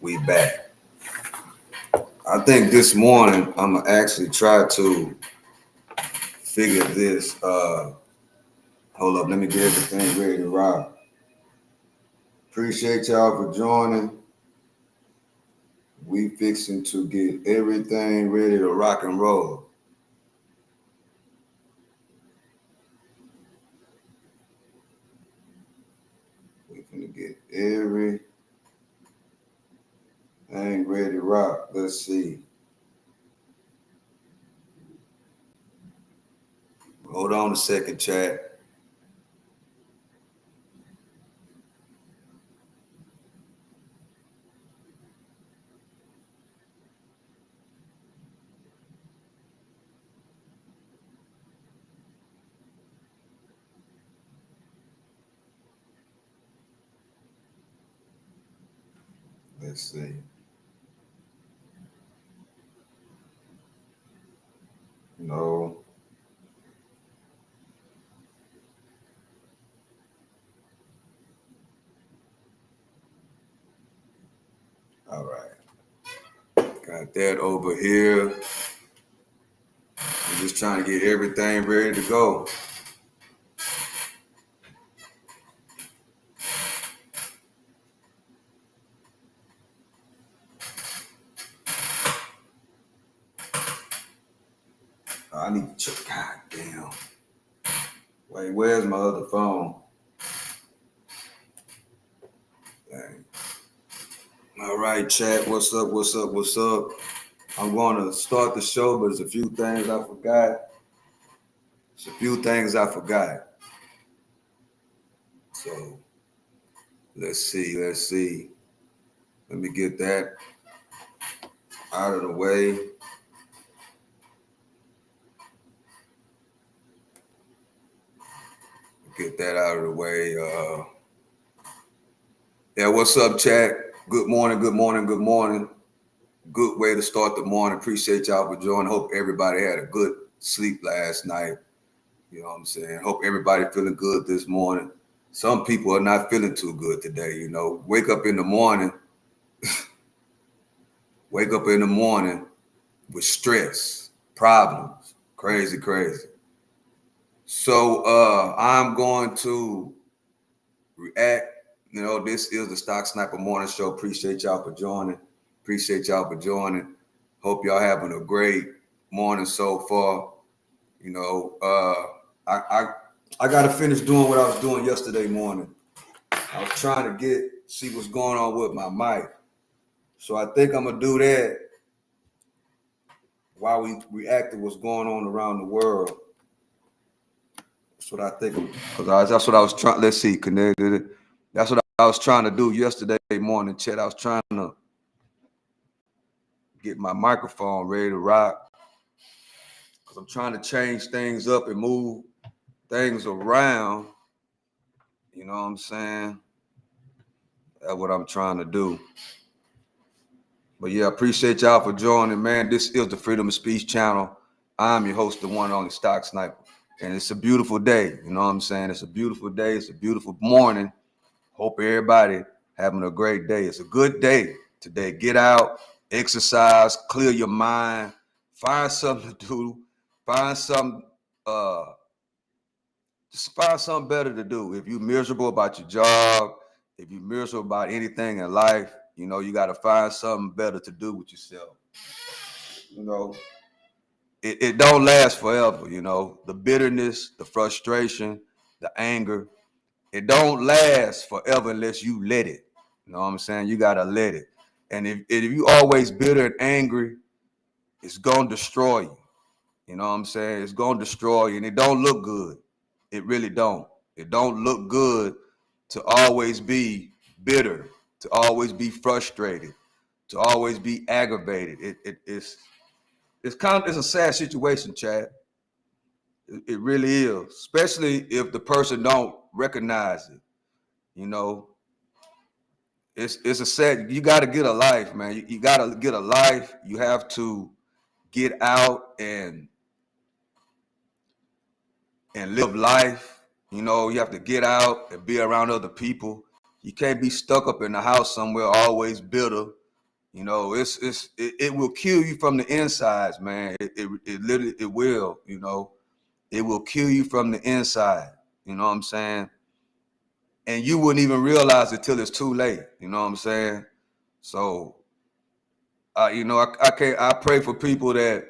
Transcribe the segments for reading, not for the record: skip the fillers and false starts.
We back. I think this morning I'm gonna actually try to figure this. Hold up, let me get everything ready to rock. Appreciate y'all for joining. We fixing to get everything ready to rock and roll. We finna get everything ready to rock. Let's see. Hold on a second, chat. Let's see. No. All right. Got that over here. I'm just trying to get everything ready to go. I need to check. God damn. Wait, where's my other phone? Dang. All right, chat. What's up? What's up? What's up? I'm going to start the show, but there's a few things I forgot. So let's see. Let me get that out of the way. Get that out of the way. Yeah, what's up, chat? Good morning. Good way to start the morning. Appreciate y'all for joining. Hope everybody had a good sleep last night. You know what I'm saying? Hope everybody feeling good this morning. Some people are not feeling too good today. You know, wake up in the morning with stress, problems, crazy. So I'm going to react. You know, this is the Stock Sniper Morning Show. Appreciate y'all for joining. Hope y'all having a great morning so far. You know, I got to finish doing what I was doing yesterday morning. I was trying to see what's going on with my mic. So I think I'm gonna do that while we react to what's going on around the world. That's what I think. Because that's what I was trying. Let's see, connected. That's what I was trying to do yesterday morning, Chet. I was trying to get my microphone ready to rock. Because I'm trying to change things up and move things around. You know what I'm saying? That's what I'm trying to do. But yeah, appreciate y'all for joining, man. This is the Freedom of Speech channel. I'm your host, the one and only Stock Sniper. And it's a beautiful day. You know what I'm saying? It's a beautiful day. It's a beautiful morning. Hope everybody having a great day. It's a good day today. Get out, exercise, clear your mind, find something to do, just find something better to do. If you're miserable about your job, if you're miserable about anything in life, you know, you got to find something better to do with yourself. You know, it don't last forever, you know. The bitterness, the frustration, the anger, it don't last forever unless you let it. You know what I'm saying? You got to let it. And if you always bitter and angry, it's going to destroy you. You know what I'm saying? It's going to destroy you, and it don't look good. It really don't. It don't look good to always be bitter, to always be frustrated, to always be aggravated. It's a sad situation, Chad. It really is, especially if the person don't recognize it. You know, it's a sad. You got to get a life, man. You got to get a life. You have to get out and live life. You know, you have to get out and be around other people. You can't be stuck up in the house somewhere, always bitter, You know, it will kill you from the insides, man. It literally, it will, you know, it will kill you from the inside. You know what I'm saying? And you wouldn't even realize it till it's too late. You know what I'm saying? So, you know, I pray for people that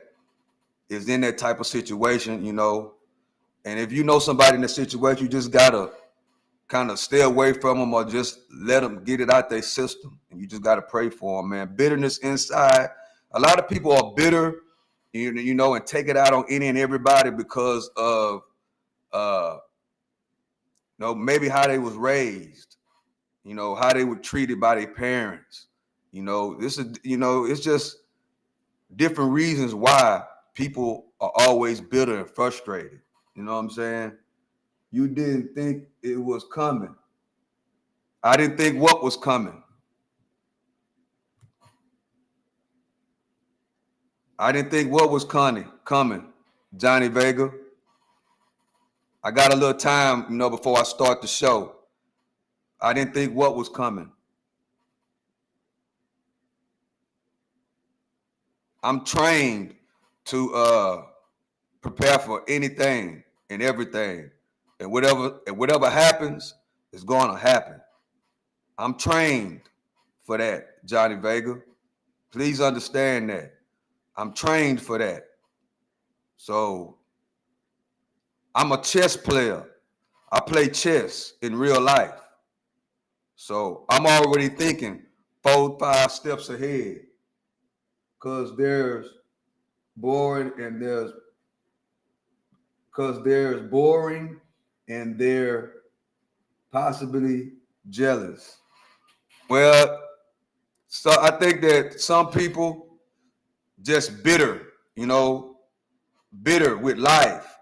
is in that type of situation, you know. And if you know somebody in that situation, you just gotta kind of stay away from them or just let them get it out their system. And you just gotta pray for them, man. Bitterness inside. A lot of people are bitter, you know, and take it out on any and everybody because of you know, maybe how they was raised, you know, how they were treated by their parents. You know, this is, you know, it's just different reasons why people are always bitter and frustrated. You know what I'm saying? You didn't think it was coming. I didn't think what was coming. I didn't think what was coming, Johnny Vega. I got a little time, you know, before I start the show. I didn't think what was coming. I'm trained to prepare for anything and everything. And whatever happens is going to happen. I'm trained for that, Johnny Vega. Please understand that. I'm trained for that. So I'm a chess player. I play chess in real life. So I'm already thinking 4-5 steps ahead. Because there's boring and there's boring and they're possibly jealous. Well, so I think that some people just bitter, you know, bitter with life,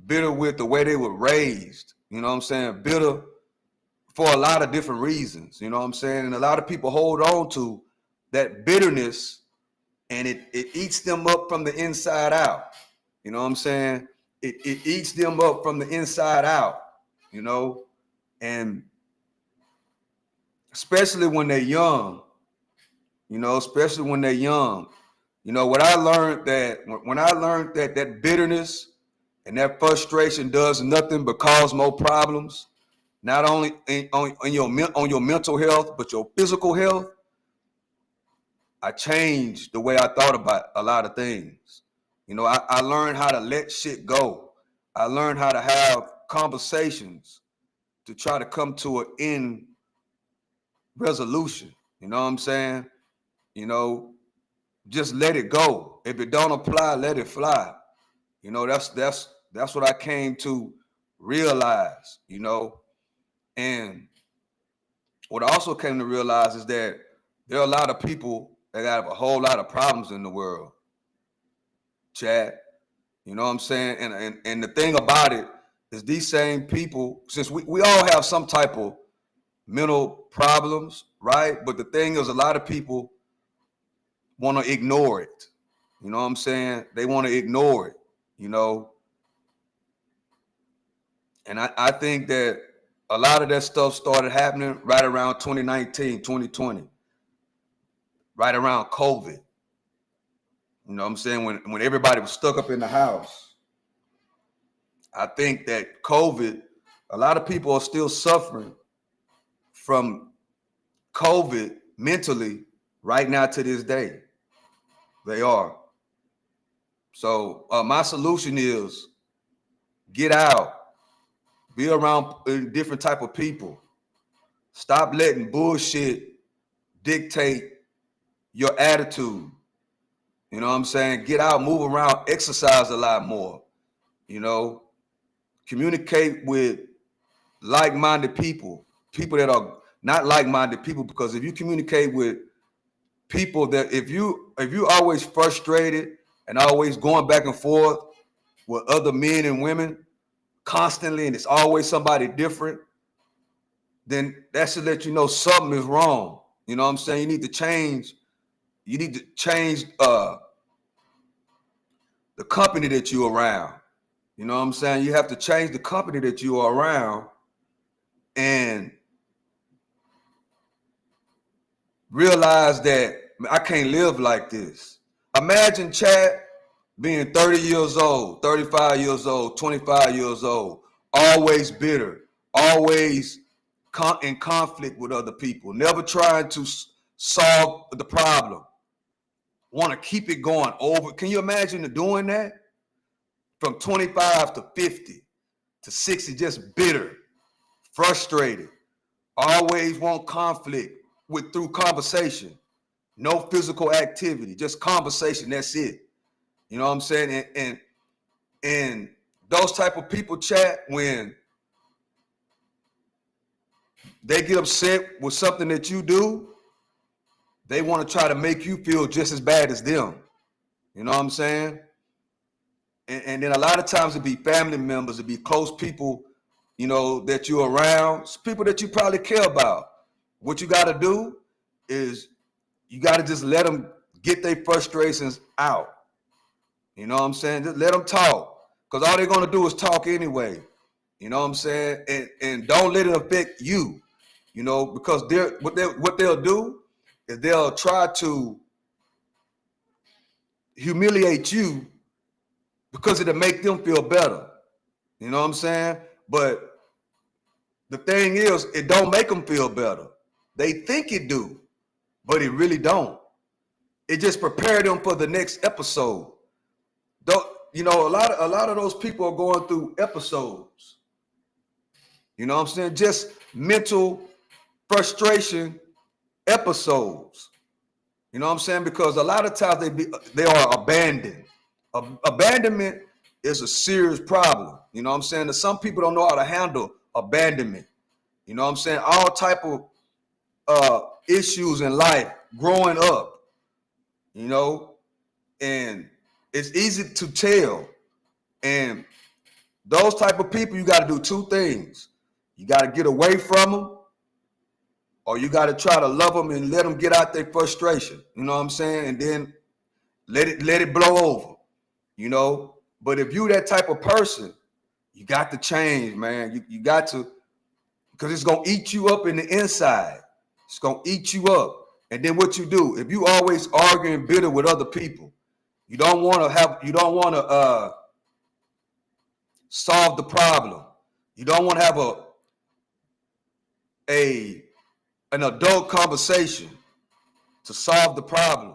bitter with the way they were raised, you know what I'm saying? Bitter for a lot of different reasons, you know what I'm saying? And a lot of people hold on to that bitterness and it eats them up from the inside out, you know what I'm saying? It eats them up from the inside out, you know, and especially when they're young, you know, especially when they're young. You know, what I learned that when I learned that that bitterness and that frustration does nothing but cause more problems, not only on your mental health, but your physical health, I changed the way I thought about a lot of things. You know, I learned how to let shit go. I learned how to have conversations to try to come to an end resolution. You know what I'm saying? You know, just let it go. If it don't apply, let it fly. You know, that's what I came to realize, you know. And what I also came to realize is that there are a lot of people that have a whole lot of problems in the world. Chad, you know what I'm saying? And the thing about it is these same people, since we all have some type of mental problems, right? But the thing is a lot of people want to ignore it. You know what I'm saying? They want to ignore it, you know. And I think that a lot of that stuff started happening right around 2019, 2020, right around COVID. You know what I'm saying? When everybody was stuck up in the house. I think that COVID, a lot of people are still suffering from COVID mentally right now to this day. They are. So my solution is get out, be around different type of people. Stop letting bullshit dictate your attitude. You know what I'm saying? Get out, move around, exercise a lot more. You know, communicate with like-minded people, people that are not like-minded people, because if you communicate with people that if you always frustrated and always going back and forth with other men and women constantly, and it's always somebody different, then that should let you know something is wrong. You know what I'm saying? You need to change the company that you're around. You know what I'm saying? You have to change the company that you are around and realize that I can't live like this. Imagine Chad being 30 years old, 35 years old, 25 years old, always bitter, always in conflict with other people, never trying to solve the problem, want to keep it going over. Can you imagine doing that? From 25 to 50 to 60, just bitter, frustrated, always want conflict through conversation, no physical activity, just conversation, that's it. You know what I'm saying? And those type of people, chat, when they get upset with something that you do, they want to try to make you feel just as bad as them. You know what I'm saying? And then a lot of times it'd be family members, it'd be close people, you know, that you're around, people that you probably care about. What you got to do is you got to just let them get their frustrations out. You know what I'm saying? Just let them talk, because all they're going to do is talk anyway. You know what I'm saying? And don't let it affect you, you know, because what they'll do is they'll try to humiliate you because it'll make them feel better. You know what I'm saying? But the thing is, it don't make them feel better. They think it do, but it really don't. It just prepare them for the next episode. You know, a lot of those people are going through episodes. You know what I'm saying? Just mental frustration episodes. You know what I'm saying? Because a lot of times they are abandoned. Abandonment is a serious problem. You know what I'm saying? That some people don't know how to handle abandonment. You know what I'm saying? All type of issues in life, growing up, you know, and it's easy to tell. And those type of people, you got to do two things. You got to get away from them, or you got to try to love them and let them get out their frustration. You know what I'm saying? And then let it blow over, you know. But if you that type of person, you got to change, man. You got to, because it's going to eat you up in the inside. It's going to eat you up. And then what you do, if you always arguing bitter with other people, you don't want to solve the problem. You don't want to have an adult conversation to solve the problem.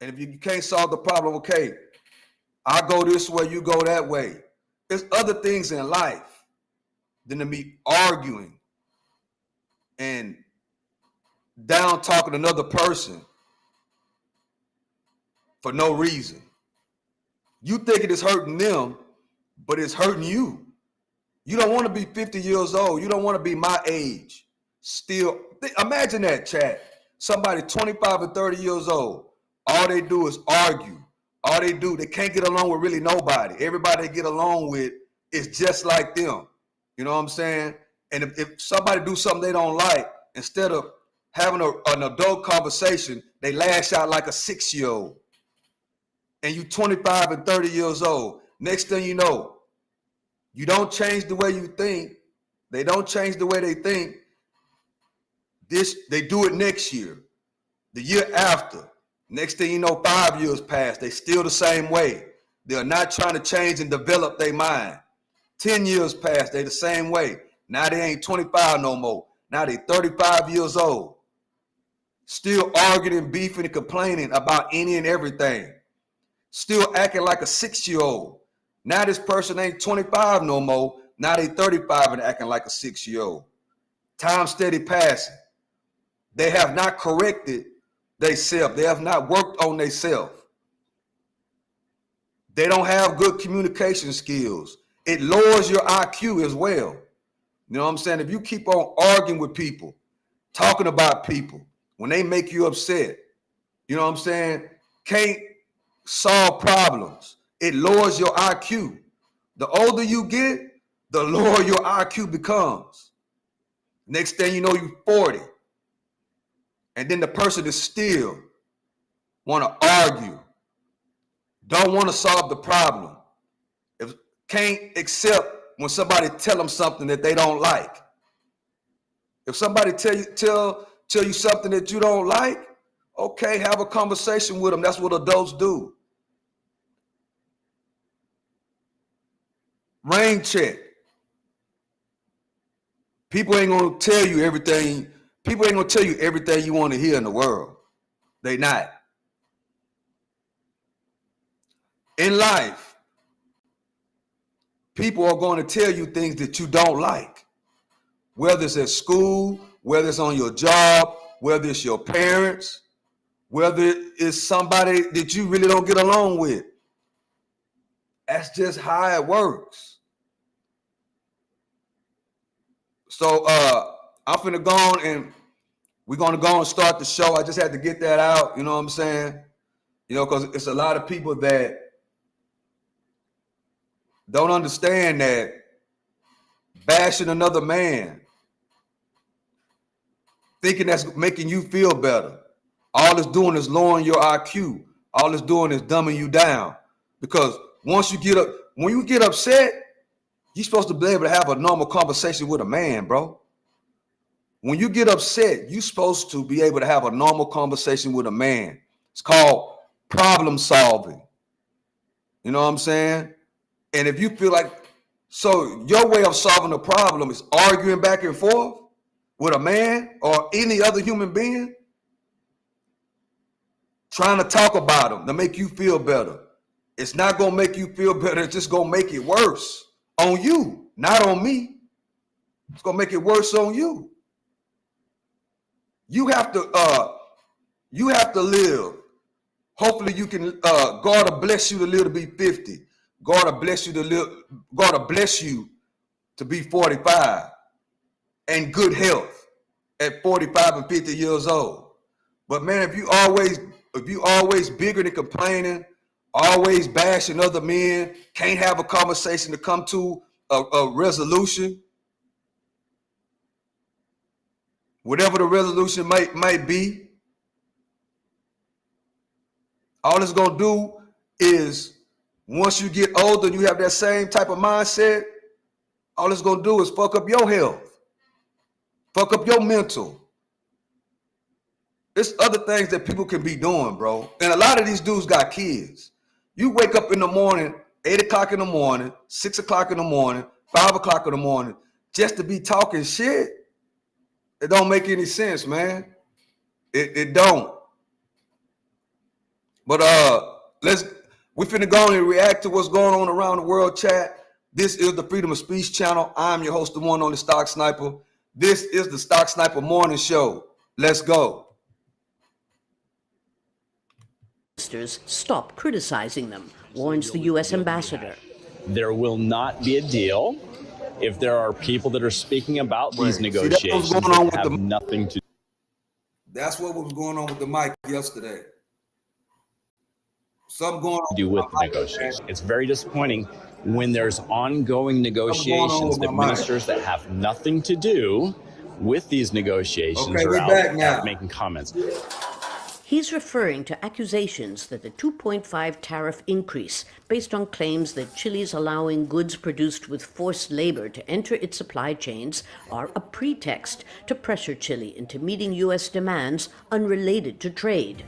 And if you can't solve the problem, okay, I go this way, you go that way. There's other things in life than to be arguing and down talking another person for no reason. You think it is hurting them, but it's hurting you. You don't want to be 50 years old. You don't want to be my age. Still, imagine that, chat. Somebody 25 and 30 years old. All they do is argue. All they do, they can't get along with really nobody. Everybody they get along with is just like them. You know what I'm saying? And if somebody do something they don't like, instead of having an adult conversation, they lash out like a 6-year-old. And you 25 and 30 years old. Next thing you know, you don't change the way you think. They don't change the way they think. They do it next year, the year after. Next thing you know, 5 years pass. They still the same way. They're not trying to change and develop their mind. 10 years pass. They the same way. Now they ain't 25 no more. Now they 35 years old. Still arguing and beefing and complaining about any and everything. Still acting like a 6-year-old. Now this person ain't 25 no more. Now they 35 and acting like a 6-year-old. Time steady passing. They have not corrected themselves. They have not worked on themselves. They don't have good communication skills. It lowers your IQ as well. You know what I'm saying? If you keep on arguing with people, talking about people, when they make you upset, you know what I'm saying? Can't solve problems. It lowers your IQ. The older you get, the lower your IQ becomes. Next thing you know, you're 40. And then the person is still want to argue, don't want to solve the problem. Can't accept when somebody tell them something that they don't like. If somebody tell you something that you don't like, Okay, have a conversation with them. That's what adults do. Rain check. People ain't gonna tell you everything. People ain't gonna tell you everything you want to hear in the world. They not. In life, people are going to tell you things that you don't like. Whether it's at school, whether it's on your job, whether it's your parents, whether it's somebody that you really don't get along with. That's just how it works. So I'm finna go on and we're gonna go and start the show. I just had to get that out, you know what I'm saying? You know, because it's a lot of people that don't understand that bashing another man, thinking that's making you feel better, all it's doing is lowering your IQ. All it's doing is dumbing you down. Because once you get up, when you get upset, you're supposed to be able to have a normal conversation with a man, bro. When you get upset, you're supposed to be able to have a normal conversation with a man. It's called problem solving. You know what I'm saying? And if you feel like, so your way of solving the problem is arguing back and forth with a man or any other human being, trying to talk about them to make you feel better. It's not going to make you feel better. It's just going to make it worse on you, not on me. It's going to make it worse on you. You have to live. Hopefully you can, God will bless you to live to be 50. God will bless you to live. God will bless you to be 45 and good health at 45 and 50 years old. But man, if you always bigger than complaining, always bashing other men, can't have a conversation to come to a resolution, whatever the resolution might be, all it's gonna do is, once you get older and you have that same type of mindset, all it's gonna do is fuck up your health, fuck up your mental. There's other things that people can be doing, bro. And a lot of these dudes got kids. You wake up in the morning, 8 o'clock in the morning, 6 o'clock in the morning, 5 o'clock in the morning, just to be talking shit. It don't make any sense, man. It don't. But we finna go on and react to what's going on around the world, chat. This is the Freedom of Speech channel. I'm your host, the one on the Stock Sniper. This is the Stock Sniper Morning Show. Let's go. Stop criticizing them, warns the U.S. ambassador. There will not be a deal if there are people that are speaking about these negotiations that have nothing to do. That's what was going on with the mic yesterday. Something going on do with the negotiations. It's very disappointing when there's ongoing negotiations that ministers that have nothing to do with these negotiations are out making comments. He's referring to accusations that the 2.5 tariff increase, based on claims that Chile's allowing goods produced with forced labor to enter its supply chains, are a pretext to pressure Chile into meeting U.S. demands unrelated to trade.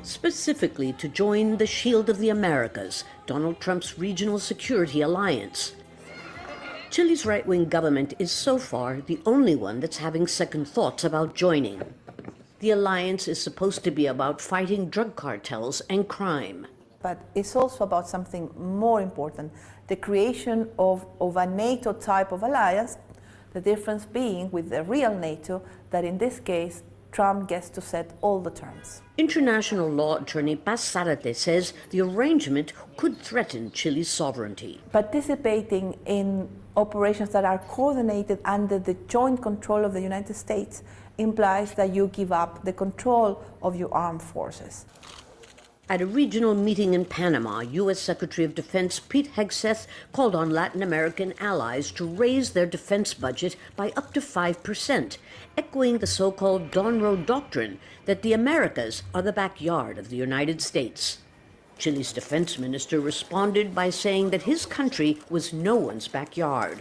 Specifically to join the Shield of the Americas, Donald Trump's regional security alliance. Chile's right-wing government is so far the only one that's having second thoughts about joining. The alliance is supposed to be about fighting drug cartels and crime. But it's also about something more important, the creation of a NATO type of alliance, the difference being with the real NATO, that in this case, Trump gets to set all the terms. International law attorney Paz Zárate says the arrangement could threaten Chile's sovereignty. Participating in operations that are coordinated under the joint control of the United States implies that you give up the control of your armed forces. At a regional meeting in Panama, U.S. Secretary of Defense Pete Hegseth called on Latin American allies to raise their defense budget by up to 5%, echoing the so-called Dawn Road doctrine that the Americas are the backyard of the United States. Chile's defense minister responded by saying that his country was no one's backyard.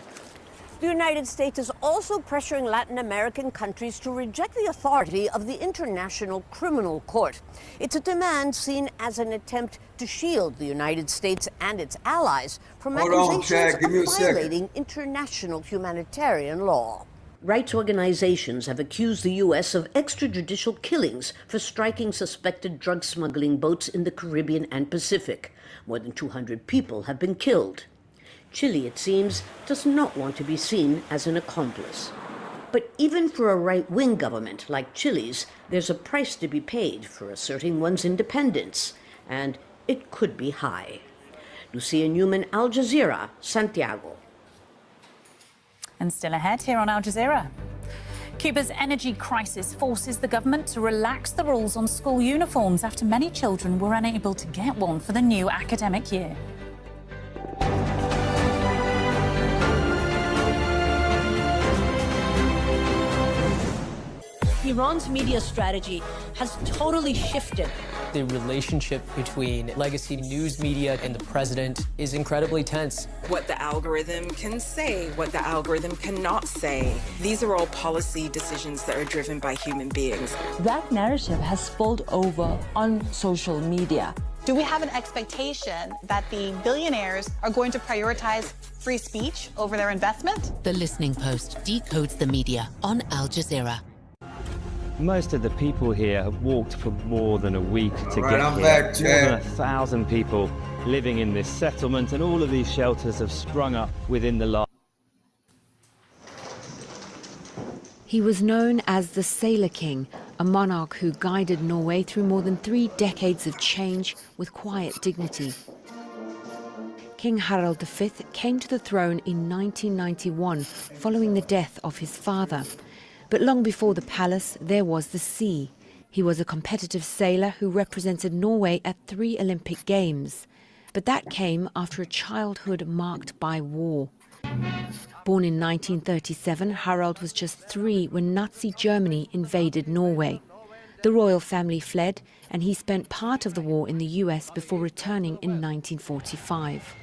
The United States is also pressuring Latin American countries to reject the authority of the International Criminal Court. It's a demand seen as an attempt to shield the United States and its allies from accusations of violating international humanitarian law. Rights organizations have accused the U.S. of extrajudicial killings for striking suspected drug smuggling boats in the Caribbean and Pacific. More than 200 people have been killed. Chile, it seems, does not want to be seen as an accomplice. But even for a right-wing government like Chile's, there's a price to be paid for asserting one's independence, and it could be high. Lucia Newman, Al Jazeera, Santiago. And still ahead here on Al Jazeera. Cuba's energy crisis forces the government to relax the rules on school uniforms after many children were unable to get one for the new academic year. Iran's media strategy has totally shifted. The relationship between legacy news media and the president is incredibly tense. What the algorithm can say, what the algorithm cannot say. These are all policy decisions that are driven by human beings. That narrative has spilled over on social media. Do we have an expectation that the billionaires are going to prioritize free speech over their investment? The Listening Post decodes the media on Al Jazeera. Most of the people here have walked for more than a week to get I'm here. back, more than 1,000 people living in this settlement, and all of these shelters have sprung up within the last. He was known as the Sailor King, a monarch who guided Norway through more than 3 decades of change with quiet dignity. King Harald V came to the throne in 1991, following the death of his father. But long before the palace, there was the sea. He was a competitive sailor who represented Norway at 3 Olympic Games. But that came after a childhood marked by war. Born in 1937, Harald was just 3 when Nazi Germany invaded Norway. The royal family fled, and he spent part of the war in the US before returning in 1945.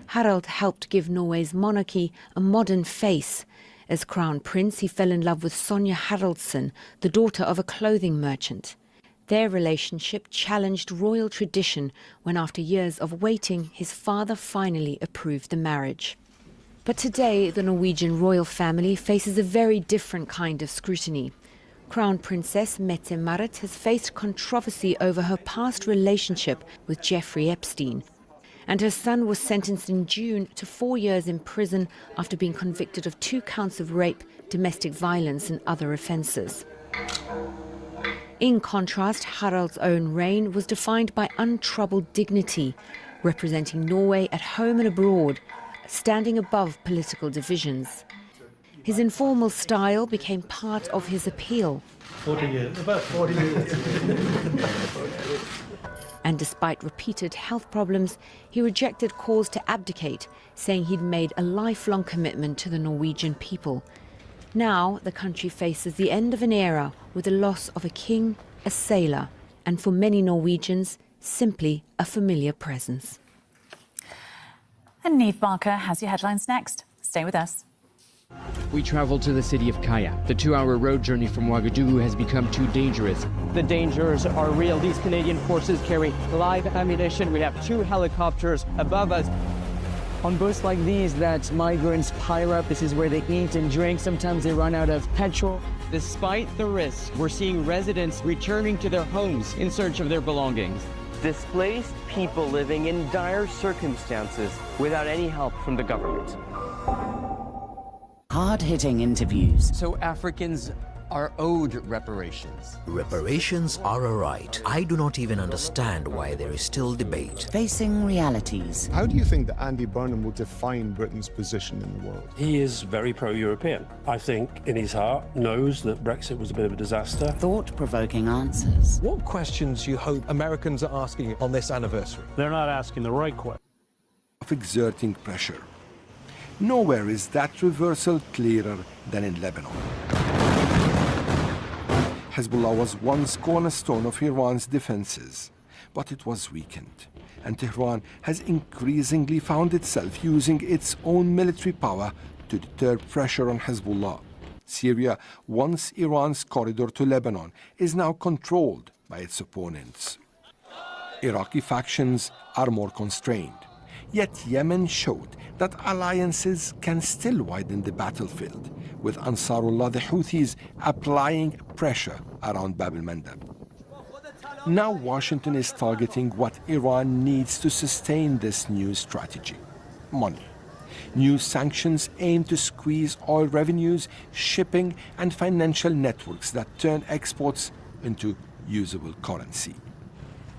Harald helped give Norway's monarchy a modern face. As Crown Prince, he fell in love with Sonja Haraldsson, the daughter of a clothing merchant. Their relationship challenged royal tradition when, after years of waiting, his father finally approved the marriage. But today, the Norwegian royal family faces a very different kind of scrutiny. Crown Princess Mette-Marit has faced controversy over her past relationship with Jeffrey Epstein, and her son was sentenced in June to 4 years in prison after being convicted of 2 counts of rape, domestic violence and other offences. In contrast, Harald's own reign was defined by untroubled dignity, representing Norway at home and abroad, standing above political divisions. His informal style became part of his appeal. 40 years, about 40 years. And despite repeated health problems, he rejected calls to abdicate, saying he'd made a lifelong commitment to the Norwegian people. Now, the country faces the end of an era with the loss of a king, a sailor, and for many Norwegians, simply a familiar presence. And Neve Barker has your headlines next. Stay with us. We travel to the city of Kaya. The 2-hour road journey from Ouagadougou has become too dangerous. The dangers are real. These Canadian forces carry live ammunition. We have 2 helicopters above us. On boats like these that migrants pile up, this is where they eat and drink. Sometimes they run out of petrol. Despite the risks, we're seeing residents returning to their homes in search of their belongings. Displaced people living in dire circumstances without any help from the government. Hard-hitting interviews. So Africans are owed reparations. Reparations are a right. I do not even understand why there is still debate. Facing realities. How do you think that Andy Burnham will define Britain's position in the world? He is very pro-European. I think in his heart knows that Brexit was a bit of a disaster. Thought-provoking answers. What questions do you hope Americans are asking on this anniversary? They're not asking the right question. Of exerting pressure. Nowhere is that reversal clearer than in Lebanon. Hezbollah was once cornerstone of Iran's defenses, but it was weakened, and Tehran has increasingly found itself using its own military power to deter pressure on Hezbollah. Syria, once Iran's corridor to Lebanon, is now controlled by its opponents. Iraqi factions are more constrained. Yet Yemen showed that alliances can still widen the battlefield, with Ansarullah, the Houthis, applying pressure around Bab el-Mandab. Now Washington is targeting what Iran needs to sustain this new strategy: money. New sanctions aim to squeeze oil revenues, shipping, and financial networks that turn exports into usable currency.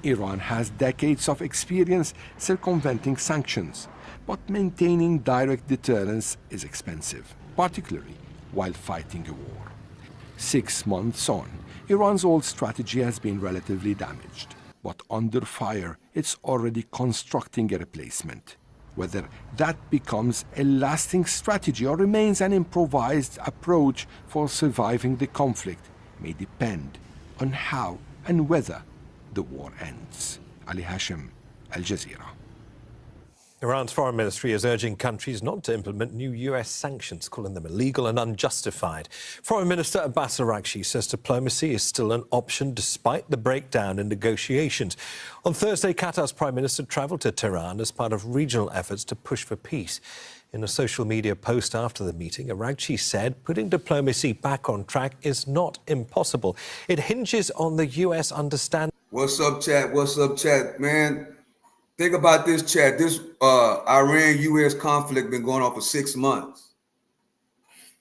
Iran has decades of experience circumventing sanctions, but maintaining direct deterrence is expensive, particularly while fighting a war. 6 months on, Iran's old strategy has been relatively damaged, but under fire, it's already constructing a replacement. Whether that becomes a lasting strategy or remains an improvised approach for surviving the conflict may depend on how and whether the war ends. Ali Hashim, Al Jazeera. Iran's foreign ministry is urging countries not to implement new US sanctions, calling them illegal and unjustified. Foreign Minister Abbas Araghchi says diplomacy is still an option despite the breakdown in negotiations. On Thursday, Qatar's Prime Minister travelled to Tehran as part of regional efforts to push for peace. In a social media post after the meeting, Araghchi said putting diplomacy back on track is not impossible. It hinges on the US understanding. What's up, chat? What's up, chat, man? Think about this, chat. This Iran-U.S. conflict been going on for 6 months.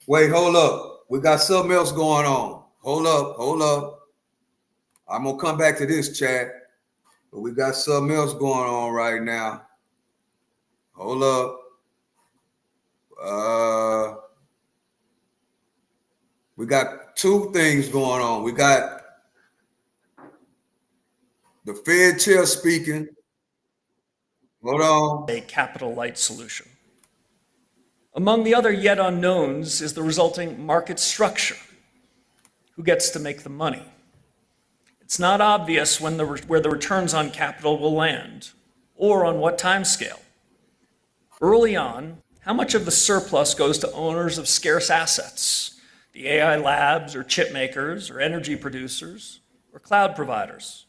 Wait, hold up. We got something else going on. Hold up. I'm going to come back to this, chat. But we got something else going on right now. Hold up. We got 2 things going on. We got the Fed chair speaking. Hold on. A capital light solution. Among the other yet unknowns is the resulting market structure. Who gets to make the money? It's not obvious where the returns on capital will land or on what time scale. Early on, how much of the surplus goes to owners of scarce assets, the AI labs or chip makers or energy producers or cloud providers?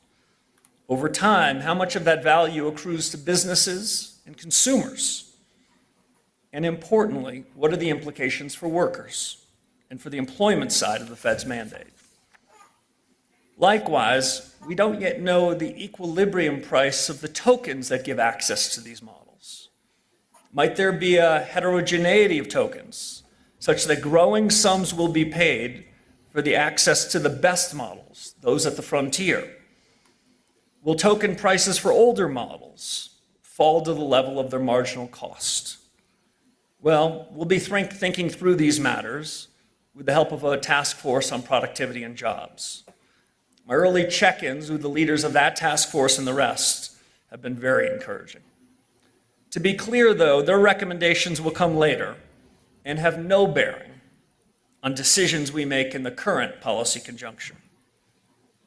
Over time, how much of that value accrues to businesses and consumers? And importantly, what are the implications for workers and for the employment side of the Fed's mandate? Likewise, we don't yet know the equilibrium price of the tokens that give access to these models. Might there be a heterogeneity of tokens such that growing sums will be paid for the access to the best models, those at the frontier? Will token prices for older models fall to the level of their marginal cost? Well, we'll be thinking through these matters with the help of a task force on productivity and jobs. My early check-ins with the leaders of that task force and the rest have been very encouraging. To be clear, though, their recommendations will come later and have no bearing on decisions we make in the current policy conjuncture.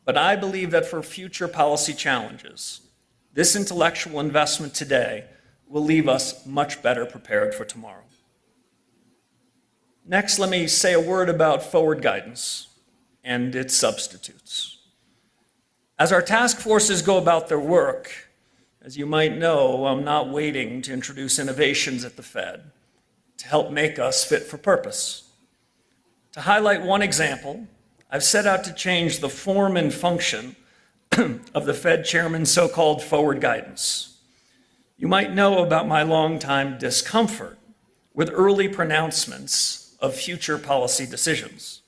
But I believe that for future policy challenges, this intellectual investment today will leave us much better prepared for tomorrow. Next, let me say a word about forward guidance and its substitutes. As our task forces go about their work, as you might know, I'm not waiting to introduce innovations at the Fed to help make us fit for purpose. To highlight one example, I've set out to change the form and function of the Fed chairman's so-called forward guidance. You might know about my longtime discomfort with early pronouncements of future policy decisions.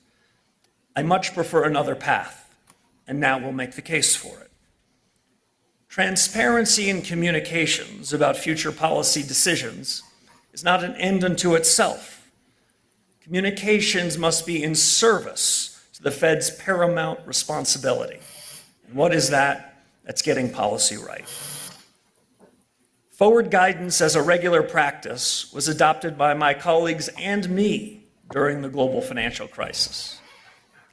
I much prefer another path, and now we'll make the case for it. Transparency in communications about future policy decisions is not an end unto itself. Communications must be in service to the Fed's paramount responsibility. And what is that? That's getting policy right. Forward guidance as a regular practice was adopted by my colleagues and me during the global financial crisis.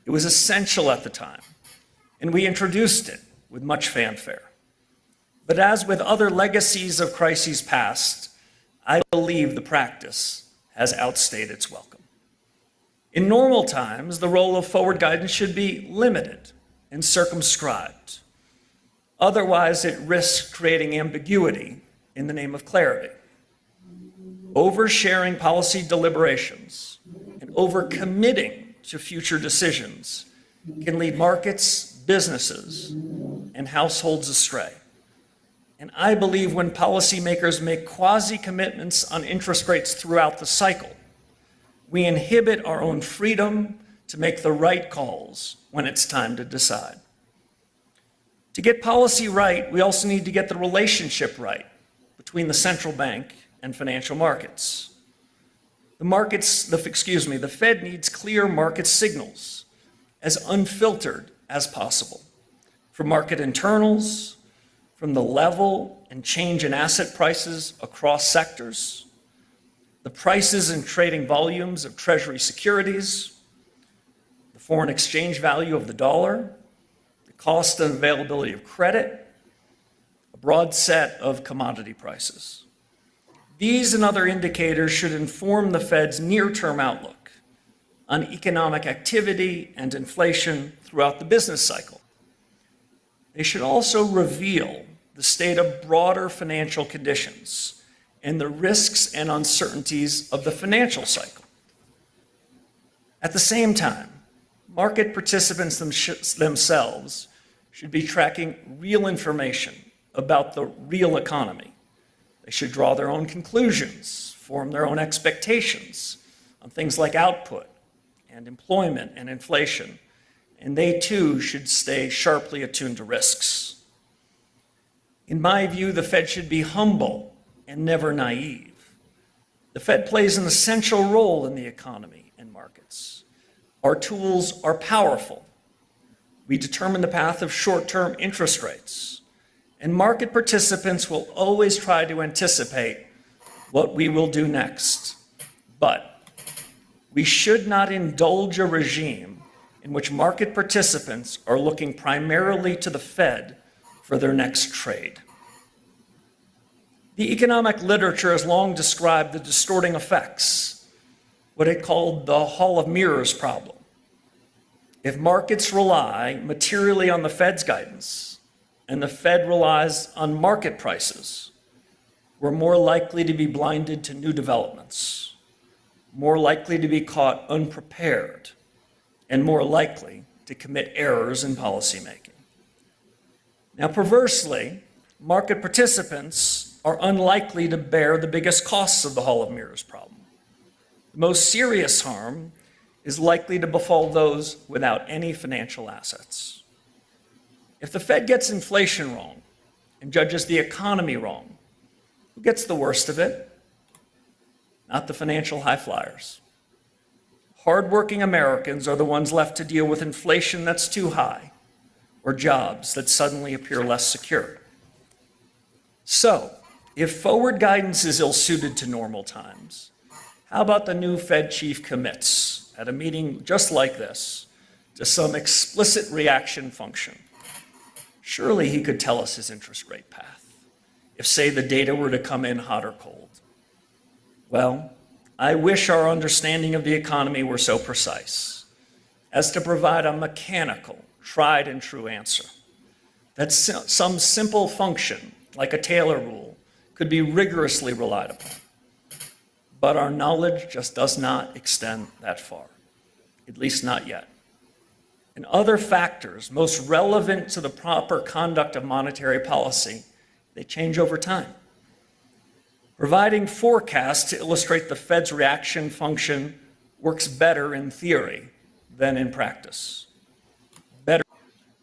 It was essential at the time, and we introduced it with much fanfare. But as with other legacies of crises past, I believe the practice has outstayed its welcome. In normal times, the role of forward guidance should be limited and circumscribed. Otherwise, it risks creating ambiguity in the name of clarity. Oversharing policy deliberations and overcommitting to future decisions can lead markets, businesses, and households astray. And I believe when policymakers make quasi-commitments on interest rates throughout the cycle, we inhibit our own freedom to make the right calls when it's time to decide. To get policy right, we also need to get the relationship right between the central bank and financial markets. The Fed needs clear market signals, as unfiltered as possible, from market internals, from the level and change in asset prices across sectors, the prices and trading volumes of Treasury securities, the foreign exchange value of the dollar, the cost and availability of credit, a broad set of commodity prices. These and other indicators should inform the Fed's near-term outlook on economic activity and inflation throughout the business cycle. They should also reveal the state of broader financial conditions and the risks and uncertainties of the financial cycle. At the same time, market participants themselves should be tracking real information about the real economy. They should draw their own conclusions, form their own expectations on things like output and employment and inflation, and they too should stay sharply attuned to risks. In my view, the Fed should be humble and never naive. The Fed plays an essential role in the economy and markets. Our tools are powerful. We determine the path of short-term interest rates, and market participants will always try to anticipate what we will do next. But we should not indulge a regime in which market participants are looking primarily to the Fed for their next trade. The economic literature has long described the distorting effects, what it called the Hall of Mirrors problem. If markets rely materially on the Fed's guidance and the Fed relies on market prices, we're more likely to be blinded to new developments, more likely to be caught unprepared, and more likely to commit errors in policymaking. Now, perversely, market participants are unlikely to bear the biggest costs of the Hall of Mirrors problem. The most serious harm is likely to befall those without any financial assets. If the Fed gets inflation wrong and judges the economy wrong, who gets the worst of it? Not the financial high flyers. Hardworking Americans are the ones left to deal with inflation that's too high, or jobs that suddenly appear less secure. So, if forward guidance is ill-suited to normal times, how about the new Fed chief commits at a meeting just like this to some explicit reaction function? Surely he could tell us his interest rate path, if, say, the data were to come in hot or cold. Well, I wish our understanding of the economy were so precise as to provide a mechanical, tried and true answer, that some simple function, like a Taylor rule, could be rigorously relied upon. But our knowledge just does not extend that far, at least not yet. And other factors most relevant to the proper conduct of monetary policy, they change over time. Providing forecasts to illustrate the Fed's reaction function works better in theory than in practice. Better.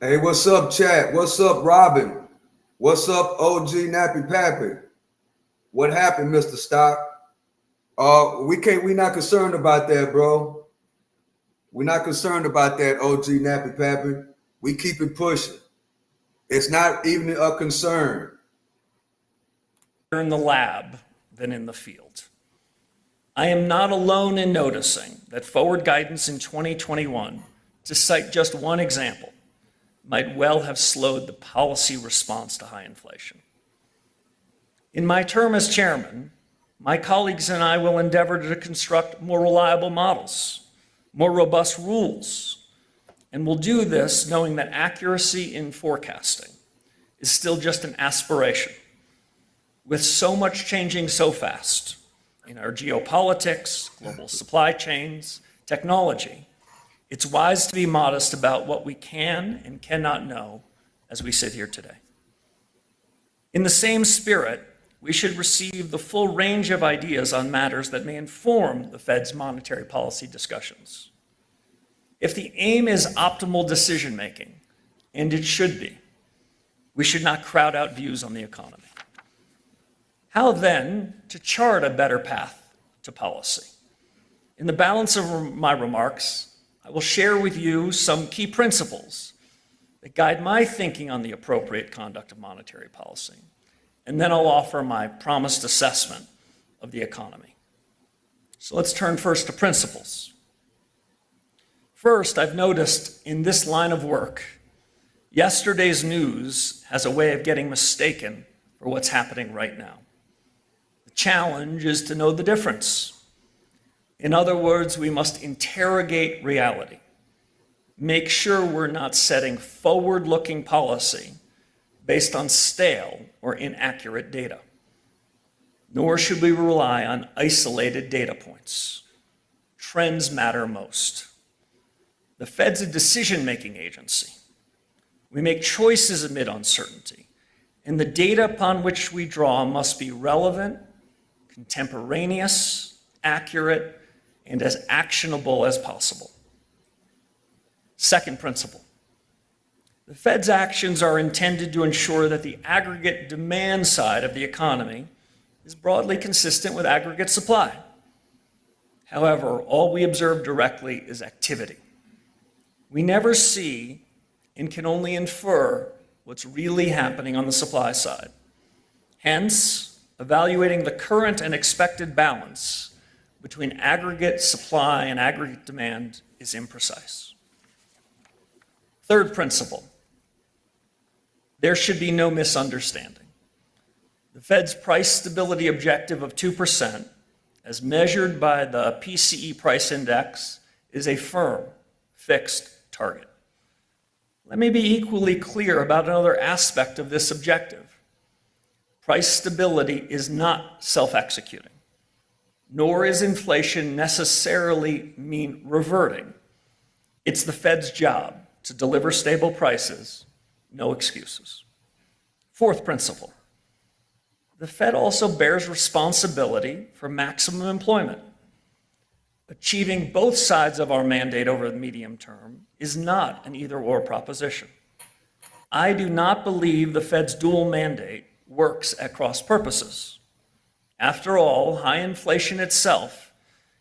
Hey, what's up, chat? What's up, Robin? What's up, OG Nappy Pappy? What happened, Mr. Stock? We're not concerned about that, bro. We're not concerned about that, OG Nappy Pappy. We keep it pushing. It's not even a concern. In the lab than in the field. I am not alone in noticing that forward guidance in 2021, to cite just one example, might well have slowed the policy response to high inflation. In my term as chairman, my colleagues and I will endeavor to construct more reliable models, more robust rules, and we'll do this knowing that accuracy in forecasting is still just an aspiration. With so much changing so fast in our geopolitics, global supply chains, technology, it's wise to be modest about what we can and cannot know as we sit here today. In the same spirit, we should receive the full range of ideas on matters that may inform the Fed's monetary policy discussions. If the aim is optimal decision-making, and it should be, we should not crowd out views on the economy. How then to chart a better path to policy? In the balance of my remarks, I will share with you some key principles that guide my thinking on the appropriate conduct of monetary policy. And then I'll offer my promised assessment of the economy. So let's turn first to principles. First, I've noticed in this line of work, yesterday's news has a way of getting mistaken for what's happening right now. The challenge is to know the difference. In other words, we must interrogate reality. Make sure we're not setting forward-looking policy based on stale or inaccurate data. Nor should we rely on isolated data points. Trends matter most. The Fed's a decision-making agency. We make choices amid uncertainty, and the data upon which we draw must be relevant, contemporaneous, accurate, and as actionable as possible. Second principle. The Fed's actions are intended to ensure that the aggregate demand side of the economy is broadly consistent with aggregate supply. However, all we observe directly is activity. We never see and can only infer what's really happening on the supply side. Hence, evaluating the current and expected balance between aggregate supply and aggregate demand is imprecise. Third principle. There should be no misunderstanding. The Fed's price stability objective of 2%, as measured by the PCE price index, is a firm, fixed target. Let me be equally clear about another aspect of this objective. Price stability is not self-executing, nor is inflation necessarily mean reverting. It's the Fed's job to deliver stable prices, no excuses. Fourth principle. The Fed also bears responsibility for maximum employment. Achieving both sides of our mandate over the medium term is not an either-or proposition. I do not believe the Fed's dual mandate works at cross purposes. After all, high inflation itself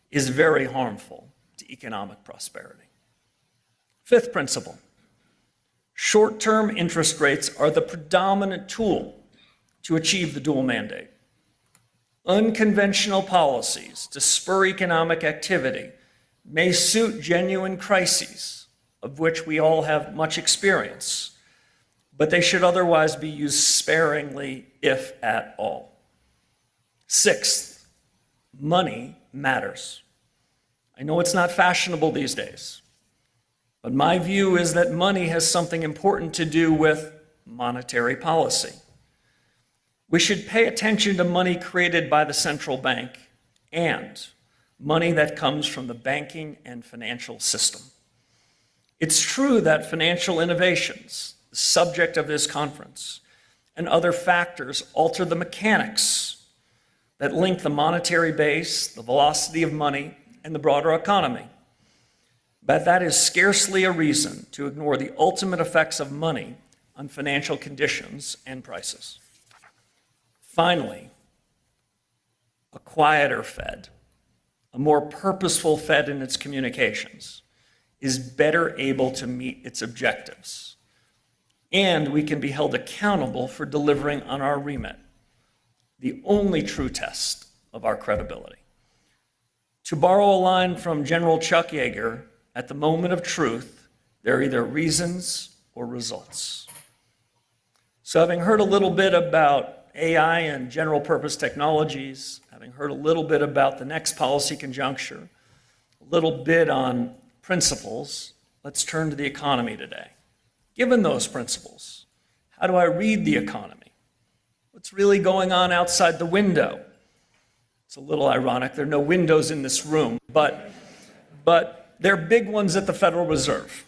is very harmful to economic prosperity. Fifth principle. Short-term interest rates are the predominant tool to achieve the dual mandate. Unconventional policies to spur economic activity may suit genuine crises, of which we all have much experience, but they should otherwise be used sparingly, if at all. Sixth, money matters. I know it's not fashionable these days, but my view is that money has something important to do with monetary policy. We should pay attention to money created by the central bank and money that comes from the banking and financial system. It's true that financial innovations, the subject of this conference, and other factors alter the mechanics that link the monetary base, the velocity of money, and the broader economy. But that is scarcely a reason to ignore the ultimate effects of money on financial conditions and prices. Finally, a quieter Fed, a more purposeful Fed in its communications, is better able to meet its objectives. And we can be held accountable for delivering on our remit, the only true test of our credibility. To borrow a line from General Chuck Yeager, at the moment of truth, there are either reasons or results. So having heard a little bit about AI and general purpose technologies, having heard a little bit about the next policy conjuncture, a little bit on principles, let's turn to the economy today. Given those principles, how do I read the economy? What's really going on outside the window? It's a little ironic, there are no windows in this room, but there are big ones at the Federal Reserve.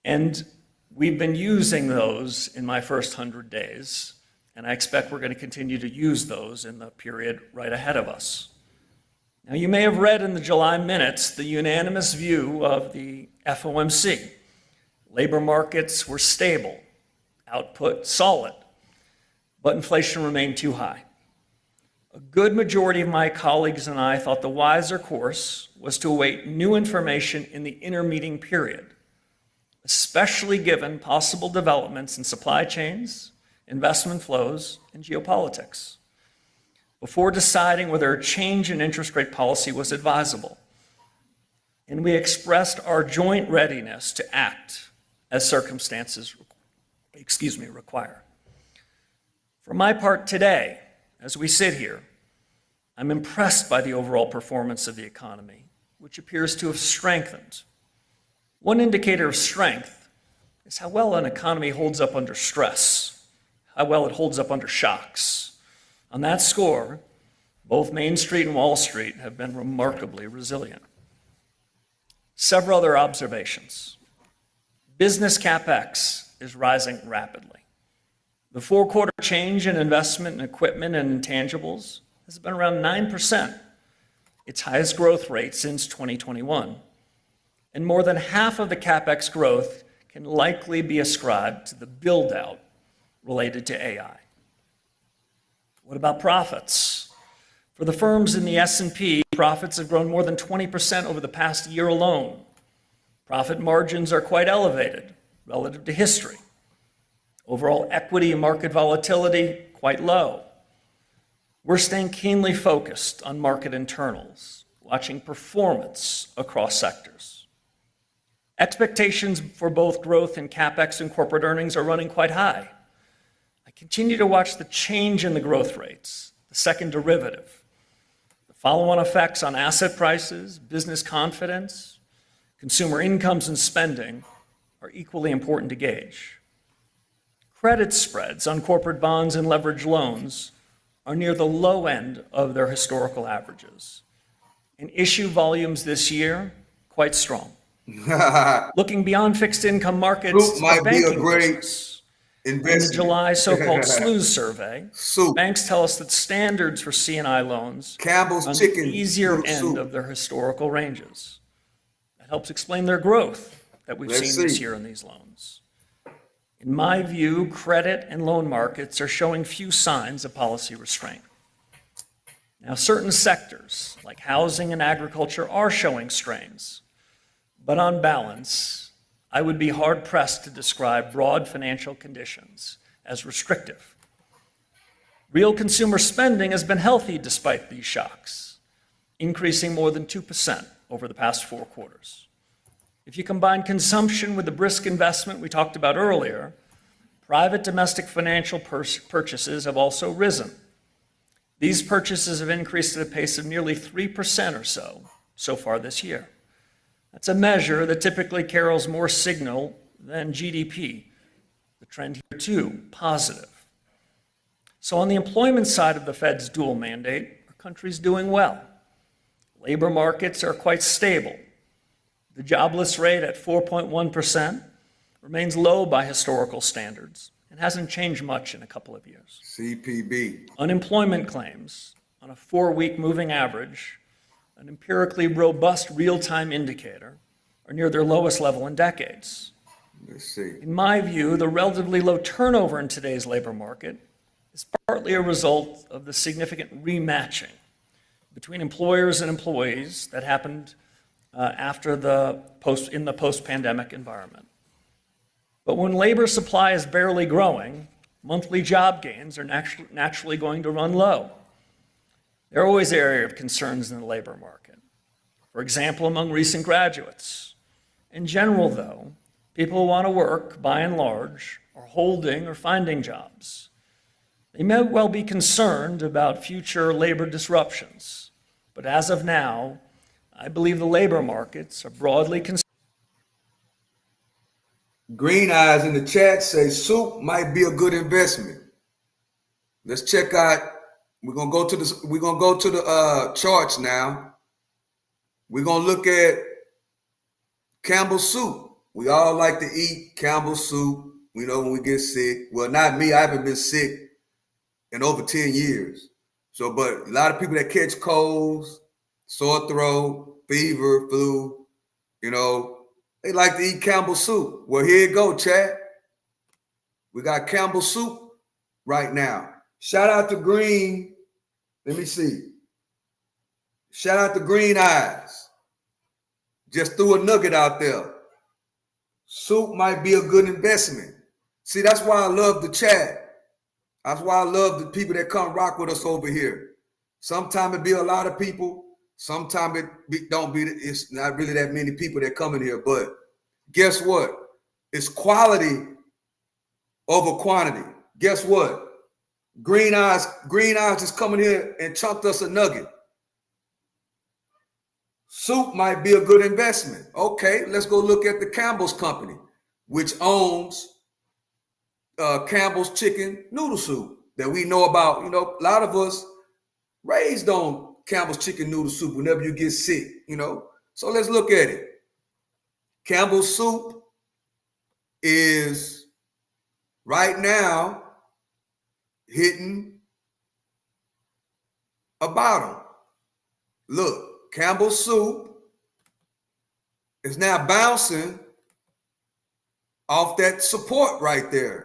And we've been using those in my first 100 days, and I expect we're going to continue to use those in the period right ahead of us. Now, you may have read in the July minutes the unanimous view of the FOMC. Labor markets were stable, output solid, but inflation remained too high. A good majority of my colleagues and I thought the wiser course was to await new information in the intermeeting period, especially given possible developments in supply chains, investment flows, and geopolitics, before deciding whether a change in interest rate policy was advisable. And we expressed our joint readiness to act as circumstances require. For my part today, as we sit here, I'm impressed by the overall performance of the economy, which appears to have strengthened. One indicator of strength is how well an economy holds up under stress, how well it holds up under shocks. On that score, both Main Street and Wall Street have been remarkably resilient. Several other observations. Business CapEx is rising rapidly. The 4-quarter change in investment in equipment and intangibles has been around 9%, its highest growth rate since 2021. And more than half of the CapEx growth can likely be ascribed to the build-out related to AI. What about profits? For the firms in the S&P, profits have grown more than 20% over the past year alone. Profit margins are quite elevated relative to history. Overall equity and market volatility, quite low. We're staying keenly focused on market internals, watching performance across sectors. Expectations for both growth in CapEx and corporate earnings are running quite high. I continue to watch the change in the growth rates, the second derivative. The follow-on effects on asset prices, business confidence, consumer incomes and spending are equally important to gauge. Credit spreads on corporate bonds and leveraged loans are near the low end of their historical averages. And issue volumes this year, quite strong. Looking beyond fixed income markets, might be a banking great business. investment. In the July so-called SLOOS survey, banks tell us that standards for C&I loans Campbell's are on chicken the easier noodle end soup. of their historical ranges. That helps explain their growth that we've Let's seen this see. year in these loans. In my view, credit and loan markets are showing few signs of policy restraint. Now, certain sectors, like housing and agriculture, are showing strains. But on balance, I would be hard-pressed to describe broad financial conditions as restrictive. Real consumer spending has been healthy despite these shocks, increasing more than 2% over the past 4 quarters. If you combine consumption with the brisk investment we talked about earlier, private domestic financial purchases have also risen. These purchases have increased at a pace of nearly 3% or so far this year. That's a measure that typically carries more signal than GDP. The trend here, too, positive. So on the employment side of the Fed's dual mandate, our country's doing well. Labor markets are quite stable. The jobless rate at 4.1% remains low by historical standards and hasn't changed much in a couple of years. CPB. Unemployment claims on a 4-week moving average, an empirically robust real-time indicator, are near their lowest level in decades. Let's see. In my view, the relatively low turnover in today's labor market is partly a result of the significant rematching between employers and employees that happened in the post-pandemic environment. But when labor supply is barely growing, monthly job gains are naturally going to run low. There are always areas of concerns in the labor market. For example, among recent graduates. In general, though, people who want to work, by and large, are holding or finding jobs. They may well be concerned about future labor disruptions, but as of now, I believe the labor markets are broadly concerned. Green Eyes in the chat say soup might be a good investment. Let's check out. We're gonna go to the charts now. We're gonna look at Campbell's soup. We all like to eat Campbell's soup. We know when we get sick. Well, not me. I haven't been sick in over 10 years. So, but a lot of people that catch colds, sore throat, fever, flu, you know, they like to eat Campbell's soup. Well, here you go, chat. We got Campbell's soup right now. Shout out to Green. Let me see. Shout out to Green Eyes. Just threw a nugget out there. Soup might be a good investment. See, that's why I love the chat. That's why I love the people that come rock with us over here. Sometimes it be a lot of people. Sometimes it's not really that many people that come in here, but guess what? It's quality over quantity. Guess what? Green Eyes just coming here and chunked us a nugget. Soup might be a good investment. Okay, let's go look at the Campbell's Company, which owns Campbell's Chicken Noodle Soup that we know about. You know, a lot of us raised on Campbell's Chicken Noodle Soup whenever you get sick, you know. So let's look at it. Campbell's Soup is right now hitting a bottom. Look, Campbell's Soup is now bouncing off that support right there.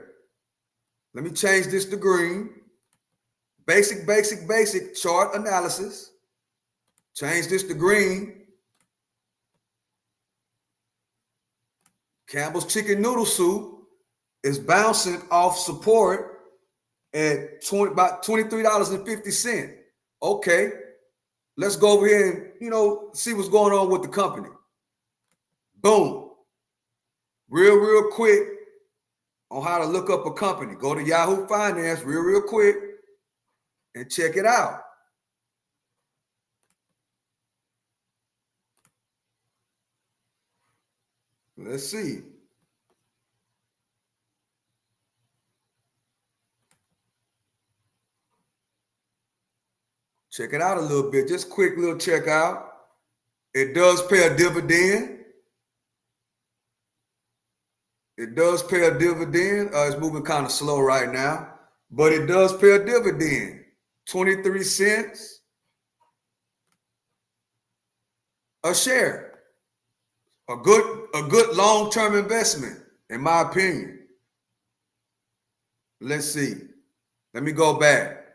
Let me change this to green. Basic chart analysis. Change this to green. Campbell's Chicken Noodle Soup is bouncing off support at about $23.50. Okay, let's go over here and, you know, see what's going on with the company. Boom. Real quick on how to look up a company. Go to Yahoo Finance real quick and check it out. Let's see. Check it out a little bit. Just quick little check out. It does pay a dividend. It does pay a dividend. It's moving kind of slow right now, but it does pay a dividend. 23 cents a share. A good long-term investment, in my opinion. Let's see. Let me go back.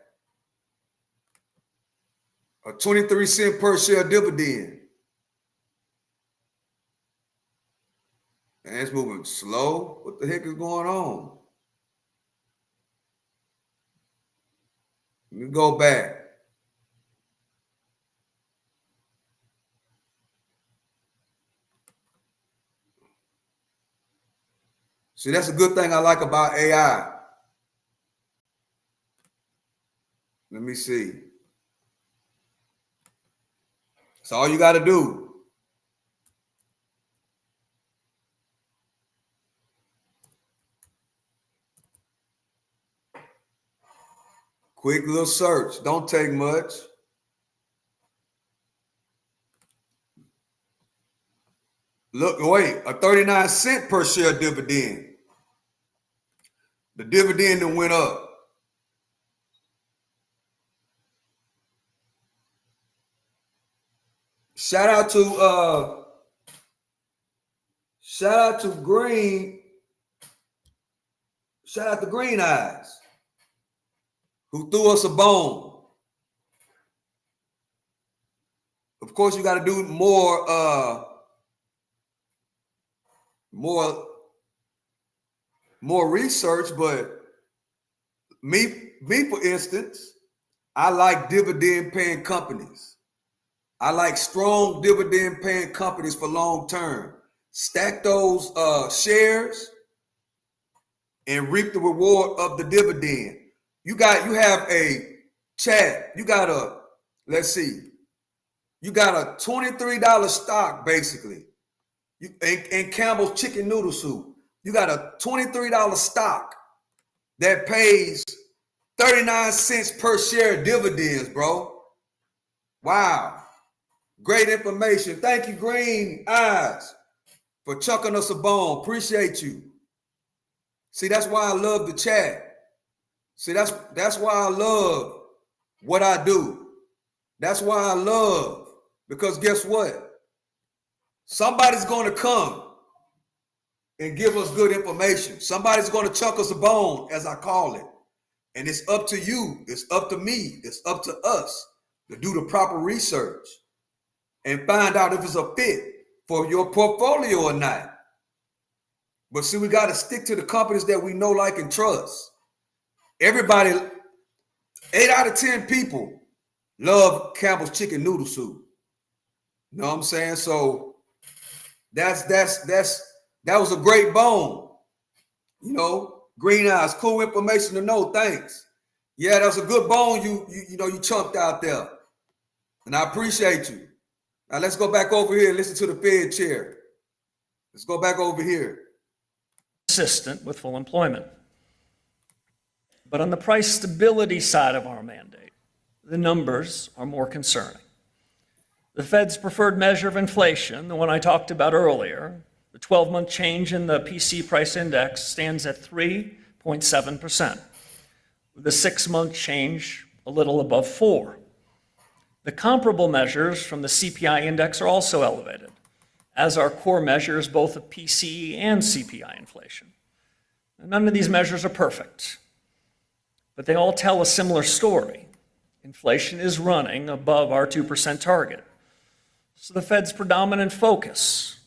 A 23-cent per share dividend. And it's moving slow. What the heck is going on? Let me go back. See, that's a good thing I like about AI. Let me see. That's all you got to do. Quick little search. Don't take much. Look, wait, a 39-cent per share dividend. The dividend that went up. Shout out to Green. Shout out to Green Eyes, who threw us a bone. Of course, you got to do more research, but me for instance, I like dividend paying companies. I like strong dividend paying companies for long term. Stack those shares and reap the reward of the dividend. you have a Chad, you got a, let's see, you got a $23 stock basically. In Campbell's chicken noodle soup, you got a $23 stock that pays 39 cents per share dividends, bro. Wow. Great information. Thank you, Green Eyes, for chucking us a bone. Appreciate you. See, that's why I love the chat. See, that's why I love what I do. That's why I love, because guess what? Somebody's going to come and give us good information. Somebody's going to chuck us a bone, as I call it. And it's up to you. It's up to me. It's up to us to do the proper research and find out if it's a fit for your portfolio or not. But see, we got to stick to the companies that we know, like, and trust. Everybody, 8 out of 10 people love Campbell's chicken noodle soup. You know what I'm saying? So that was a great bone. You know, Green Eyes, cool information to know. Thanks. Yeah, that's a good bone you chunked out there. And I appreciate you. Now let's go back over here and listen to the Fed chair. Let's go back over here. Consistent with full employment. But on the price stability side of our mandate, the numbers are more concerning. The Fed's preferred measure of inflation, the one I talked about earlier, the 12-month change in the PC price index stands at 3.7%, with the 6-month change a little above 4%. The comparable measures from the CPI index are also elevated, as are core measures both of PCE and CPI inflation. None of these measures are perfect, but they all tell a similar story. Inflation is running above our 2% target. So the Fed's predominant focus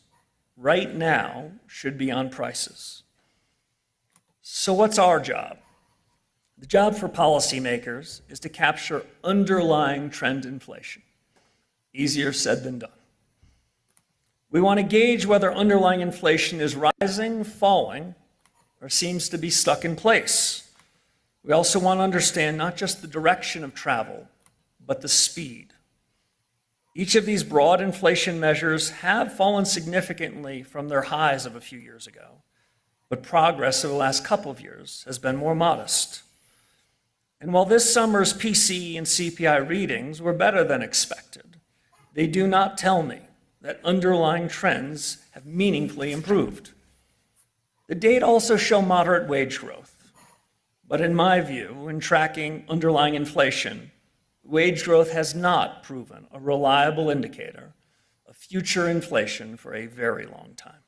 right now should be on prices. So what's our job? The job for policymakers is to capture underlying trend inflation. Easier said than done. We want to gauge whether underlying inflation is rising, falling, or seems to be stuck in place. We also want to understand not just the direction of travel, but the speed. Each of these broad inflation measures have fallen significantly from their highs of a few years ago, but progress over the last couple of years has been more modest. And while this summer's PCE and CPI readings were better than expected, they do not tell me that underlying trends have meaningfully improved. The data also show moderate wage growth, but in my view, in tracking underlying inflation, wage growth has not proven a reliable indicator of future inflation for a very long time.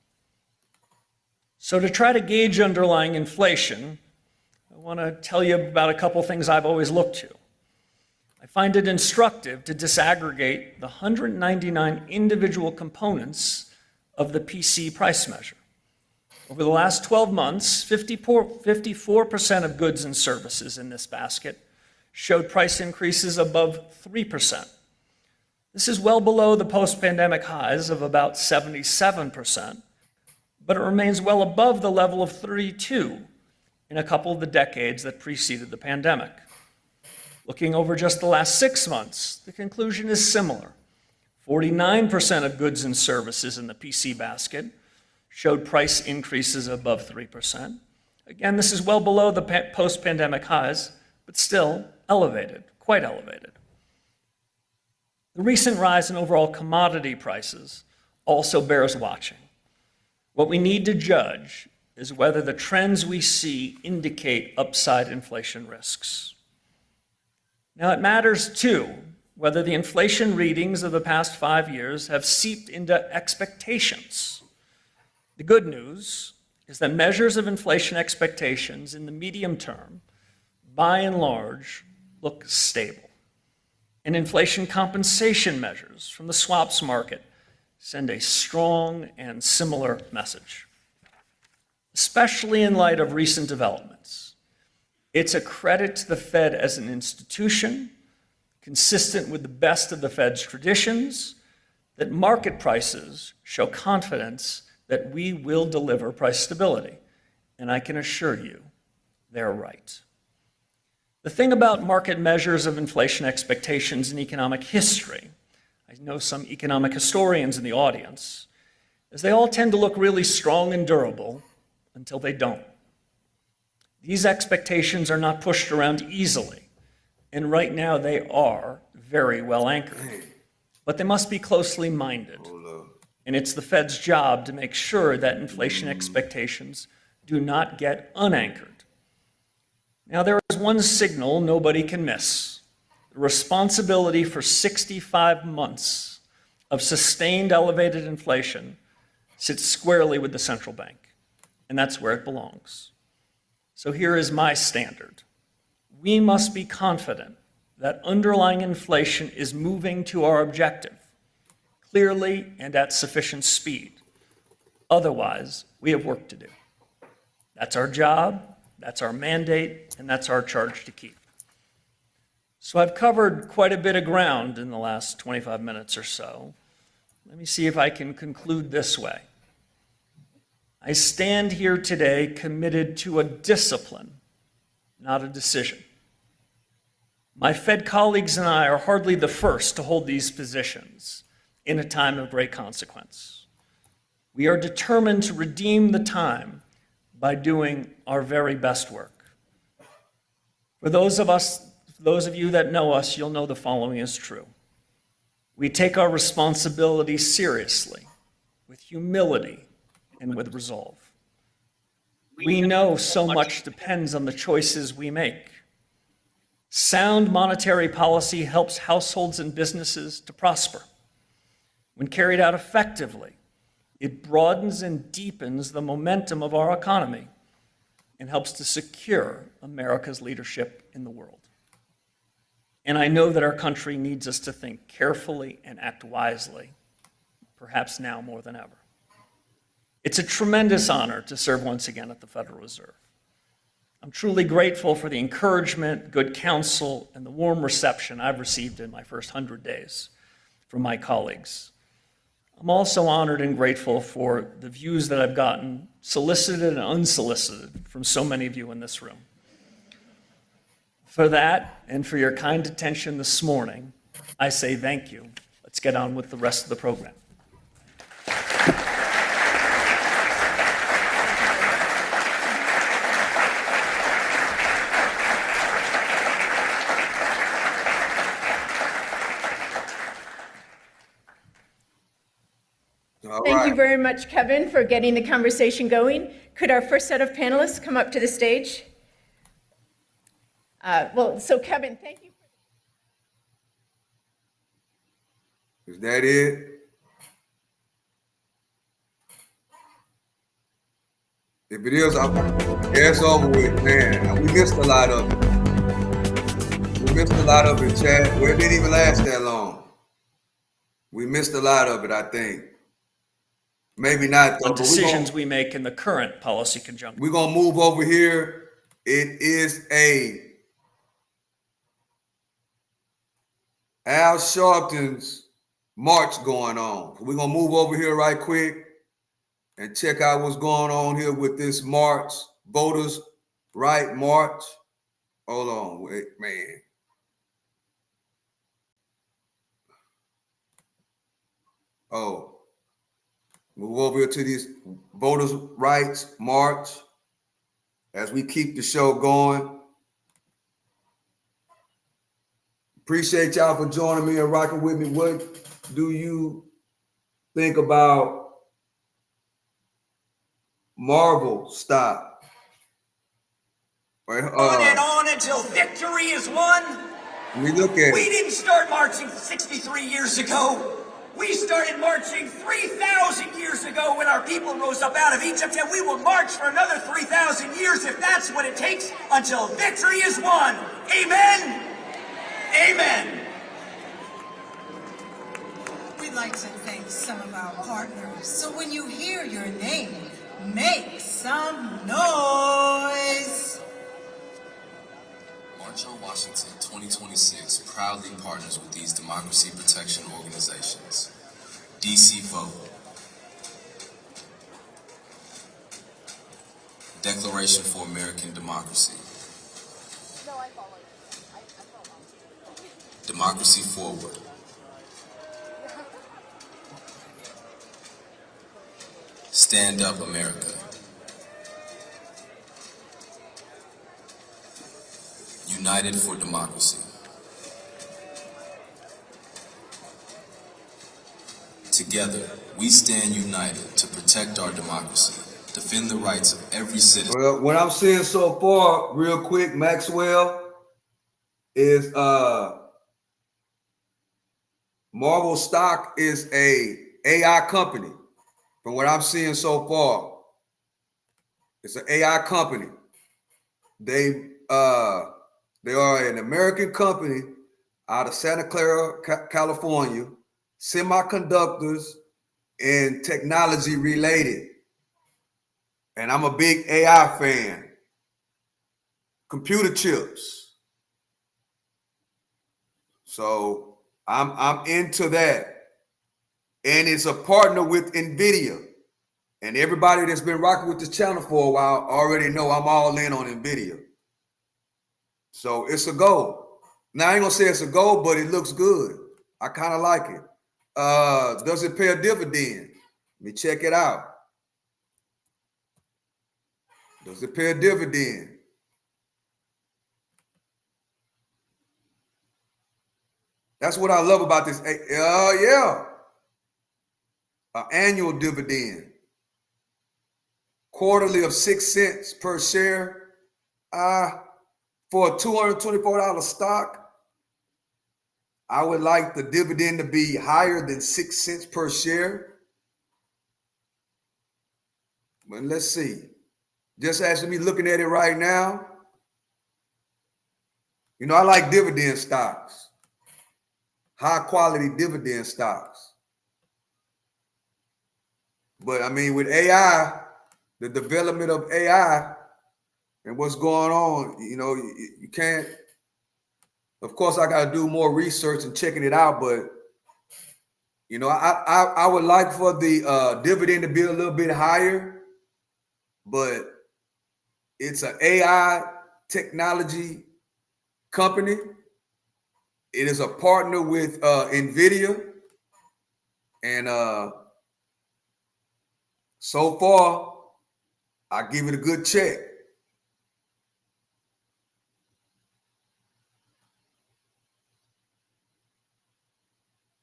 So to try to gauge underlying inflation, I want to tell you about a couple things I've always looked to. I find it instructive to disaggregate the 199 individual components of the PC price measure. Over the last 12 months, 54% of goods and services in this basket showed price increases above 3%. This is well below the post-pandemic highs of about 77%, but it remains well above the level of 32% in a couple of the decades that preceded the pandemic. Looking over just the last 6 months, the conclusion is similar. 49% of goods and services in the PC basket showed price increases above 3%. Again, this is well below the post-pandemic highs, but still elevated, quite elevated. The recent rise in overall commodity prices also bears watching. What we need to judge is whether the trends we see indicate upside inflation risks. Now, it matters, too, whether the inflation readings of the past 5 years have seeped into expectations. The good news is that measures of inflation expectations in the medium term, by and large, look stable. And inflation compensation measures from the swaps market send a strong and similar message. Especially in light of recent developments, it's a credit to the Fed as an institution, consistent with the best of the Fed's traditions, that market prices show confidence that we will deliver price stability. And I can assure you, they're right. The thing about market measures of inflation expectations in economic history, I know some economic historians in the audience, is they all tend to look really strong and durable until they don't. These expectations are not pushed around easily, and right now they are very well anchored. But they must be closely minded, and it's the Fed's job to make sure that inflation expectations do not get unanchored. Now, there is one signal nobody can miss. The responsibility for 65 months of sustained elevated inflation sits squarely with the central bank, and that's where it belongs. So here is my standard. We must be confident that underlying inflation is moving to our objective, clearly and at sufficient speed. Otherwise, we have work to do. That's our job, that's our mandate, and that's our charge to keep. So I've covered quite a bit of ground in the last 25 minutes or so. Let me see if I can conclude this way. I stand here today committed to a discipline, not a decision. My Fed colleagues and I are hardly the first to hold these positions in a time of great consequence. We are determined to redeem the time by doing our very best work. For those of you that know us, you'll know the following is true. We take our responsibility seriously, with humility and with resolve. We know so much depends on the choices we make. Sound monetary policy helps households and businesses to prosper. When carried out effectively, it broadens and deepens the momentum of our economy and helps to secure America's leadership in the world. And I know that our country needs us to think carefully and act wisely, perhaps now more than ever. It's a tremendous honor to serve once again at the Federal Reserve. I'm truly grateful for the encouragement, good counsel, and the warm reception I've received in my first 100 days from my colleagues. I'm also honored and grateful for the views that I've gotten, solicited and unsolicited, from so many of you in this room. For that, and for your kind attention this morning, I say thank you. Let's get on with the rest of the program. Thank you very much, Kevin, for getting the conversation going. Could our first set of panelists come up to the stage? So Kevin, thank you. Is that it? If it is, it's over with, man. We missed a lot of it. We missed a lot of it, Chad. Well, it didn't even last that long. We missed a lot of it, I think. Maybe not. The decisions we make in the current policy conjuncture. We're going to move over here. It is Al Sharpton's march going on. We're going to move over here right quick and check out what's going on here with this march, voters' right march. Hold on, wait, man. Oh. Move over here to these voters' rights march as we keep the show going. Appreciate y'all for joining me and rocking with me. What do you think about Marvel stop? On and on until victory is won. We look at We didn't start marching 63 years ago. We started marching 3,000 years ago when our people rose up out of Egypt, and we will march for another 3,000 years if that's what it takes until victory is won. Amen? Amen. We'd like to thank some of our partners. So when you hear your name, make some noise. March on Washington 2026 proudly partners with these democracy protection organizations. DC Vote, Declaration for American Democracy, Democracy Forward. Stand Up America. United for Democracy. Together, we stand united to protect our democracy, defend the rights of every citizen. Well, what I'm seeing so far, real quick, Maxwell, is Marvel stock is a AI company. From what I'm seeing so far, it's an AI company. They are an American company out of Santa Clara, California, semiconductors and technology related. And I'm a big AI fan. Computer chips. So I'm into that. And it's a partner with NVIDIA. And everybody that's been rocking with this channel for a while already know I'm all in on NVIDIA. So it's a go. Now, I ain't gonna say it's a go, but it looks good. I kind of like it. Does it pay a dividend? Let me check it out. Does it pay a dividend? That's what I love about this. Yeah. An annual dividend. Quarterly of 6 cents per share. For a $224 stock, I would like the dividend to be higher than 6 cents per share. But let's see. Just as me looking at it right now, you know, I like dividend stocks, high quality dividend stocks. But I mean, with AI, the development of AI and what's going on, you know, you can't, of course, I got to do more research and checking it out. But, you know, I would like for the dividend to be a little bit higher, but it's an AI technology company. It is a partner with NVIDIA. And so far, I give it a good check.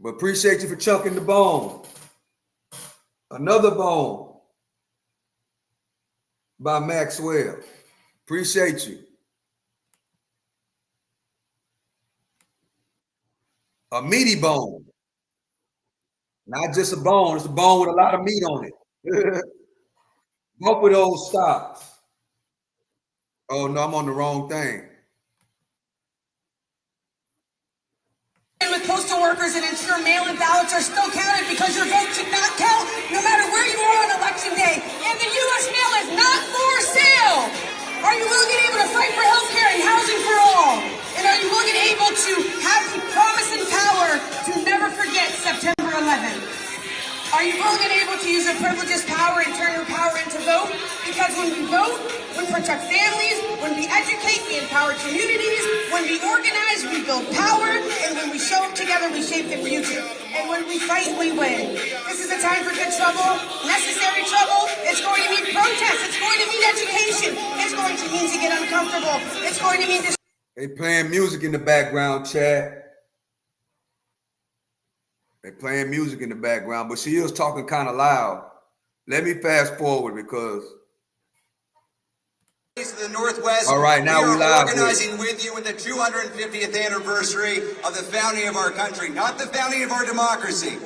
But appreciate you for chunking the bone. Another bone by Maxwell. Appreciate you. A meaty bone. Not just a bone, it's a bone with a lot of meat on it. Both of those stocks. Oh no, I'm on the wrong thing. With postal workers and ensure mail-in ballots are still counted because your vote should not count no matter where you are on election day. And the U.S. mail is not for sale. Are you willing and able to fight for health care and housing for all? And are you willing and able to have the promise and power to never forget September 11th? Are you willing and able to use your privileges, power, and turn your power into vote? Because when we vote, we protect families, when we educate, we empower communities, when we organize, we build power, and when we show up together, we shape the future. And when we fight, we win. This is a time for good trouble, necessary trouble. It's going to mean protest. It's going to mean education. It's going to mean to get uncomfortable. It's going to mean this. They playing music in the background, Chad. They playing music in the background, but she is talking kind of loud. Let me fast forward because. The Northwest. All right, now we live. Organizing with you in the 250th anniversary of the founding of our country, not the founding of our democracy.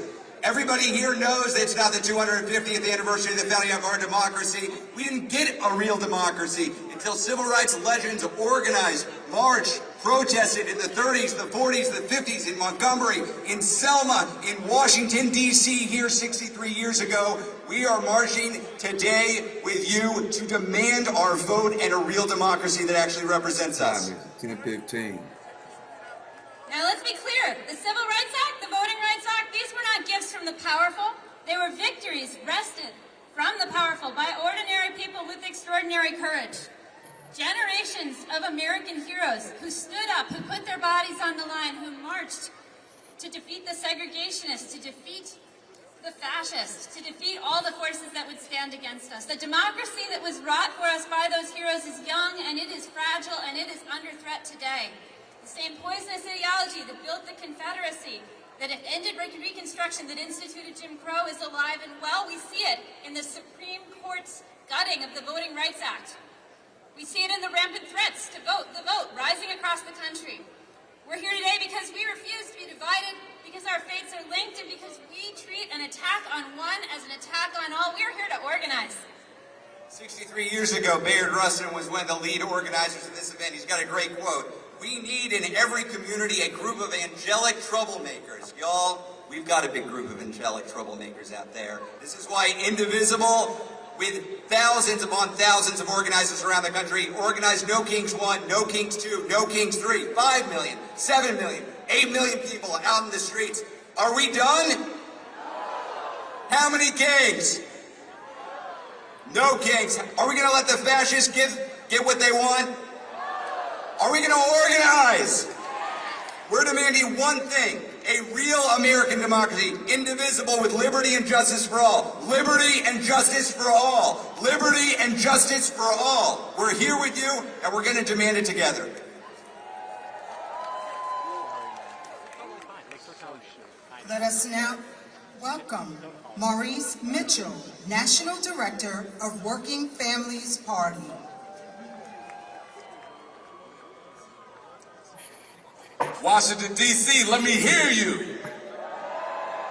Everybody here knows that it's not the 250th anniversary of the founding of our democracy. We didn't get a real democracy until civil rights legends organized, marched, protested in the 30s, the 40s, the 50s, in Montgomery, in Selma, in Washington, D.C. here 63 years ago. We are marching today with you to demand our vote and a real democracy that actually represents us. 10:15. Now let's be clear, the Civil Rights Act, the Voting Rights Act, these were not gifts from the powerful. They were victories wrested from the powerful by ordinary people with extraordinary courage. Generations of American heroes who stood up, who put their bodies on the line, who marched to defeat the segregationists, to defeat the fascists, to defeat all the forces that would stand against us. The democracy that was wrought for us by those heroes is young, and it is fragile, and it is under threat today. The same poisonous ideology that built the Confederacy, that ended Reconstruction, that instituted Jim Crow, is alive and well. We see it in the Supreme Court's gutting of the Voting Rights Act. We see it in the rampant threats to the vote, rising across the country. We're here today because we refuse to be divided, because our fates are linked, and because we treat an attack on one as an attack on all. We're here to organize. 63 years ago, Bayard Rustin was one of the lead organizers of this event. He's got a great quote. We need in every community a group of angelic troublemakers. Y'all, we've got a big group of angelic troublemakers out there. This is why Indivisible, with thousands upon thousands of organizers around the country, organized No Kings 1, No Kings 2, No Kings 3, 5 million, 7 million, 8 million people out in the streets. Are we done? How many kings? No kings. Are we going to let the fascists get what they want? Are we going to organize? We're demanding one thing. A real American democracy, indivisible, with liberty and justice for all. Liberty and justice for all. Liberty and justice for all. We're here with you, and we're going to demand it together. Let us now welcome Maurice Mitchell, National Director of Working Families Party. Washington, D.C., let me hear you.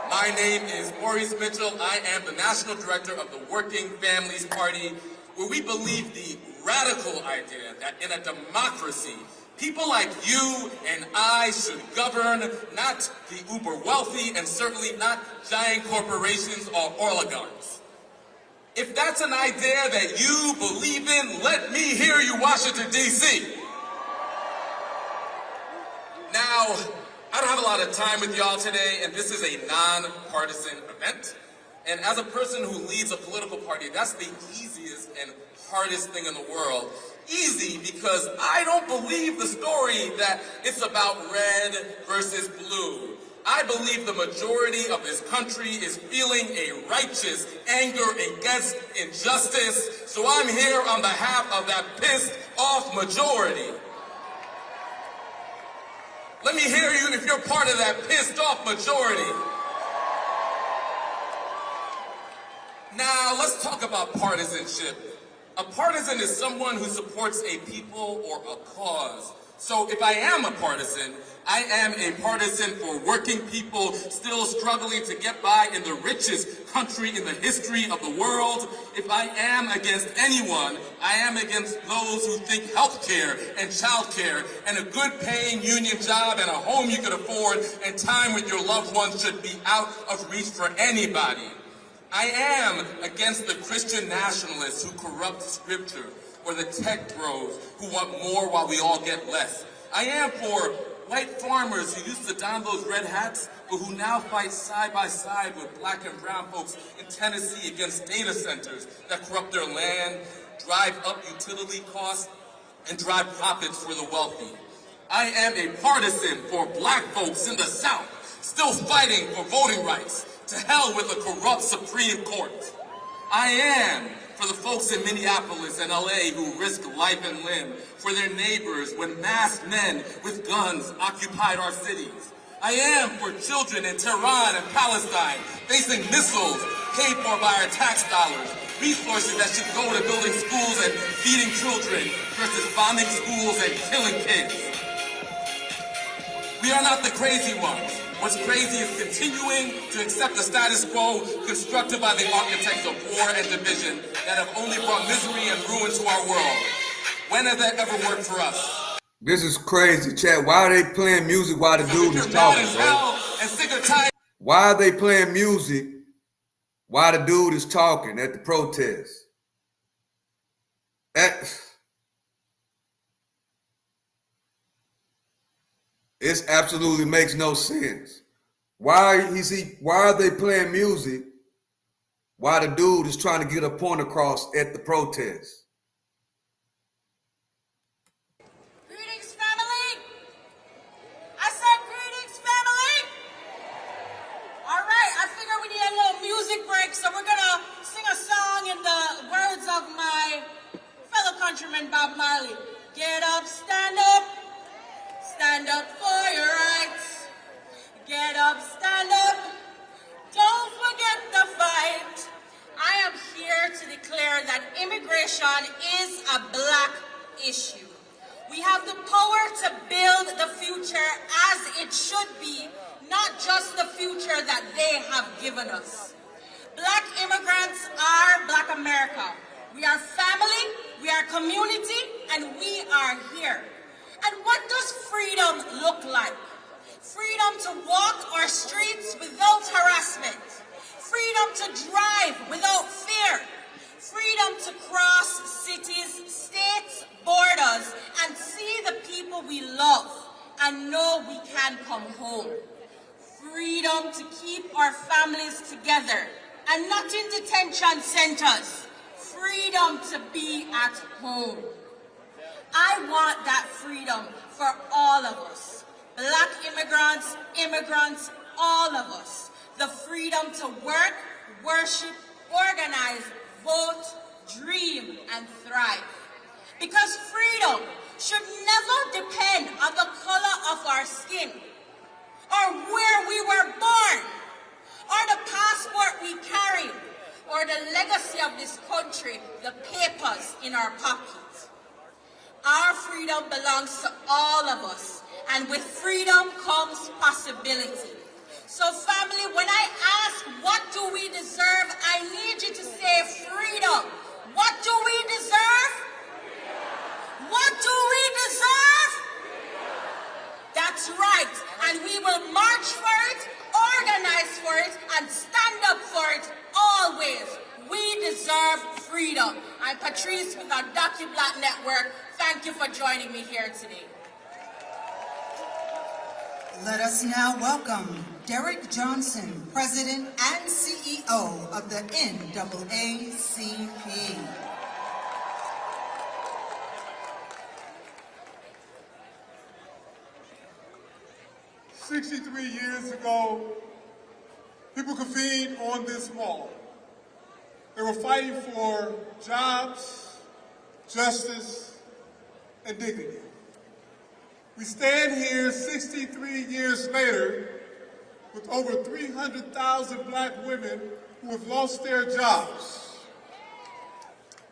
My name is Maurice Mitchell. I am the National Director of the Working Families Party, where we believe the radical idea that in a democracy, people like you and I should govern, not the uber wealthy and certainly not giant corporations or oligarchs. If that's an idea that you believe in, let me hear you, Washington, D.C. Now, I don't have a lot of time with y'all today, and this is a non-partisan event. And as a person who leads a political party, that's the easiest and hardest thing in the world. Easy because I don't believe the story that it's about red versus blue. I believe the majority of this country is feeling a righteous anger against injustice, so I'm here on behalf of that pissed off majority. Let me hear you if you're part of that pissed off majority. Now, let's talk about partisanship. A partisan is someone who supports a people or a cause. So if I am a partisan, I am a partisan for working people still struggling to get by in the richest country in the history of the world. If I am against anyone, I am against those who think healthcare and childcare and a good paying union job and a home you could afford and time with your loved ones should be out of reach for anybody. I am against the Christian nationalists who corrupt scripture or the tech bros who want more while we all get less. I am for white farmers who used to don those red hats, but who now fight side by side with black and brown folks in Tennessee against data centers that corrupt their land, drive up utility costs, and drive profits for the wealthy. I am a partisan for black folks in the South, still fighting for voting rights. To hell with the corrupt Supreme Court. I am for the folks in Minneapolis and LA who risk life and limb for their neighbors when masked men with guns occupied our cities. I am for children in Tehran and Palestine facing missiles paid for by our tax dollars, resources that should go to building schools and feeding children versus bombing schools and killing kids. We are not the crazy ones. What's crazy is continuing to accept the status quo constructed by the architects of war and division that have only brought misery and ruin to our world. When has that ever worked for us? This is crazy, Chad. Why are they playing music while the dude is talking, bro? Why are they playing music while the dude is talking at the protest? It absolutely makes no sense. Why are they playing music while the dude is trying to get a point across at the protest? We have the power to build the future as it should be, not just the future that they have given us. Black immigrants are Black America. We are family, we are community, and we are here. And what does freedom look like? Freedom to walk our streets without harassment. Freedom to drive without fear. Freedom to cross cities, states, borders, and see the people we love and know we can come home. Freedom to keep our families together and not in detention centers. Freedom to be at home. I want that freedom for all of us. Black immigrants, immigrants, all of us. The freedom to work, worship, organize, vote, dream, and thrive. Because freedom should never depend on the color of our skin, or where we were born, or the passport we carry, or the legacy of this country, the papers in our pockets. Our freedom belongs to all of us, and with freedom comes possibility. So family, when I ask, what do we deserve? I need you to say freedom. What do we deserve? What do we deserve? That's right, and we will march for it, organize for it, and stand up for it always. We deserve freedom. I'm Patrice with our DocuBlack Network. Thank you for joining me here today. Let us now welcome Derek Johnson, President and CEO of the NAACP. "63 years ago, people convened on this mall. They were fighting for jobs, justice, and dignity. We stand here 63 years later with over 300,000 Black women who have lost their jobs.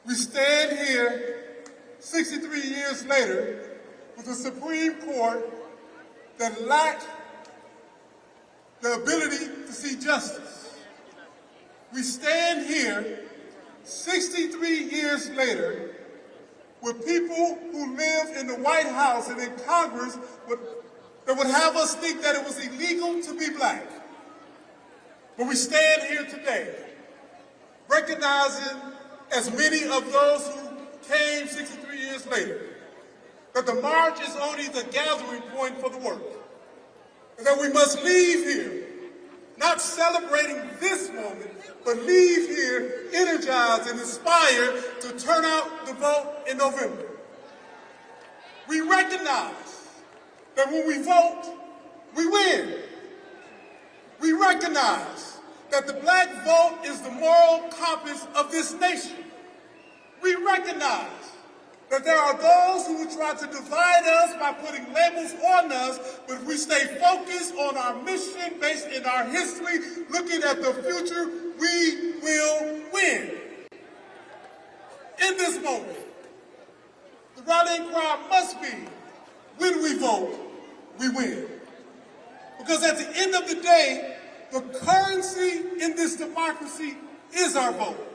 We stand here 63 years later with a Supreme Court that lacked the ability to see justice. We stand here 63 years later with people who live in the White House and in Congress that would have us think that it was illegal to be Black. But we stand here today recognizing, as many of those who came 63 years later, that the march is only the gathering point for the work. And that we must leave here, not celebrating this moment, but leave here energized and inspired to turn out the vote in November. We recognize that when we vote, we win. We recognize that the Black vote is the moral compass of this nation. We recognize that there are those who will try to divide us by putting labels on us, but if we stay focused on our mission based in our history, looking at the future, we will win. In this moment, the rallying cry must be, when we vote, we win. Because at the end of the day, the currency in this democracy is our vote.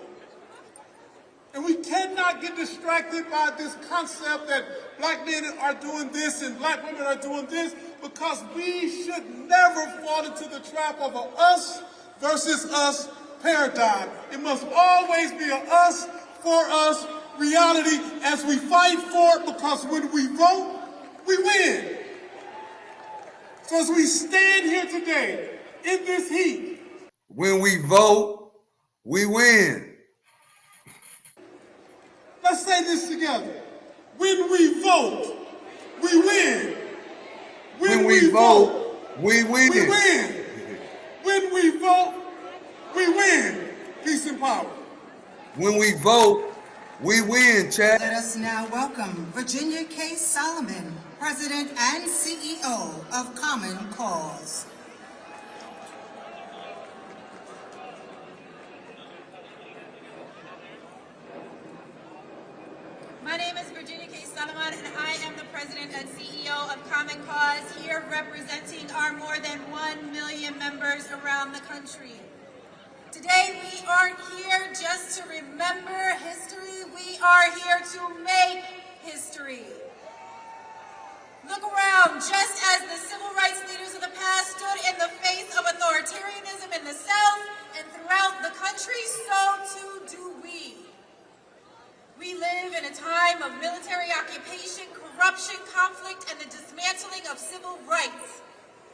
And we cannot get distracted by this concept that Black men are doing this and Black women are doing this, because we should never fall into the trap of a us versus us paradigm. It must always be a us for us reality as we fight for it, because when we vote, we win. So as we stand here today in this heat, when we vote, we win. Let's say this together. When we vote, we win. When we vote, we win. We win. When we vote, we win. Peace and power. When we vote, we win, Chad. Let us now welcome Virginia K. Solomon, President and CEO of Common Cause. My name is Virginia K. Solomon, and I am the president Common Cause, here representing our more than 1 million members around the country. Today, we aren't here just to remember history, we are here to make history. Look around, just as the civil rights leaders of the past stood in the face of authoritarianism in the South and throughout the country, so too do we. We live in a time of military occupation, corruption, conflict, and the dismantling of civil rights.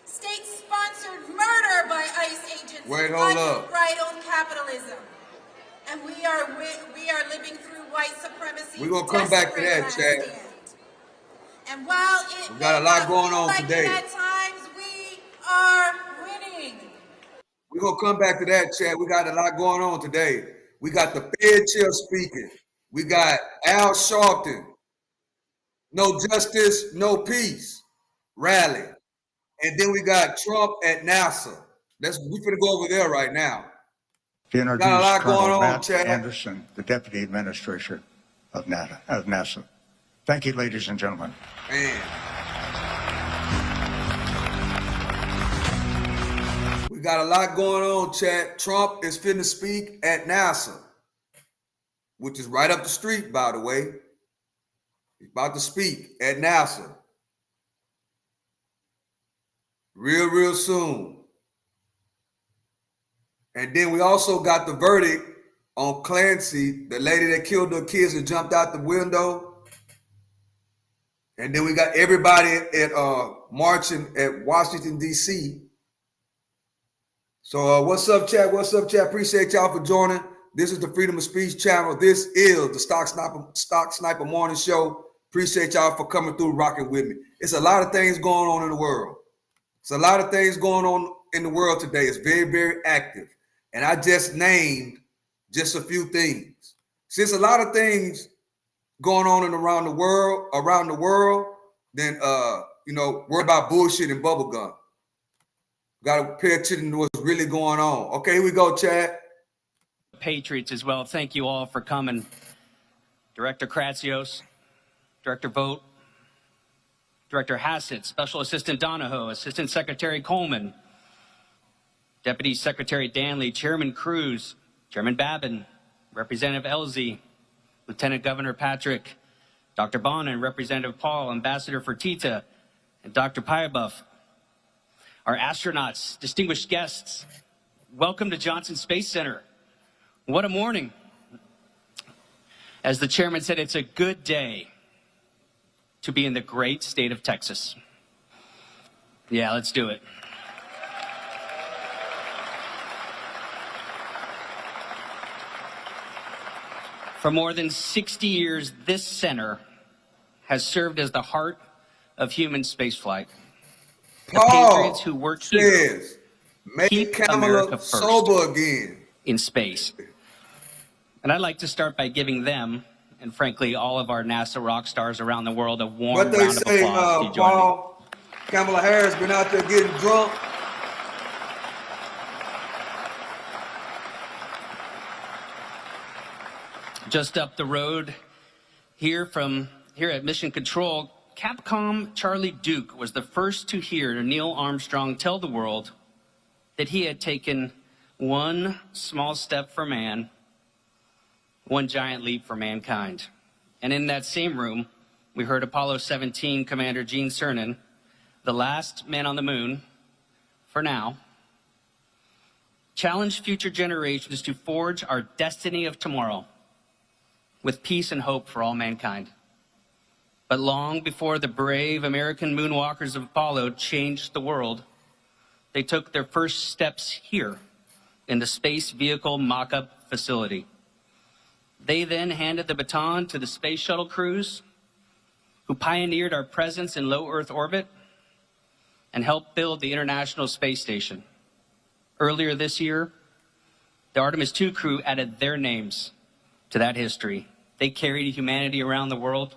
State-sponsored murder by ICE agents, unbridled capitalism. And we are living through white supremacy. We're going to come back to that, Chad. And while we got a lot going on today. At times, we are winning. We're going to come back to that, Chad. We got a lot going on today. We got the Fed chair speaking. We got Al Sharpton, no justice, no peace rally. And then we got Trump at NASA. We're finna go over there right now. To introduce got a lot Colonel going on, Matt Chad. Anderson, the Deputy Administrator of NASA. Thank you, ladies and gentlemen. Man. We got a lot going on, Chad. Trump is finna speak at NASA, which is right up the street, by the way. He's about to speak at NASA. Real soon. And then we also got the verdict on Clancy, the lady that killed her kids and jumped out the window. And then we got everybody at marching at Washington, D.C. So what's up, chat? What's up, chat? Appreciate y'all for joining. This is the Freedom of Speech channel. This is the Stock Sniper Morning Show. Appreciate y'all for coming through, rocking with me. It's a lot of things going on in the world. It's a lot of things going on in the world today. It's very, very active. And I just named just a few things. Since a lot of things going on and around the world, then worry about bullshit and bubblegum. Gotta pay attention to what's really going on. Okay, here we go, Chad. Patriots as well. Thank you all for coming. Director Kratsios, Director Vogt, Director Hassett, Special Assistant Donahoe, Assistant Secretary Coleman, Deputy Secretary Danley, Chairman Cruz, Chairman Babin, Representative Elzy, Lieutenant Governor Patrick, Dr. Bonin, Representative Paul, Ambassador Fertitta, and Dr. Pyrebuff. Our astronauts, distinguished guests, welcome to Johnson Space Center. What a morning. As the chairman said, it's a good day to be in the great state of Texas. Yeah, let's do it. For more than 60 years, this center has served as the heart of human spaceflight. The patriots who work here keep America first sober again in space. And I'd like to start by giving them, and frankly, all of our NASA rock stars around the world, a warm round of applause. Do you join me? Kamala Harris been out there getting drunk. Just up the road here at Mission Control, Capcom Charlie Duke was the first to hear Neil Armstrong tell the world that he had taken one small step for man, one giant leap for mankind. And in that same room, we heard Apollo 17 Commander Gene Cernan, the last man on the moon, for now, challenge future generations to forge our destiny of tomorrow with peace and hope for all mankind. But long before the brave American moonwalkers of Apollo changed the world, they took their first steps here in the Space Vehicle Mock-Up Facility. They then handed the baton to the Space Shuttle crews, who pioneered our presence in low Earth orbit and helped build the International Space Station. Earlier this year, the Artemis II crew added their names to that history. They carried humanity around the world,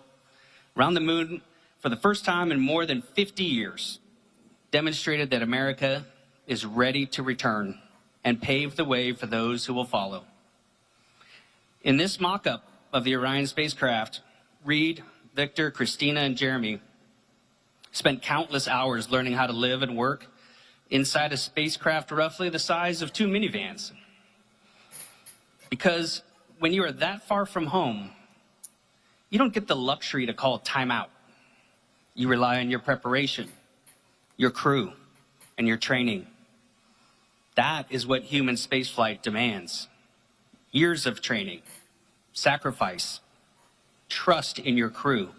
around the moon for the first time in more than 50 years, demonstrated that America is ready to return and pave the way for those who will follow. In this mock-up of the Orion spacecraft, Reed, Victor, Christina, and Jeremy spent countless hours learning how to live and work inside a spacecraft roughly the size of 2 minivans. Because when you are that far from home, you don't get the luxury to call time out. You rely on your preparation, your crew, and your training. That is what human spaceflight demands. Years of training, sacrifice, trust in your crew,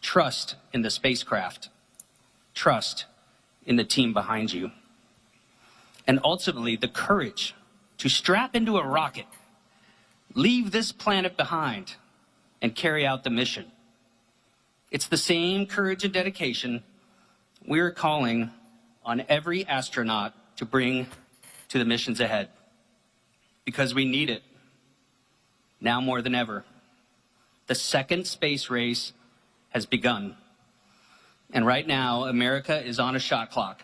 trust in the spacecraft, trust in the team behind you, and ultimately the courage to strap into a rocket, leave this planet behind, and carry out the mission. It's the same courage and dedication we're calling on every astronaut to bring to the missions ahead, because we need it now more than ever. The second space race has begun, and right now America is on a shot clock.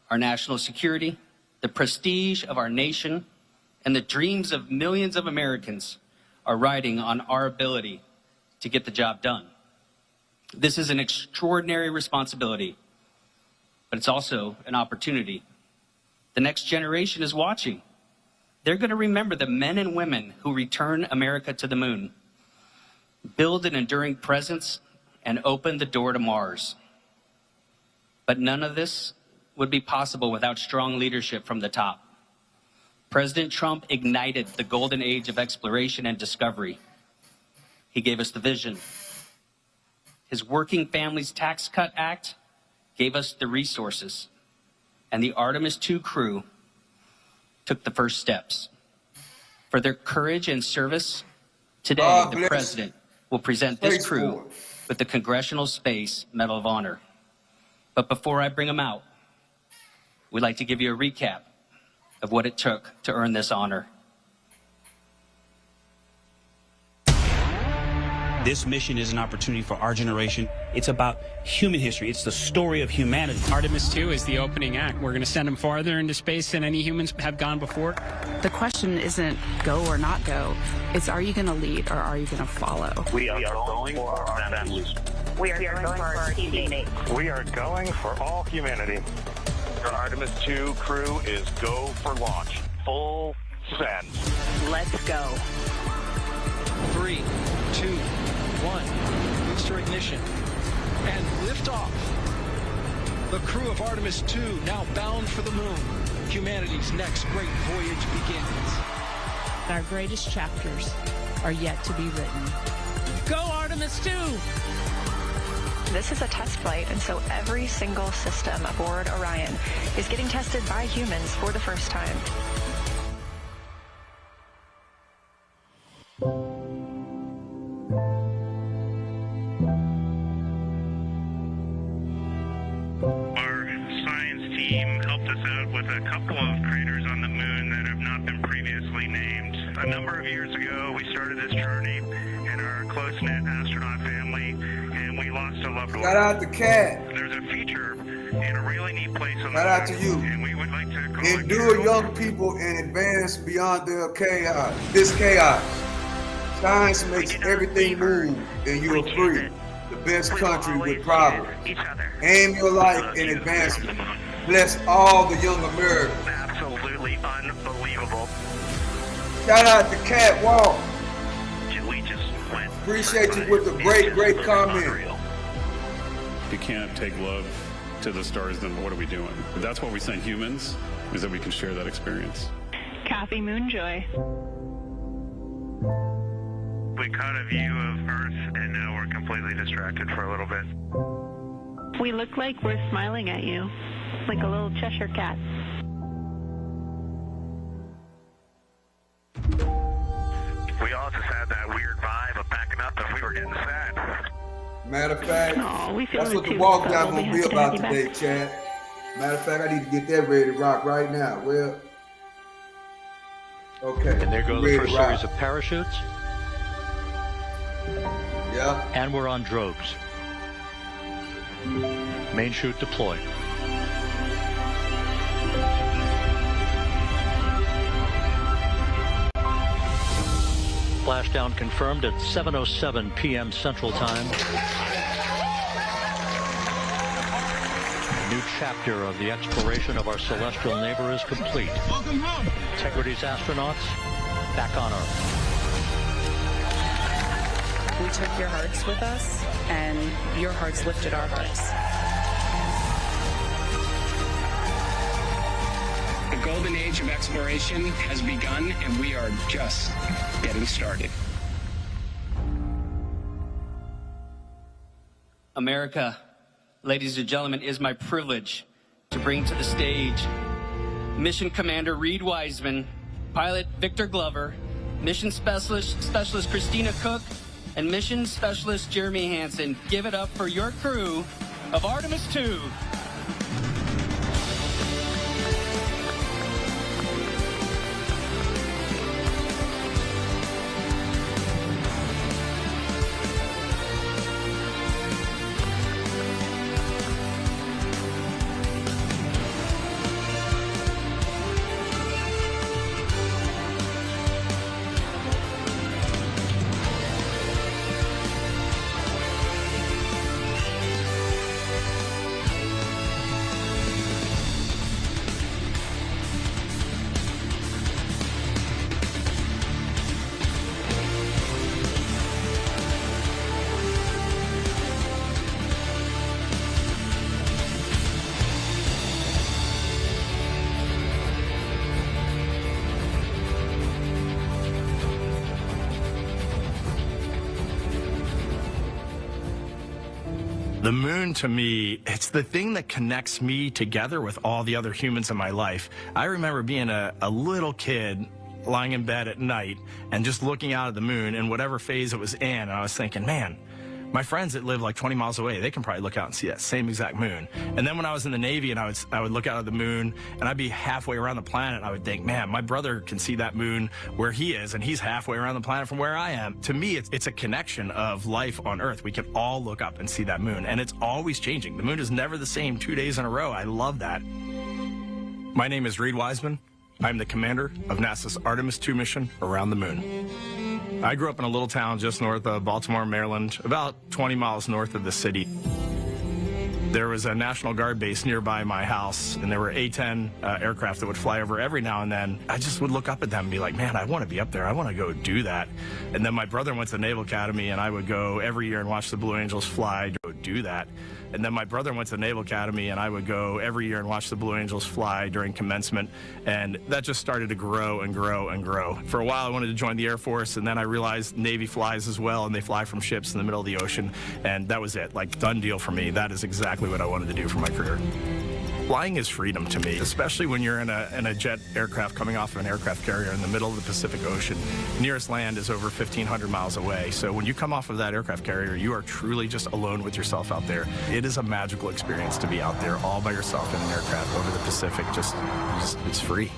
Our national security, the prestige of our nation, and the dreams of millions of Americans are riding on our ability to get the job done. This is an extraordinary responsibility, but it's also an opportunity. The next generation is watching. They're going to remember the men and women who return America to the moon, build an enduring presence, and open the door to Mars. But none of this would be possible without strong leadership from the top. President Trump ignited the golden age of exploration and discovery. He gave us the vision. His Working Families Tax Cut Act gave us the resources. And the Artemis II crew took the first steps. For their courage and service, today the President will present this crew with the Congressional Space Medal of Honor. But before I bring them out, we'd like to give you a recap of what it took to earn this honor. This mission is an opportunity for our generation. It's about human history. It's the story of humanity. Artemis II is the opening act. We're going to send them farther into space than any humans have gone before. The question isn't go or not go. It's are you going to lead or are you going to follow? We are going for our families. We are going for our teammates. We are going for all humanity. Our Artemis II crew is go for launch. Full send. Let's go. 3, 2, 1. Booster ignition. And liftoff. The crew of Artemis II now bound for the moon. Humanity's next great voyage begins. Our greatest chapters are yet to be written. Go Artemis II! This is a test flight, and so every single system aboard Orion is getting tested by humans for the first time. Our science team helped us out with a couple of craters on the moon that have not been previously named. A number of years ago, we started this journey in our close-knit astronaut family, and we lost a loved one. Shout out to Cat. There's a feature in a really neat place on Shout out to you. and we would like to Endure young people and advance beyond their chaos. This chaos. Science makes everything move, and you are free. The best country with progress. Aim your life in advancement. Bless all the young Americans. Absolutely unbelievable. Shout out to Cat Walk. We just went. Appreciate you with a great comment. If you can't take love to the stars, then what are we doing? That's what we sent humans, is that we can share that experience. Kathy Moonjoy. We caught a view of Earth, and now we're completely distracted for a little bit. We look like we're smiling at you, like a little Cheshire cat. We all just had that weird vibe of backing up and we were getting sad. Matter of fact, we feel that's it what the too, walk so down we'll gonna be be happy to about have you today, back. Chad. Matter of fact, I need to get that ready to rock right now. Well, okay. And there go the first series of parachutes. Yeah. And we're on drogues. Main chute deployed. Splashdown confirmed at 7:07 p.m. Central Time. new chapter of the exploration of our celestial neighbor is complete. Welcome home. Integrity's astronauts back on Earth. We took your hearts with us, and your hearts lifted our hearts. The golden age of exploration has begun, and we are just getting started. America, ladies and gentlemen, it is my privilege to bring to the stage Mission Commander Reed Wiseman, Pilot Victor Glover, Mission Specialist Christina Cook, and Mission Specialist Jeremy Hansen. Give it up for your crew of Artemis II. The moon, to me, it's the thing that connects me together with all the other humans in my life. I remember being a little kid lying in bed at night and just looking out at the moon in whatever phase it was in. And I was thinking, man, my friends that live like 20 miles away, they can probably look out and see that same exact moon. And then when I was in the Navy and I would look out at the moon and I'd be halfway around the planet, I would think, man, my brother can see that moon where he is and he's halfway around the planet from where I am. To me, it's a connection of life on Earth. We can all look up and see that moon, and it's always changing. The moon is never the same 2 days in a row. I love that. My name is Reed Wiseman. I'm the commander of NASA's Artemis II mission around the moon. I grew up in a little town just north of Baltimore, Maryland, about 20 miles north of the city. There was a National Guard base nearby my house, and there were A-10 aircraft that would fly over every now and then. I just would look up at them and be like, man, I want to be up there. I want to go do that. And then my brother went to the Naval Academy, and I would go every year and watch the Blue Angels fly to go do that. And then my brother went to the Naval Academy, and I would go every year and watch the Blue Angels fly during commencement. And that just started to grow and grow and grow. For a while, I wanted to join the Air Force, and then I realized Navy flies as well, and they fly from ships in the middle of the ocean. And that was it, like, done deal for me. That is exactly what I wanted to do for my career. Flying is freedom to me, especially when you're in a jet aircraft coming off of an aircraft carrier in the middle of the Pacific Ocean. Nearest land is over 1,500 miles away. So when you come off of that aircraft carrier, you are truly just alone with yourself out there. It is a magical experience to be out there all by yourself in an aircraft over the Pacific. Just it's free.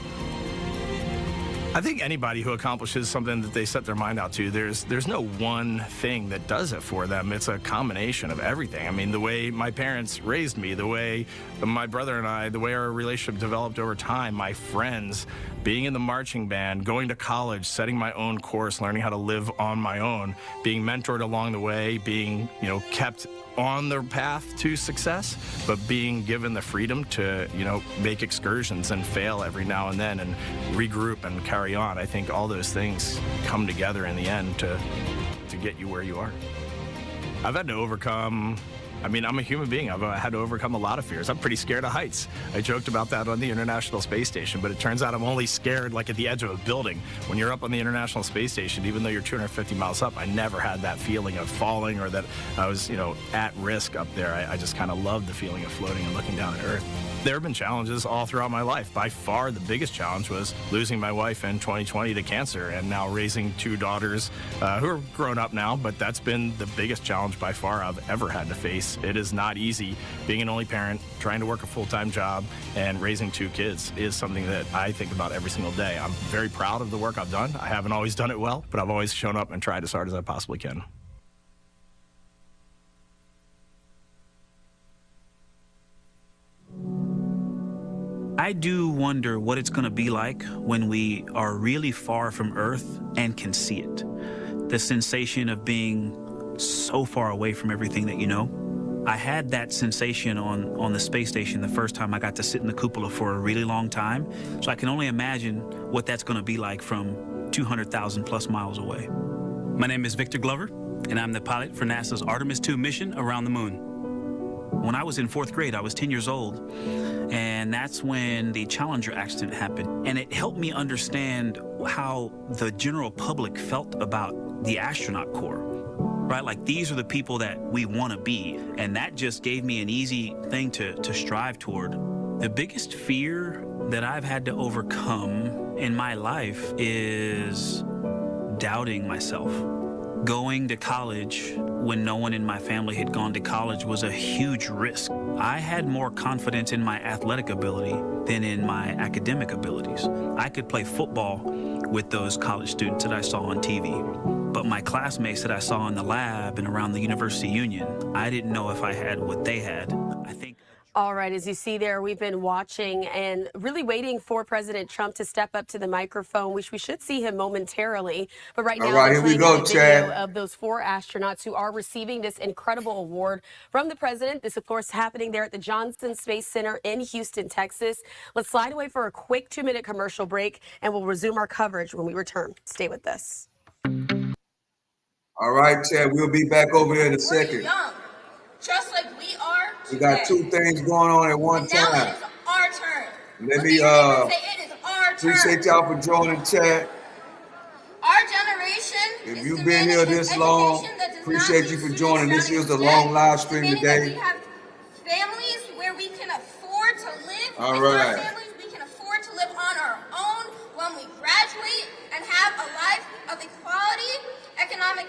I think anybody who accomplishes something that they set their mind out to, there's no one thing that does it for them. It's a combination of everything. I mean, the way my parents raised me, the way my brother and I, the way our relationship developed over time, my friends, being in the marching band, going to college, setting my own course, learning how to live on my own, being mentored along the way, being, kept on the path to success, but being given the freedom to, make excursions and fail every now and then and regroup and carry on. I think all those things come together in the end to get you where you are. I've had to overcome, I'm a human being. I've had to overcome a lot of fears. I'm pretty scared of heights. I joked about that on the International Space Station, but it turns out I'm only scared like at the edge of a building. When you're up on the International Space Station, even though you're 250 miles up, I never had that feeling of falling or that I was, at risk up there. I just kind of loved the feeling of floating and looking down at Earth. There have been challenges all throughout my life. By far, the biggest challenge was losing my wife in 2020 to cancer and now raising two daughters who are grown up now, but that's been the biggest challenge by far I've ever had to face. It is not easy being an only parent, trying to work a full-time job, and raising two kids is something that I think about every single day. I'm very proud of the work I've done. I haven't always done it well, but I've always shown up and tried as hard as I possibly can. I do wonder what it's going to be like when we are really far from Earth and can see it. The sensation of being so far away from everything that you know. I had that sensation on the space station the first time I got to sit in the cupola for a really long time. So I can only imagine what that's going to be like from 200,000 plus miles away. My name is Victor Glover, and I'm the pilot for NASA's Artemis II mission around the moon. When I was in 4th grade, I was 10 years old, and that's when the Challenger accident happened. And it helped me understand how the general public felt about the astronaut corps. Right, like these are the people that we want to be, and that just gave me an easy thing to strive toward. The biggest fear that I've had to overcome in my life is doubting myself. Going to college when no one in my family had gone to college was a huge risk. I had more confidence in my athletic ability than in my academic abilities. I could play football with those college students that I saw on TV. But my classmates that I saw in the lab and around the University Union, I didn't know if I had what they had. I think. All right, as you see there, we've been watching and really waiting for President Trump to step up to the microphone, which we should see him momentarily. But right now, here we go, Chad. Of those 4 astronauts who are receiving this incredible award from the president. This, of course, happening there at the Johnson Space Center in Houston, Texas. Let's slide away for a quick 2-minute commercial break, and we'll resume our coverage when we return. Stay with us. All right, Chad, we'll be back over here in a second. We're young, just like we are today. We got 2 things going on at one and now time. it is our turn. Let me say it is our turn. appreciate y'all for joining, Chad. Our generation. If you've been here this long, appreciate you for joining. This is a long live stream today. We have families where we can afford to live. All right. Our families, we can afford to live on our own when we graduate and have a life of equality, economic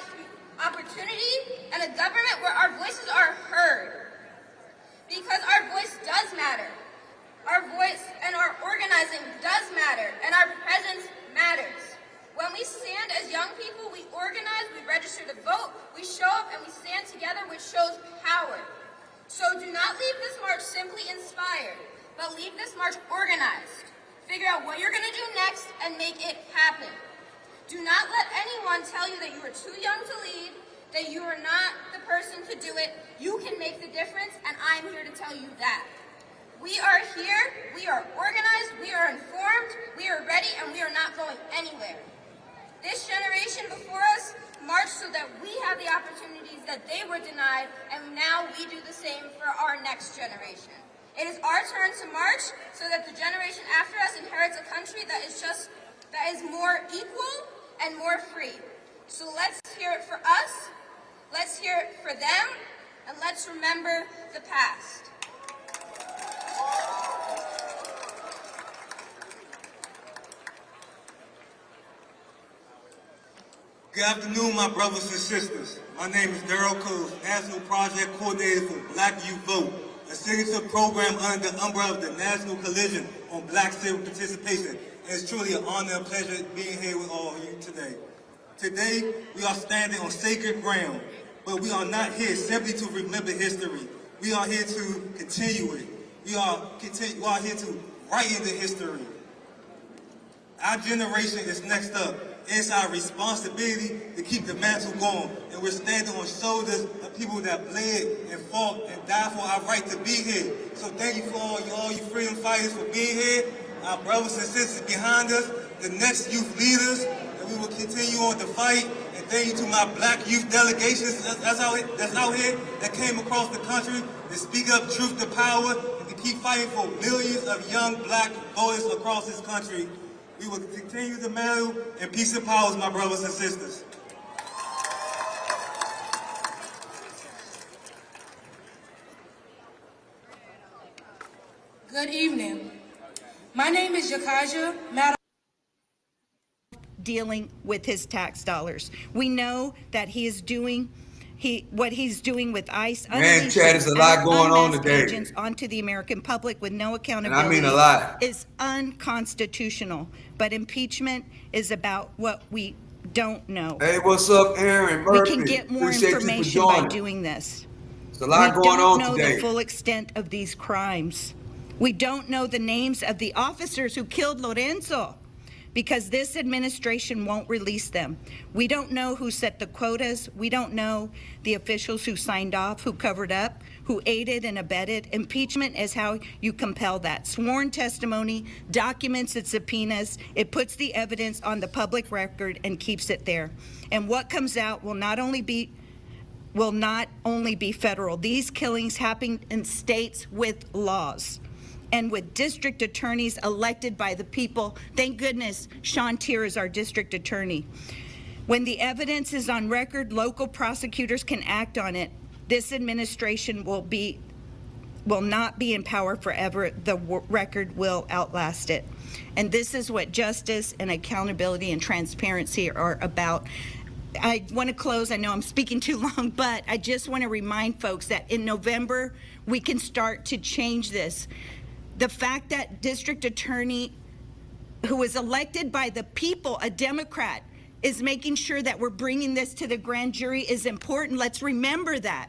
opportunity, and a government where our voices are heard. Because our voice does matter. Our voice and our organizing does matter, and our presence matters. When we stand as young people, we organize, we register to vote, we show up, and we stand together, which shows power. So do not leave this march simply inspired, but leave this march organized. Figure out what you're going to do next and make it happen. Do not let anyone tell you that you are too young to lead, that you are not the person to do it. You can make the difference, and I'm here to tell you that. We are here, we are organized, we are informed, we are ready, and we are not going anywhere. This generation before us marched so that we have the opportunities that they were denied, and now we do the same for our next generation. It is our turn to march so that the generation after us inherits a country that is more equal and more free. So let's hear it for us, let's hear it for them, and let's remember the past. Good afternoon, my brothers and sisters. My name is Daryl Coles, National Project Coordinator for Black Youth Vote, a signature program under the umbrella of the National Coalition on Black Civic Participation. And it's truly an honor and pleasure being here with all of you today. Today, we are standing on sacred ground, but we are not here simply to remember history. We are here to continue it. We are here to write into history. Our generation is next up. It's our responsibility to keep the mantle going, and we're standing on shoulders of people that bled and fought and died for our right to be here. So thank you for all you freedom fighters for being here, our brothers and sisters behind us, the next youth leaders, and we will continue on to fight. And thank you to my black youth delegations that's out here that came across the country to speak up truth to power and to keep fighting for millions of young black voters across this country. We will continue the battle, and peace and power, my brothers and sisters. Good evening. My name is Yakaja Madam. Dealing with his tax dollars. We know that he is doing what he's doing with ICE. Man, Chad, there's a lot going on today. Agents onto the American public with no accountability. And I mean a lot. Is unconstitutional. But impeachment is about what we don't know. Hey, what's up, Aaron Murphy? We can get more Appreciate information by doing this. There's a lot going on today. We don't know the full extent of these crimes. We don't know the names of the officers who killed Lorenzo. because this administration won't release them. We don't know who set the quotas. We don't know the officials who signed off, who covered up, who aided and abetted. Impeachment is how you compel that. Sworn testimony documents its subpoenas. It puts the evidence on the public record and keeps it there. And what comes out will not only be federal. These killings happen in states with laws and with district attorneys elected by the people. Thank goodness Sean Tier is our district attorney. When the evidence is on record, local prosecutors can act on it. This administration will not be in power forever. The record will outlast it. And this is what justice and accountability and transparency are about. I want to close. I know I'm speaking too long, but I just want to remind folks that in November, we can start to change this. The fact that district attorney who was elected by the people, a Democrat, is making sure that we're bringing this to the grand jury is important. Let's remember that.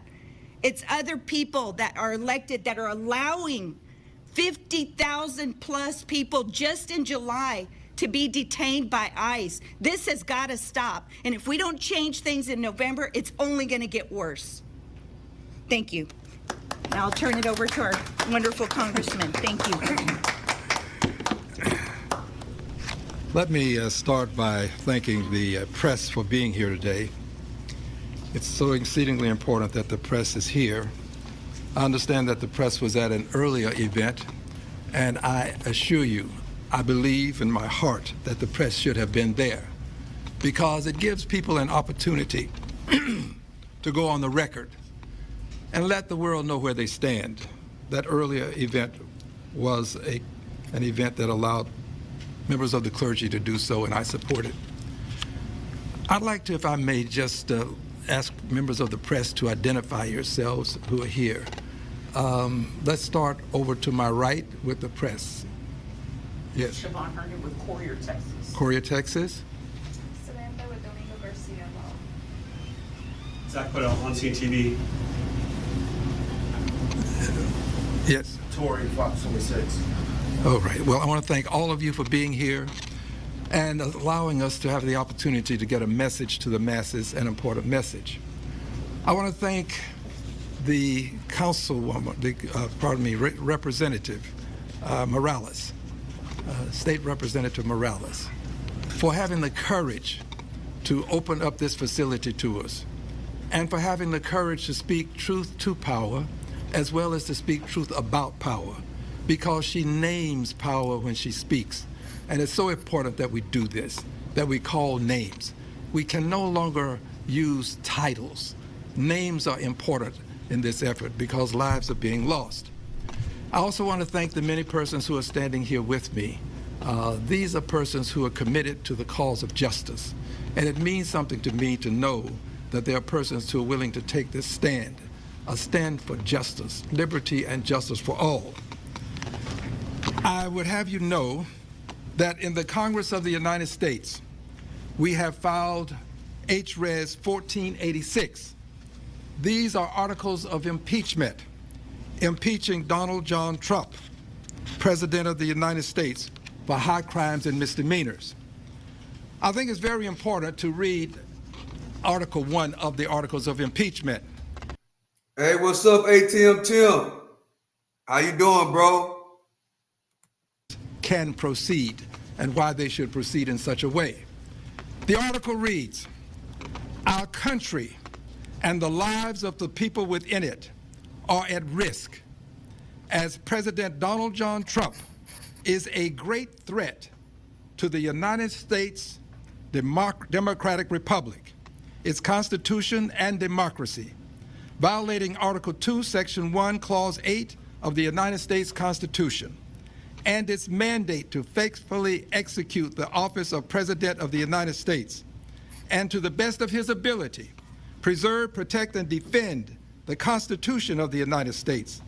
It's other people that are elected that are allowing 50,000 plus people just in July to be detained by ICE. This has got to stop. And if we don't change things in November, it's only going to get worse. Thank you. Now I'll turn it over to our wonderful congressman. Thank you. Let me start by thanking the press for being here today. It's so exceedingly important that the press is here. I understand that the press was at an earlier event, and I assure you, I believe in my heart that the press should have been there because it gives people an opportunity to go on the record and let the world know where they stand. That earlier event was an event that allowed members of the clergy to do so, and I support it. I'd like to, if I may, just ask members of the press to identify yourselves who are here. Let's start over to my right with the press. Yes. Siobhan Herndon with Courier, Texas. Courier, Texas. Samantha with Domingo Garcia Law. Zach Puddle on CTV. Yes. Tori, Fox 26. All right. Well, I want to thank all of you for being here and allowing us to have the opportunity to get a message to the masses, an important message. I want to thank the councilwoman, Representative Morales, State Representative Morales, for having the courage to open up this facility to us and for having the courage to speak truth to power as well as to speak truth about power, because she names power when she speaks. And it's so important that we do this, that we call names. We can no longer use titles. Names are important in this effort because lives are being lost. I also want to thank the many persons who are standing here with me. These are persons who are committed to the cause of justice. And it means something to me to know that there are persons who are willing to take this stand, a stand for justice, liberty and justice for all. I would have you know that in the Congress of the United States, we have filed H-Res 1486. These are articles of impeachment, impeaching Donald John Trump, President of the United States, for high crimes and misdemeanors. I think it's very important to read Article 1 of the Articles of Impeachment. Hey, what's up, ATM Tim? How you doing, bro? Can proceed and why they should proceed in such a way. The article reads, "Our country and the lives of the people within it are at risk as President Donald John Trump is a great threat to the United States Democratic Republic, its Constitution and democracy, violating Article 2, Section 1, Clause 8 of the United States Constitution, and its mandate to faithfully execute the office of President of the United States, and to the best of his ability, preserve, protect, and defend the Constitution of the United States,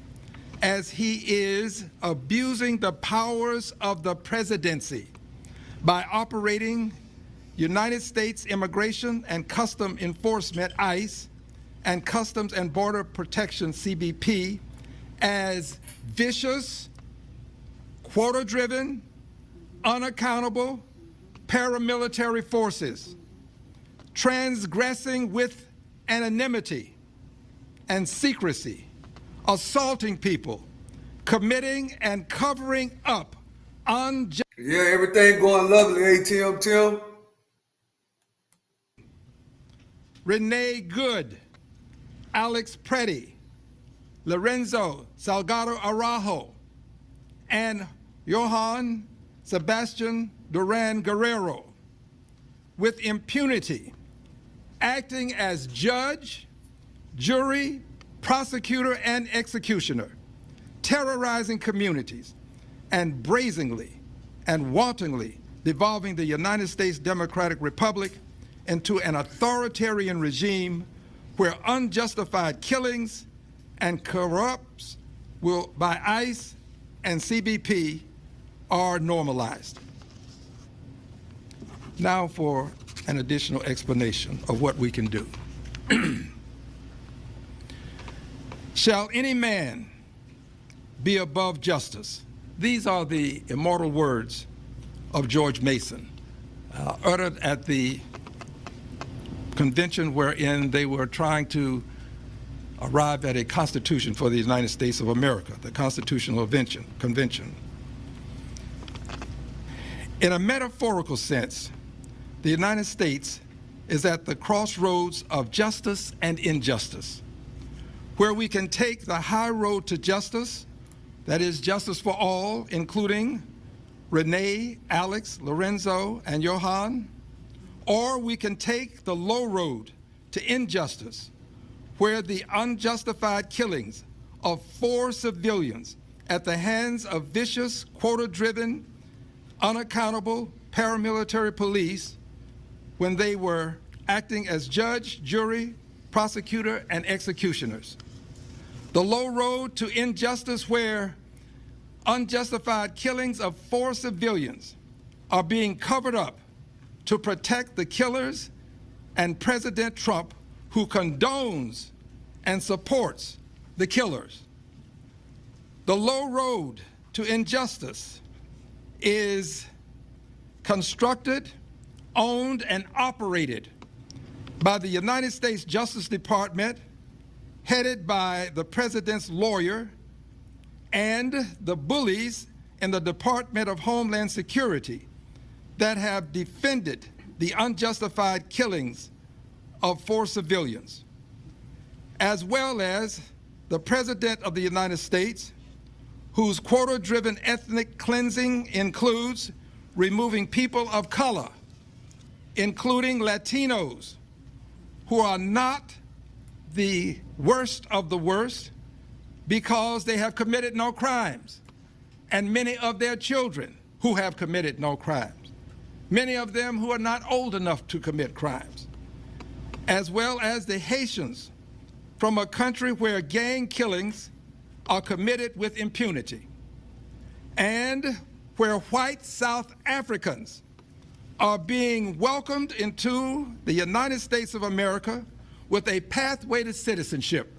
as he is abusing the powers of the presidency by operating United States Immigration and Custom Enforcement, ICE, and Customs and Border Protection, CBP, as vicious, quota-driven, unaccountable, paramilitary forces, transgressing with anonymity and secrecy, assaulting people, committing and covering up unjust. Yeah, everything going lovely, ATM Tim. Renee Good, Alex Preddy, Lorenzo Salgado Araujo, and Johann Sebastian Duran Guerrero, with impunity, acting as judge, jury, prosecutor, and executioner, terrorizing communities, and brazenly and wantonly devolving the United States Democratic Republic into an authoritarian regime where unjustified killings and corrupts by ICE and CBP are normalized. Now for an additional explanation of what we can do. Shall any man be above justice? These are the immortal words of George Mason, uttered at the convention wherein they were trying to arrive at a constitution for the United States of America, the Constitutional Convention. In a metaphorical sense, the United States is at the crossroads of justice and injustice, where we can take the high road to justice, that is justice for all, including Renee, Alex, Lorenzo, and Johann, or we can take the low road to injustice, where the unjustified killings of 4 civilians at the hands of vicious, quota-driven, unaccountable paramilitary police when they were acting as judge, jury, prosecutor, and executioners. The low road to injustice where unjustified killings of 4 civilians are being covered up to protect the killers, and President Trump, who condones and supports the killers. The low road to injustice is constructed, owned, and operated by the United States Justice Department, headed by the president's lawyer, and the bullies in the Department of Homeland Security that have defended the unjustified killings of 4 civilians, as well as the President of the United States, whose quota-driven ethnic cleansing includes removing people of color, including Latinos, who are not the worst of the worst because they have committed no crimes, and many of their children who have committed no crimes, many of them who are not old enough to commit crimes, as well as the Haitians from a country where gang killings are committed with impunity, and where white South Africans are being welcomed into the United States of America with a pathway to citizenship,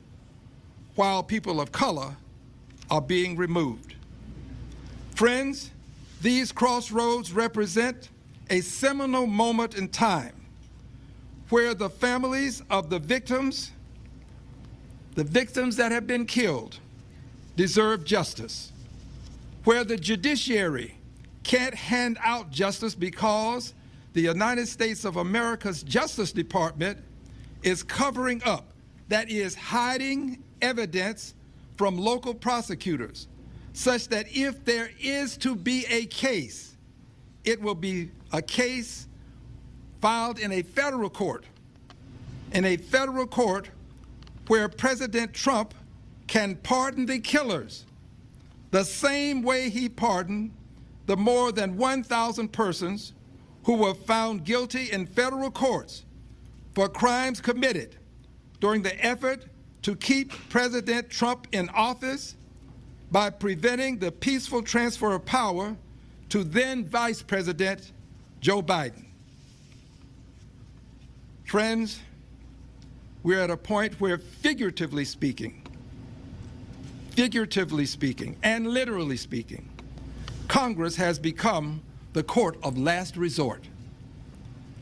while people of color are being removed. Friends, these crossroads represent a seminal moment in time where the families of the victims that have been killed, deserve justice, where the judiciary can't hand out justice because the United States of America's Justice Department is covering up, that is, hiding evidence from local prosecutors, such that if there is to be a case, it will be a case filed in a federal court where President Trump can pardon the killers the same way he pardoned the more than 1,000 persons who were found guilty in federal courts for crimes committed during the effort to keep President Trump in office by preventing the peaceful transfer of power to then Vice President Joe Biden. Friends, we're at a point where figuratively speaking, and literally speaking, Congress has become the court of last resort.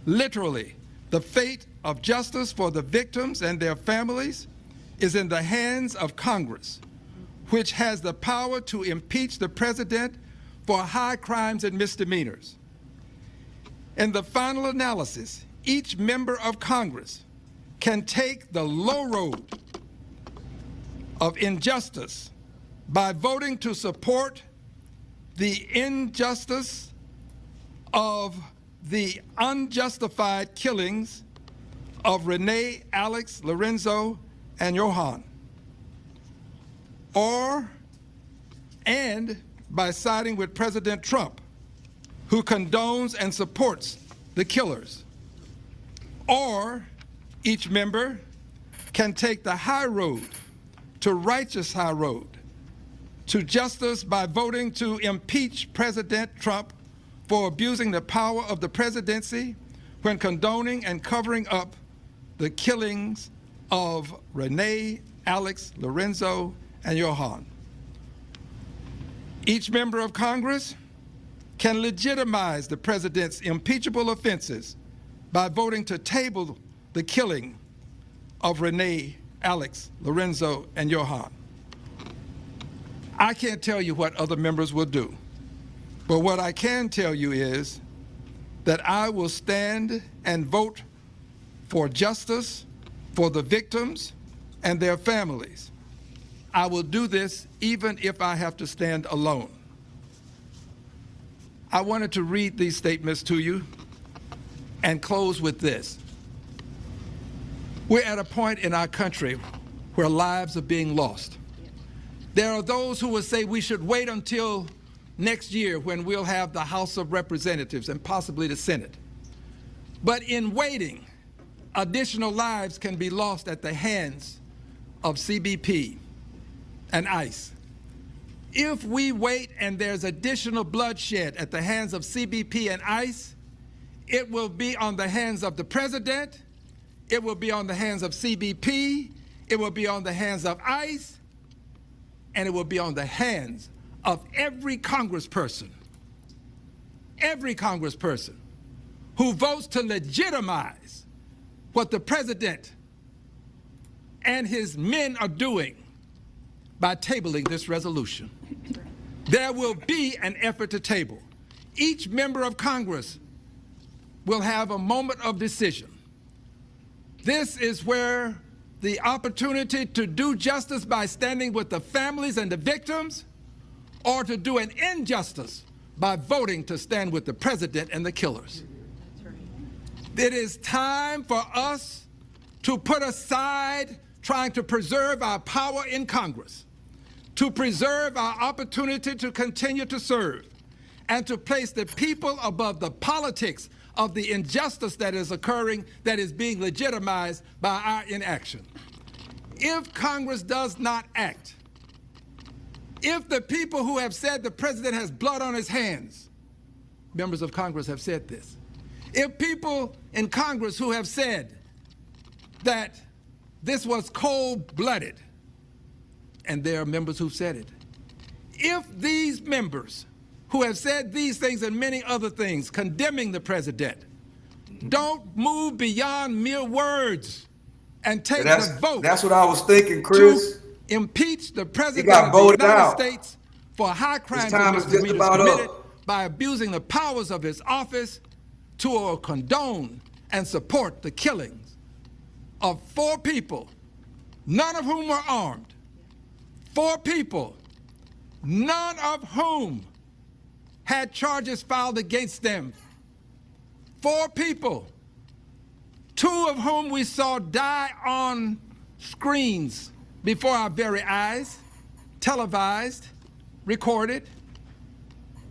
Literally, the fate of justice for the victims and their families is in the hands of Congress, which has the power to impeach the president for high crimes and misdemeanors. In the final analysis, each member of Congress can take the low road of injustice by voting to support the injustice of the unjustified killings of Renee, Alex, Lorenzo, and Johan, and by siding with President Trump, who condones and supports the killers. Or each member can take the high road, to righteous high road, to justice by voting to impeach President Trump for abusing the power of the presidency when condoning and covering up the killings of Renee, Alex, Lorenzo, and Johan. Each member of Congress can legitimize the president's impeachable offenses by voting to table the killing of Renee, Alex, Lorenzo, and Johan. I can't tell you what other members will do, but what I can tell you is that I will stand and vote for justice for the victims and their families. I will do this even if I have to stand alone. I wanted to read these statements to you and close with this. We're at a point in our country where lives are being lost. There are those who will say we should wait until next year when we'll have the House of Representatives and possibly the Senate. But in waiting, additional lives can be lost at the hands of CBP and ICE. If we wait and there's additional bloodshed at the hands of CBP and ICE, it will be on the hands of the president, it will be on the hands of CBP, it will be on the hands of ICE, and it will be on the hands of every congressperson who votes to legitimize what the president and his men are doing by tabling this resolution. There will be an effort to table. Each member of Congress will have a moment of decision. This is where the opportunity to do justice by standing with the families and the victims, or to do an injustice by voting to stand with the president and the killers. It is time for us to put aside trying to preserve our power in Congress, to preserve our opportunity to continue to serve, and to place the people above the politics of the injustice that is occurring, that is being legitimized by our inaction. If Congress does not act, if the people who have said the president has blood on his hands, members of Congress have said this, if people in Congress who have said that this was cold-blooded, and there are members who've said it, if these members who have said these things and many other things condemning the president don't move beyond mere words and take the vote. That's what I was thinking, Chris. To impeach the president of the United States for high crimes and misdemeanors committed by abusing the powers of his office to condone and support the killings of 4 people, none of whom were armed. 4 people, none of whom had charges filed against them. 4 people, 2 of whom we saw die on screens before our very eyes, televised, recorded.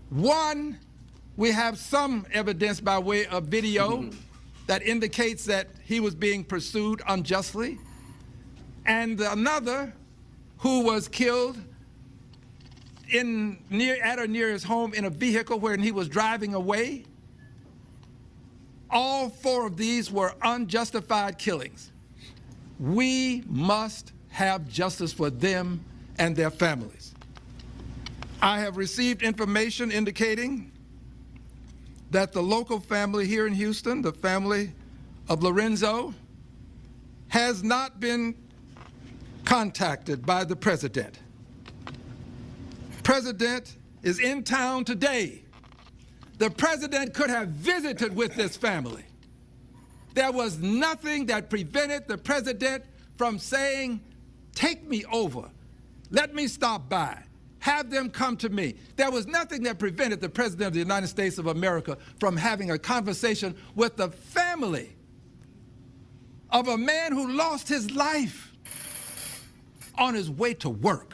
1, we have some evidence by way of video that indicates that he was being pursued unjustly. And another who was killed at or near his home in a vehicle when he was driving away. All 4 of these were unjustified killings. We must have justice for them and their families. I have received information indicating that the local family here in Houston, the family of Lorenzo, has not been contacted by the president. President is in town today. The president could have visited with this family. There was nothing that prevented the president from saying, take me over, let me stop by, have them come to me. There was nothing that prevented the president of the United States of America from having a conversation with the family of a man who lost his life on his way to work.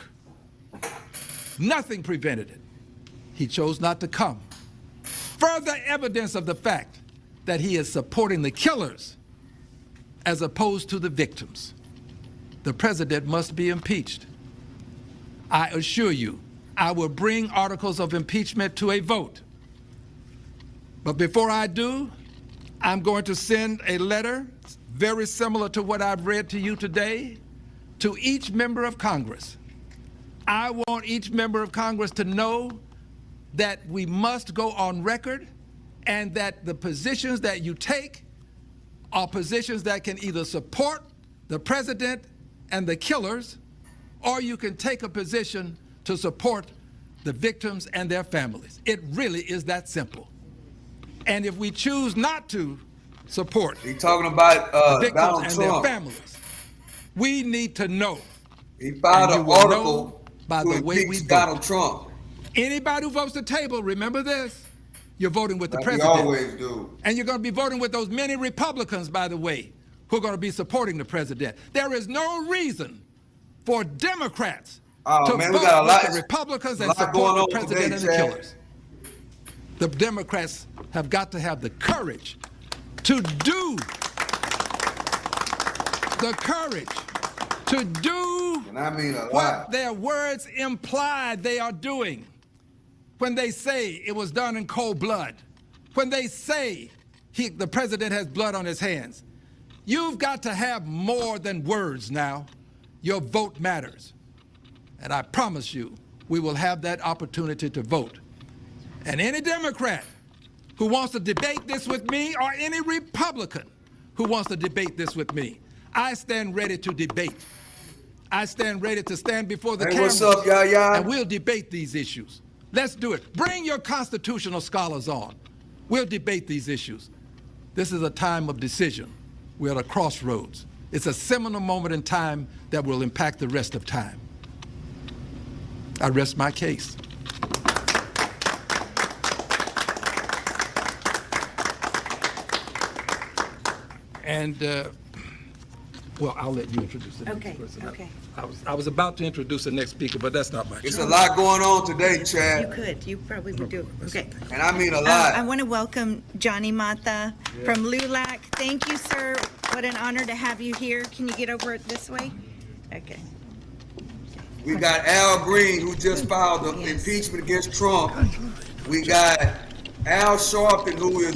Nothing prevented it. He chose not to come. Further evidence of the fact that he is supporting the killers as opposed to the victims. The president must be impeached. I assure you, I will bring articles of impeachment to a vote. But before I do, I'm going to send a letter very similar to what I've read to you today to each member of Congress. I want each member of Congress to know that we must go on record and that the positions that you take are positions that can either support the president and the killers, or you can take a position to support the victims and their families. It really is that simple. And if we choose not to support He talking about the victims Donald and Trump. their families, we need to know. He filed And an you will know article by to the way we impeach vote. Donald Trump. Anybody who votes the table, remember this, you're voting with the Like we president. always do. And you're going to be voting with those many Republicans, by the way, who are going to be supporting the president. There is no reason for Democrats to man, we vote got a lot- with the Republicans and lot going support the on president today, and the Chad. killers. The Democrats have got to have the courage to do And I mean a lot. what their words imply they are doing when they say it was done in cold blood, when they say the president has blood on his hands. You've got to have more than words now. Your vote matters. And I promise you, we will have that opportunity to vote. And any Democrat who wants to debate this with me, or any Republican who wants to debate this with me, I stand ready to debate. I stand ready to stand before the Hey, cameras. what's up, Yaya? And we'll debate these issues. Let's do it. Bring your constitutional scholars on. We'll debate these issues. This is a time of decision. We're at a crossroads. It's a seminal moment in time that will impact the rest of time. I rest my case. And, well, I'll let you introduce the next person. Okay. I was about to introduce the next speaker, but that's not my It's job. a lot going on today, Chad. You probably would do. Okay. And I mean a lot. I want to welcome Johnny Mata from LULAC. Thank you, sir. What an honor to have you here. Can you get over it this way? Okay. We got Al Green, who just filed the impeachment against Trump. We got Al Sharpton, who is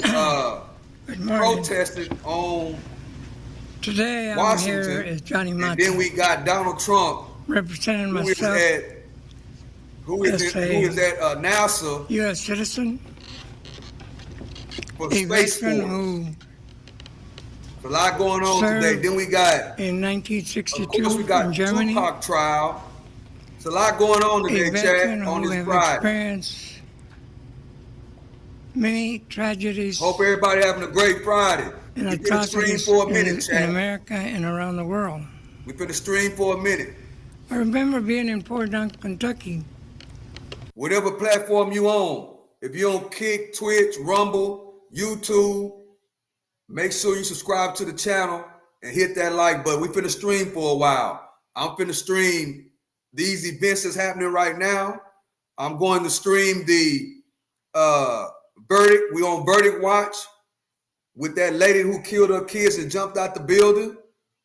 protesting on Today I'm Washington. here as Johnny And Mata, then we got Donald Trump, representing who is myself, at NASA U.S. citizen, for a Space veteran Force. who A lot going on served today. Then we got, in of course, we 1962 got in Germany, Tupac trial. It's a lot going on a today, veteran Chad, on who this have Friday. experienced many tragedies Hope everybody having a great Friday. and We finna stream atrocities for a in, minute, in Chad. America and around the world. We finna stream for a minute. I remember being in Fort Dunk, Kentucky, Whatever platform you own, if you on Kick, Twitch, Rumble, YouTube, make sure you subscribe to the channel and hit that like button. We finna stream for a while. I'm finna stream these events that's happening right now. I'm going to stream the verdict. We on Verdict Watch with that lady who killed her kids and jumped out the building.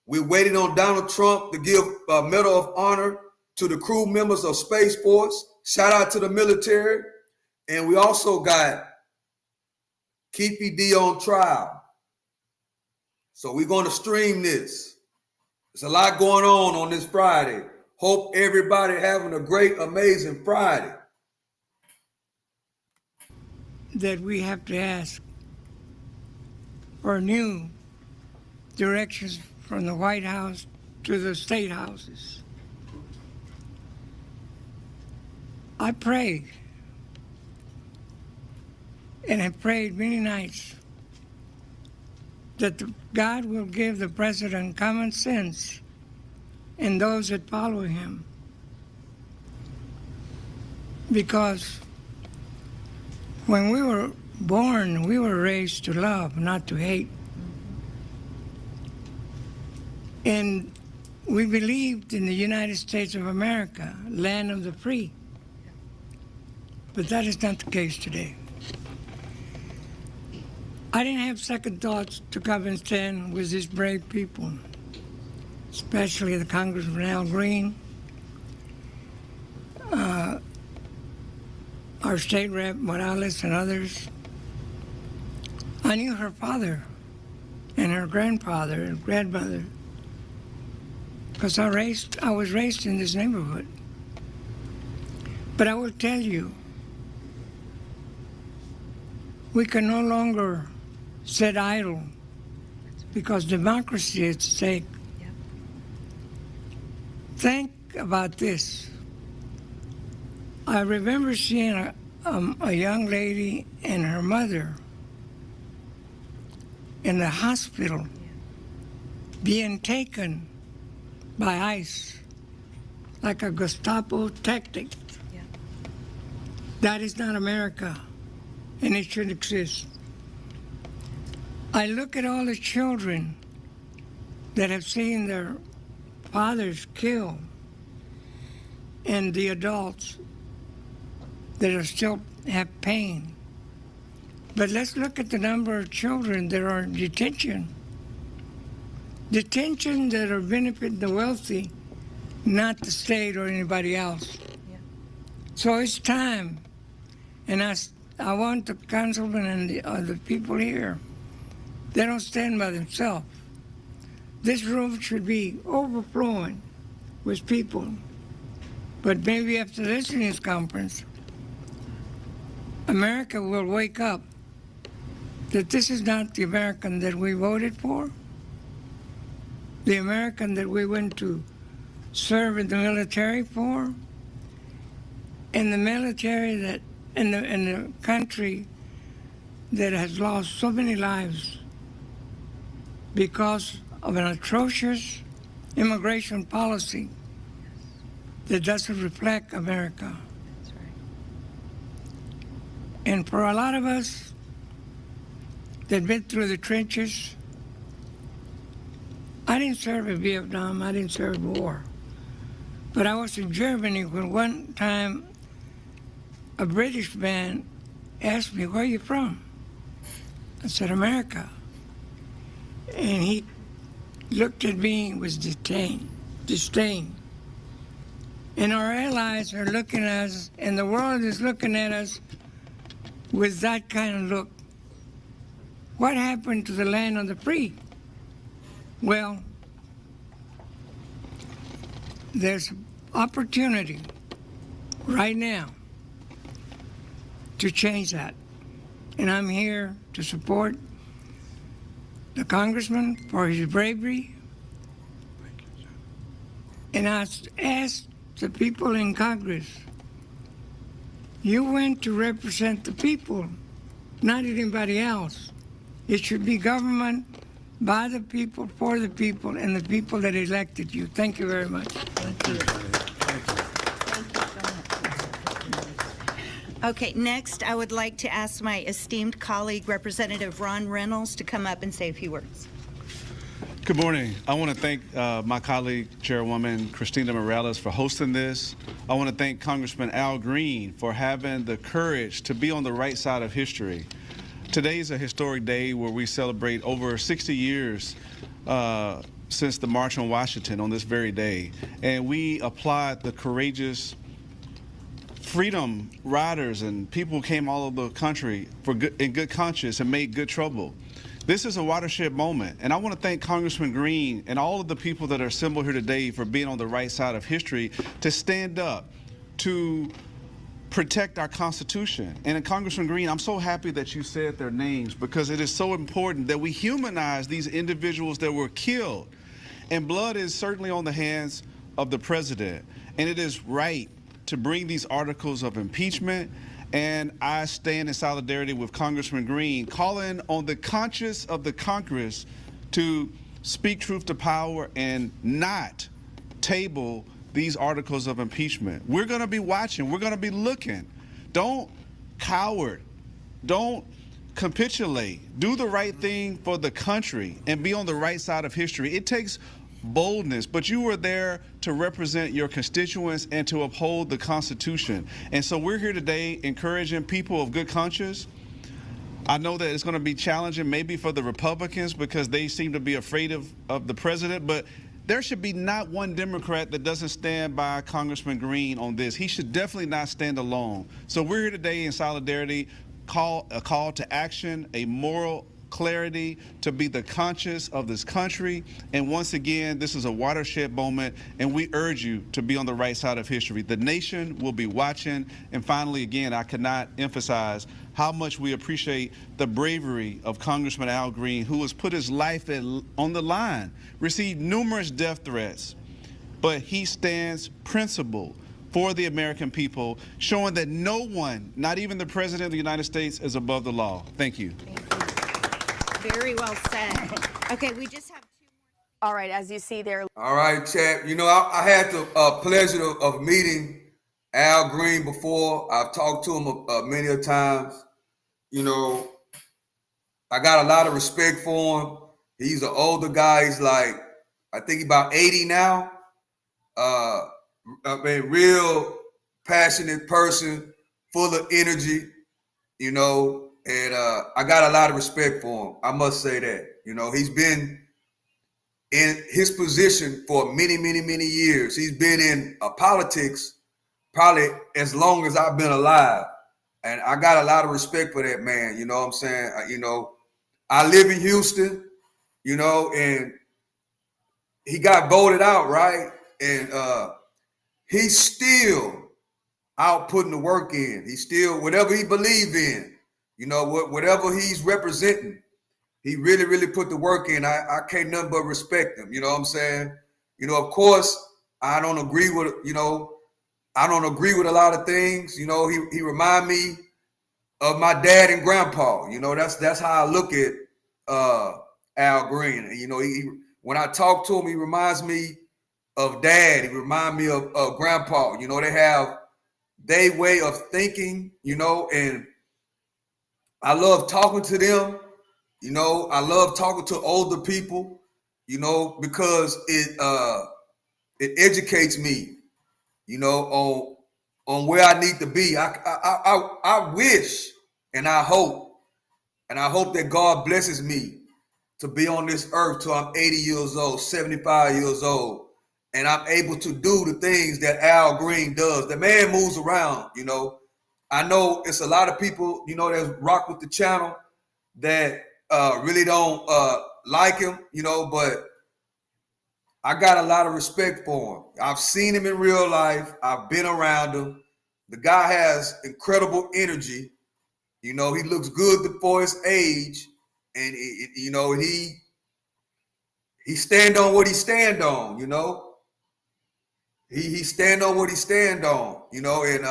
We're waiting on Donald Trump to give a Medal of Honor to the crew members of Space Force. Shout out to the military. And we also got Keefe D on trial. So we're going to stream this. There's a lot going on this Friday. Hope everybody having a great, amazing Friday. that we have to ask for new directions from the White House to the state houses. I prayed, and I prayed many nights that God will give the president common sense and those that follow him. Because when we were born, we were raised to love, not to hate. And we believed in the United States of America, land of the free. But that is not the case today. I didn't have second thoughts to come and stand with these brave people, especially the Congressman Al Green, our state rep Morales and others. I knew her father and her grandfather and grandmother because I was raised in this neighborhood. But I will tell you, we can no longer sit idle because democracy is at stake. Yep. Think about this. I remember seeing a young lady and her mother in the hospital being taken by ICE like a Gestapo tactic. Yeah. That is not America, and it shouldn't exist. I look at all the children that have seen their fathers killed and the adults that are still have pain. But let's look at the number of children that are in detention. Detention that are benefiting the wealthy, not the state or anybody else. Yeah. So it's time. And I want the councilman and the people here, they don't stand by themselves. This room should be overflowing with people. But maybe after this news conference, America will wake up that this is not the American that we voted for, the American that we went to serve in the military for, and the military that in the country that has lost so many lives because of an atrocious immigration policy that doesn't reflect America. That's right. And for a lot of us that been through the trenches, I didn't serve in Vietnam, I didn't serve in war. But I was in Germany when one time a British man asked me, "Where are you from?" I said, "America." And he looked at me with disdain. And our allies are looking at us, and the world is looking at us with that kind of look. What happened to the land of the free? Well, there's opportunity right now to change that. And I'm here to support the congressman for his bravery. And I asked the people in Congress, you went to represent the people, not anybody else. It should be government by the people, for the people, and the people that elected you. Thank you very much. Thank you. Okay, next I would like to ask my esteemed colleague, Representative Ron Reynolds, to come up and say a few words. Good morning. I want to thank my colleague, Chairwoman Cristina Morales, for hosting this. I want to thank Congressman Al Green for having the courage to be on the right side of history. Today is a historic day where we celebrate over 60 years since the March on Washington on this very day. And we applaud the courageous freedom riders and people who came all over the country in good conscience and made good trouble. This is a watershed moment, and I want to thank Congressman Green and all of the people that are assembled here today for being on the right side of history to stand up, to protect our Constitution. And Congressman Green, I'm so happy that you said their names, because it is so important that we humanize these individuals that were killed. And blood is certainly on the hands of the president. And it is right to bring these articles of impeachment. And I stand in solidarity with Congressman Green, calling on the conscience of the Congress to speak truth to power and not table these articles of impeachment. We're going to be watching. We're going to be looking. Don't cower. Don't capitulate. Do the right thing for the country and be on the right side of history. It takes boldness, but you were there to represent your constituents and to uphold the Constitution. And so we're here today encouraging people of good conscience. I know that it's going to be challenging maybe for the Republicans because they seem to be afraid of the president, but there should be not one Democrat that doesn't stand by Congressman Green on this. He should definitely not stand alone. So we're here today in solidarity, a call to action, a moral clarity to be the conscience of this country. And once again, this is a watershed moment, and we urge you to be on the right side of history. The nation will be watching. And finally, again, I cannot emphasize how much we appreciate the bravery of Congressman Al Green, who has put his life on the line, received numerous death threats, but he stands principled for the American people, showing that no one, not even the President of the United States, is above the law. Thank you. Very well said. Okay, we just have two more. All right, as you see there. All right, Chad. You know, I had the pleasure of meeting Al Green before. I've talked to him many a times. You know, I got a lot of respect for him. He's an older guy. He's like, I think he's about 80 now. I mean, real passionate person, full of energy, you know, and I got a lot of respect for him. I must say that. You know, he's been in his position for many, many, many years. He's been in politics probably as long as I've been alive. And I got a lot of respect for that man. You know what I'm saying? You know, I live in Houston, you know, and he got voted out, right? And he's still out putting the work in. He's still, whatever he believes in, you know, whatever he's representing, he really, really put the work in. I can't nothing but respect him. You know what I'm saying? You know, of course, I don't agree with, you know, I don't agree with a lot of things. You know, he remind me of my dad and grandpa. You know, that's how I look at Al Green. And, you know, when I talk to him, he reminds me of dad. He reminds me of grandpa. You know, they have their way of thinking, you know, and I love talking to them. You know, I love talking to older people, you know, because it educates me, you know, on where I need to be. I wish and I hope that God blesses me to be on this earth till I'm 80 years old, 75 years old, and I'm able to do the things that Al Green does. The man moves around, you know. I know it's a lot of people, you know, that rock with the channel that really don't like him, you know, but I got a lot of respect for him. I've seen him in real life. I've been around him. The guy has incredible energy. You know, he looks good for his age. And, you know, he stand on what he stand on, you know. He stand on what he stand on, you know, and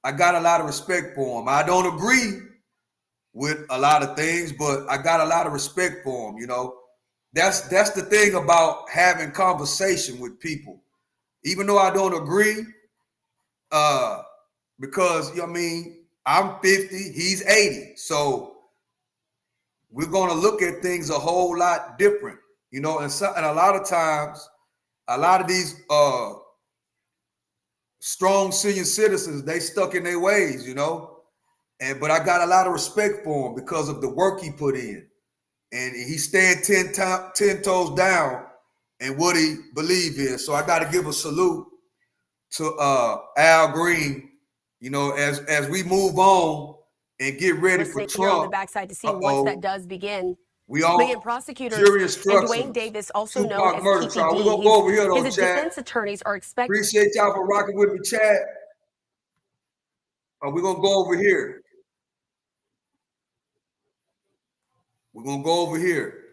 I got a lot of respect for him. I don't agree with a lot of things, but I got a lot of respect for him, you know. That's the thing about having conversation with people. Even though I don't agree, because, you know what I mean, I'm 50, he's 80. So we're going to look at things a whole lot different, you know, and a lot of times, a lot of these strong senior citizens, they stuck in their ways, you know. But I got a lot of respect for him because of the work he put in. And he stand 10 toes down in what he believe in. So I got to give a salute to Al Green, you know, as we move on and get ready for Trump. On the backside to see once that does begin. We all prosecutors and Dwayne Davis, also Tupac known as murder trial. PPD, We're gonna go over here though, his Chad. defense attorneys are expecting. Appreciate y'all for rocking with me, Chad. We're going to go over here. We're going to go over here.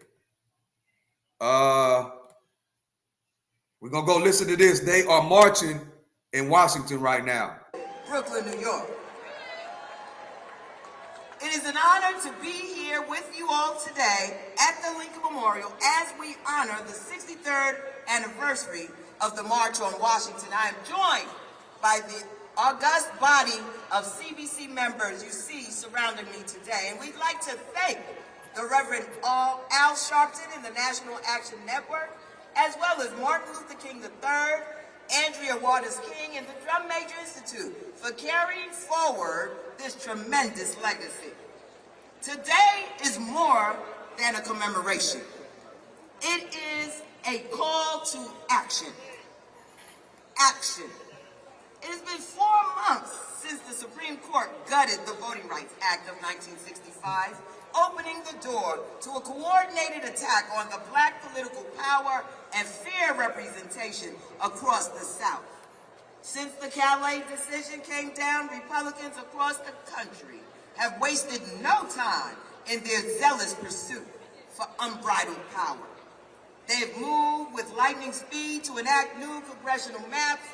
We're going to go listen to this. They are marching in Washington right now. Brooklyn, New York. It is an honor to be here with you all today at the Lincoln Memorial as we honor the 63rd anniversary of the March on Washington. I am joined by the august body of CBC members you see surrounding me today. And we'd like to thank the Reverend Al Sharpton and the National Action Network, as well as Martin Luther King III, Andrea Waters King, and the Drum Major Institute for carrying forward this tremendous legacy. Today is more than a commemoration. It is a call to action. Action. It has been 4 months since the Supreme Court gutted the Voting Rights Act of 1965, opening the door to a coordinated attack on the black political power and fair representation across the South. Since the Calais decision came down, Republicans across the country have wasted no time in their zealous pursuit for unbridled power. They have moved with lightning speed to enact new congressional maps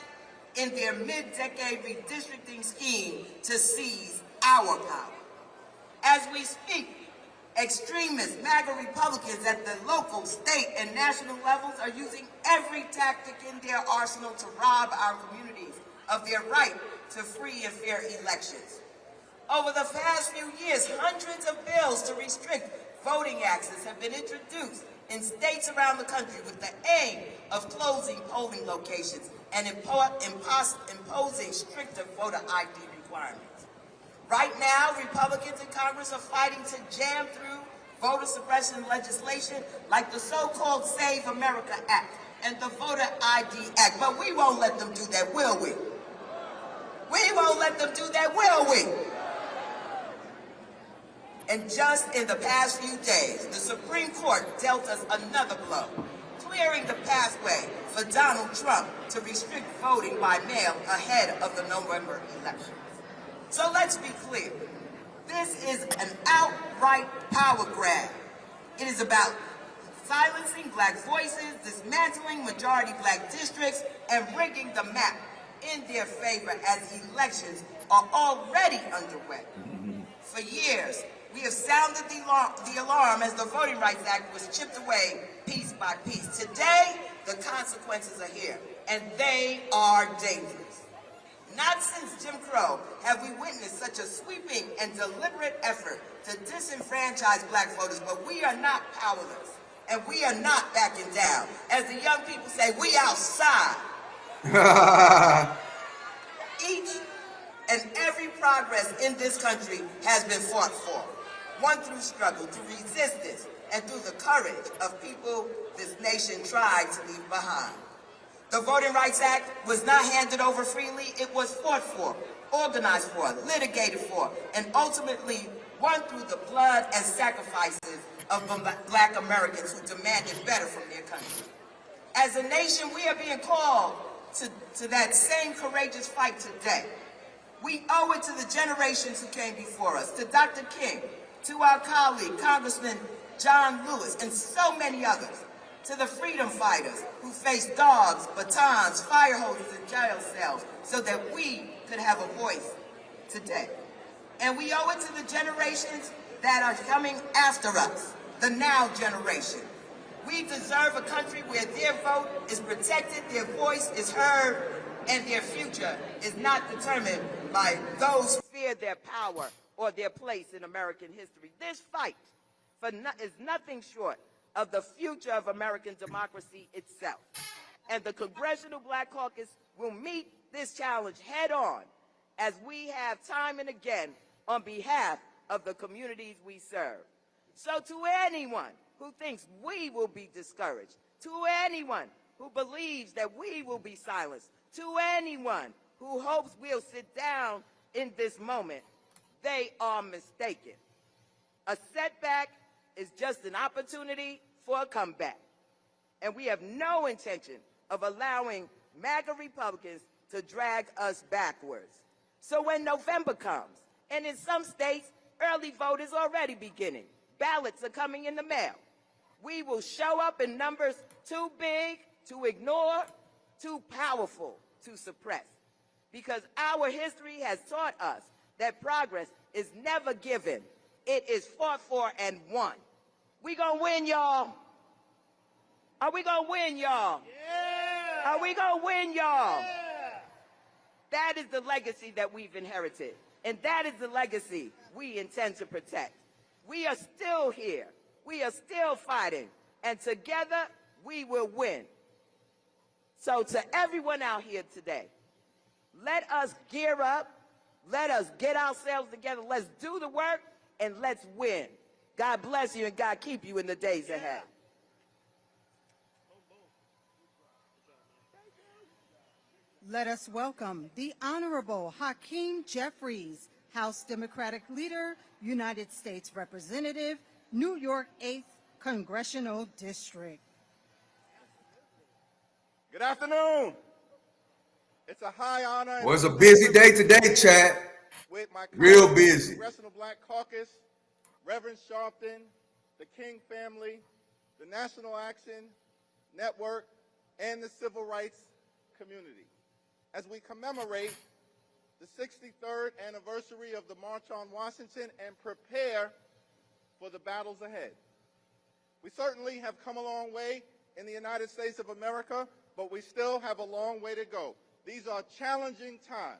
in their mid-decade redistricting scheme to seize our power. As we speak, extremist MAGA Republicans at the local, state, and national levels are using every tactic in their arsenal to rob our communities of their right to free and fair elections. Over the past few years, hundreds of bills to restrict voting access have been introduced in states around the country with the aim of closing polling locations and imposing stricter voter ID requirements. Right now, Republicans in Congress are fighting to jam through voter suppression legislation like the so-called Save America Act and the Voter ID Act, but we won't let them do that, will we? We won't let them do that, will we? And just in the past few days, the Supreme Court dealt us another blow, clearing the pathway for Donald Trump to restrict voting by mail ahead of the November elections. So let's be clear. This is an outright power grab. It is about silencing black voices, dismantling majority black districts, and rigging the map in their favor as elections are already underway. For years, we have sounded the alarm as the Voting Rights Act was chipped away piece by piece. Today, the consequences are here, and they are dangerous. Not since Jim Crow have we witnessed such a sweeping and deliberate effort to disenfranchise black voters, but we are not powerless, and we are not backing down. As the young people say, we outside. Each and every progress in this country has been fought for, won through struggle, to resist this, and through the courage of people this nation tried to leave behind. The Voting Rights Act was not handed over freely. It was fought for, organized for, litigated for, and ultimately won through the blood and sacrifices of black Americans who demanded better from their country. As a nation, we are being called to that same courageous fight today. We owe it to the generations who came before us, to Dr. King, to our colleague, Congressman John Lewis, and so many others, to the freedom fighters who faced dogs, batons, fire hoses, and jail cells so that we could have a voice today. And we owe it to the generations that are coming after us, the now generation. We deserve a country where their vote is protected, their voice is heard, and their future is not determined by those who fear their power or their place in American history. This fight is nothing short of the future of American democracy itself. And the Congressional Black Caucus will meet this challenge head on as we have time and again on behalf of the communities we serve. So to anyone who thinks we will be discouraged, to anyone who believes that we will be silenced, to anyone who hopes we'll sit down in this moment, they are mistaken. A setback is just an opportunity for a comeback. And we have no intention of allowing MAGA Republicans to drag us backwards. So when November comes, and in some states, early vote is already beginning, ballots are coming in the mail, we will show up in numbers too big to ignore, too powerful to suppress. Because our history has taught us that progress is never given. It is fought for and won. We gonna win, y'all. Are we gonna win, y'all? Yeah. Are we gonna win, y'all? Yeah. That is the legacy that we've inherited. And that is the legacy we intend to protect. We are still here. We are still fighting. And together, we will win. So to everyone out here today, let us gear up. Let us get ourselves together. Let's do the work and let's win. God bless you and God keep you in the days ahead. Let us welcome the Honorable Hakeem Jeffries, House Democratic Leader, United States Representative, New York 8th Congressional District. Good afternoon. It's a high honor. Well, it's a busy day today, Chad. With my real busy. Congressional Black Caucus, Reverend Sharpton, the King family, the National Action Network, and the civil rights community, as we commemorate the 63rd anniversary of the March on Washington and prepare for the battles ahead. We certainly have come a long way in the United States of America, but we still have a long way to go. These are challenging times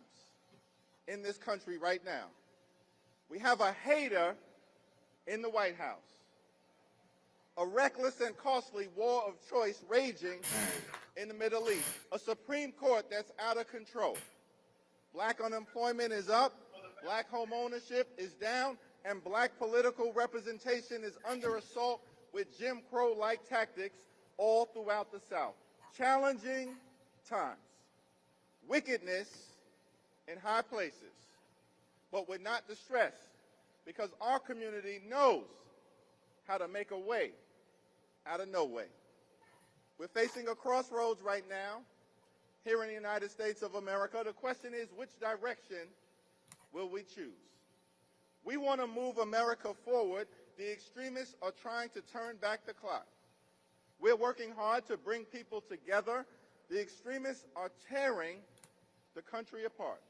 in this country right now. We have a hater in the White House, a reckless and costly war of choice raging in the Middle East, a Supreme Court that's out of control. Black unemployment is up, black home ownership is down, and black political representation is under assault with Jim Crow-like tactics all throughout the South. Challenging times. Wickedness in high places, but we're not distressed because our community knows how to make a way out of no way. We're facing a crossroads right now here in the United States of America. The question is, which direction will we choose? We want to move America forward. The extremists are trying to turn back the clock. We're working hard to bring people together. The extremists are tearing the country apart.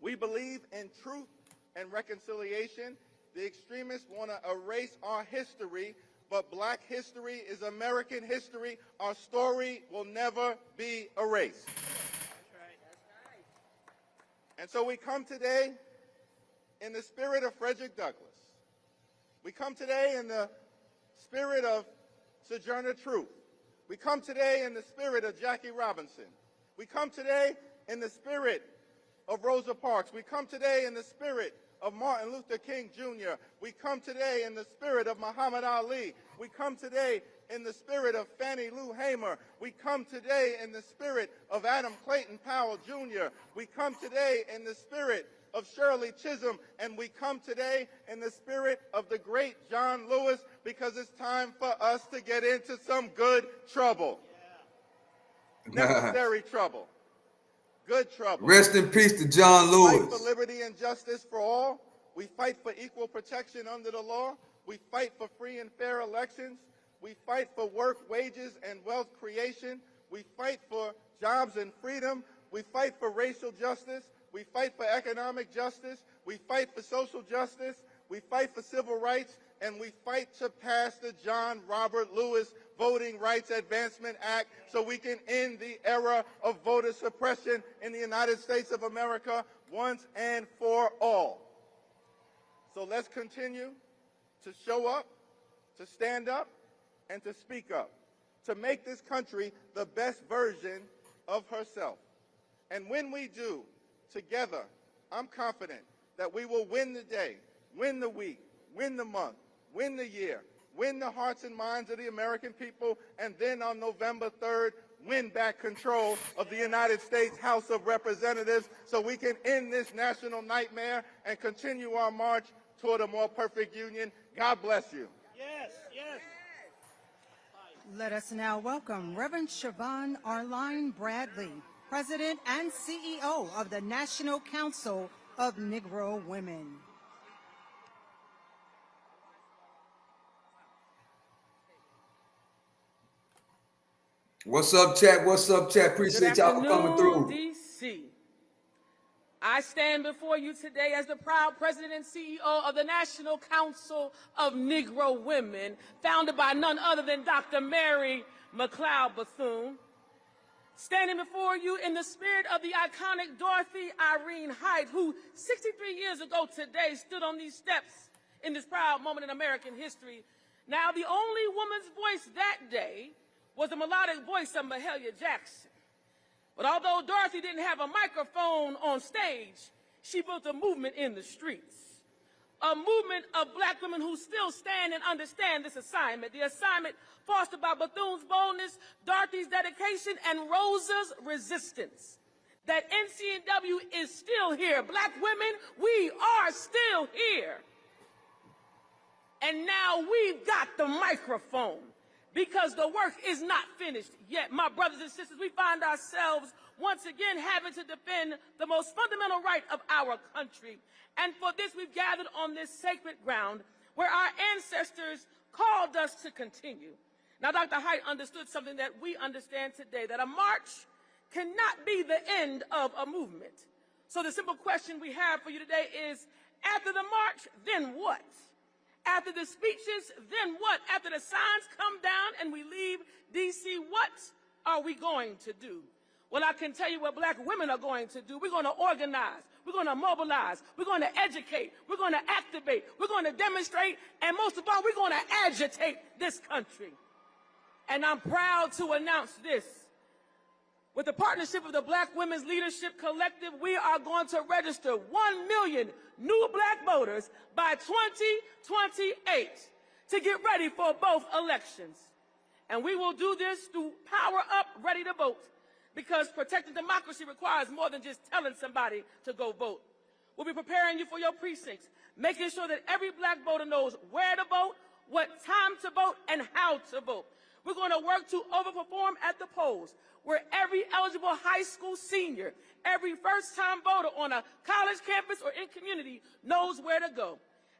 We believe in truth and reconciliation. The extremists want to erase our history, but black history is American history. Our story will never be erased. That's right. And so we come today in the spirit of Frederick Douglass. We come today in the spirit of Sojourner Truth. We come today in the spirit of Jackie Robinson. We come today in the spirit of Rosa Parks. We come today in the spirit of Martin Luther King Jr. We come today in the spirit of Muhammad Ali. We come today in the spirit of Fannie Lou Hamer. We come today in the spirit of Adam Clayton Powell Jr. We come today in the spirit of Shirley Chisholm, and we come today in the spirit of the great John Lewis, because it's time for us to get into some good trouble. Necessary trouble. Good trouble. Rest in peace to John Lewis. We fight for liberty and justice for all. We fight for equal protection under the law. We fight for free and fair elections. We fight for work, wages, and wealth creation. We fight for jobs and freedom. We fight for racial justice. We fight for economic justice. We fight for social justice. We fight for civil rights. And we fight to pass the John Robert Lewis Voting Rights Advancement Act so we can end the era of voter suppression in the United States of America once and for all. So let's continue to show up, to stand up, and to speak up, to make this country the best version of herself. And when we do, together, I'm confident that we will win the day, win the week, win the month, win the year, win the hearts and minds of the American people, and then on November 3rd, win back control of the United States House of Representatives so we can end this national nightmare and continue our march toward a more perfect union. God bless you. Yes, yes. Let us now welcome Reverend Siobhan Arline Bradley, President and CEO of the National Council of Negro Women. What's up, chat? What's up, chat? Appreciate y'all for coming through. DC. I stand before you today as the proud president and CEO of the National Council of Negro Women, founded by none other than Dr. Mary McLeod Bethune. Standing before you in the spirit of the iconic Dorothy Irene Height, who 63 years ago today stood on these steps in this proud moment in American history. Now, the only woman's voice that day was the melodic voice of Mahalia Jackson. But although Dorothy didn't have a microphone on stage, she built a movement in the streets. A movement of black women who still stand and understand this assignment. The assignment fostered by Bethune's boldness, Dorothy's dedication, and Rosa's resistance. That NCNW is still here. Black women, we are still here. And now we've got the microphone, because the work is not finished yet. My brothers and sisters, we find ourselves once again having to defend the most fundamental right of our country. And for this, we've gathered on this sacred ground where our ancestors called us to continue. Now, Dr. Height understood something that we understand today, that a march cannot be the end of a movement. So the simple question we have for you today is, after the march, then what? After the speeches, then what? After the signs come down and we leave D.C., what are we going to do? Well, I can tell you what black women are going to do. We're going to organize. We're going to mobilize. We're going to educate. We're going to activate. We're going to demonstrate. And most of all, we're going to agitate this country. And I'm proud to announce this. With the partnership of the Black Women's Leadership Collective, we are going to register 1 million new black voters by 2028 to get ready for both elections. And we will do this through Power Up, Ready to Vote, because protecting democracy requires more than just telling somebody to go vote. We'll be preparing you for your precincts, making sure that every black voter knows where to vote, what time to vote, and how to vote. We're going to work to overperform at the polls, where every eligible high school senior, every first-time voter on a college campus or in community knows where to go.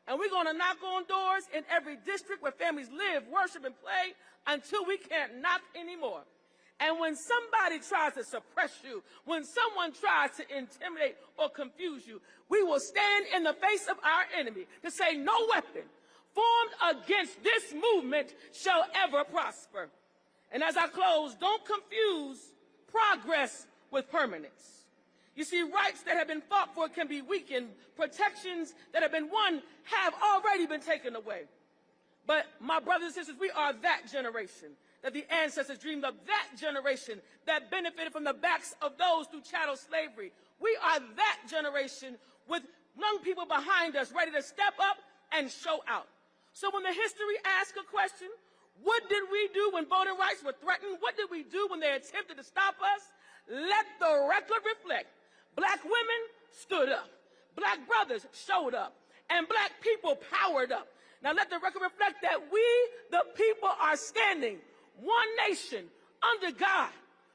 And we're going to knock on doors in every district where families live, worship, and play until we can't knock anymore. And when somebody tries to suppress you, when someone tries to intimidate or confuse you, we will stand in the face of our enemy to say, no weapon formed against this movement shall ever prosper. And as I close, don't confuse progress with permanence. You see, rights that have been fought for can be weakened. Protections that have been won have already been taken away. But my brothers and sisters, we are that generation that the ancestors dreamed of, that generation that benefited from the backs of those through chattel slavery. We are that generation with young people behind us ready to step up and show out. So when the history asks a question, what did we do when voting rights were threatened? What did we do when they attempted to stop us? Let the record reflect. Black women stood up. Black brothers showed up. And black people powered up. Now let the record reflect that we, the people, are standing one nation under God,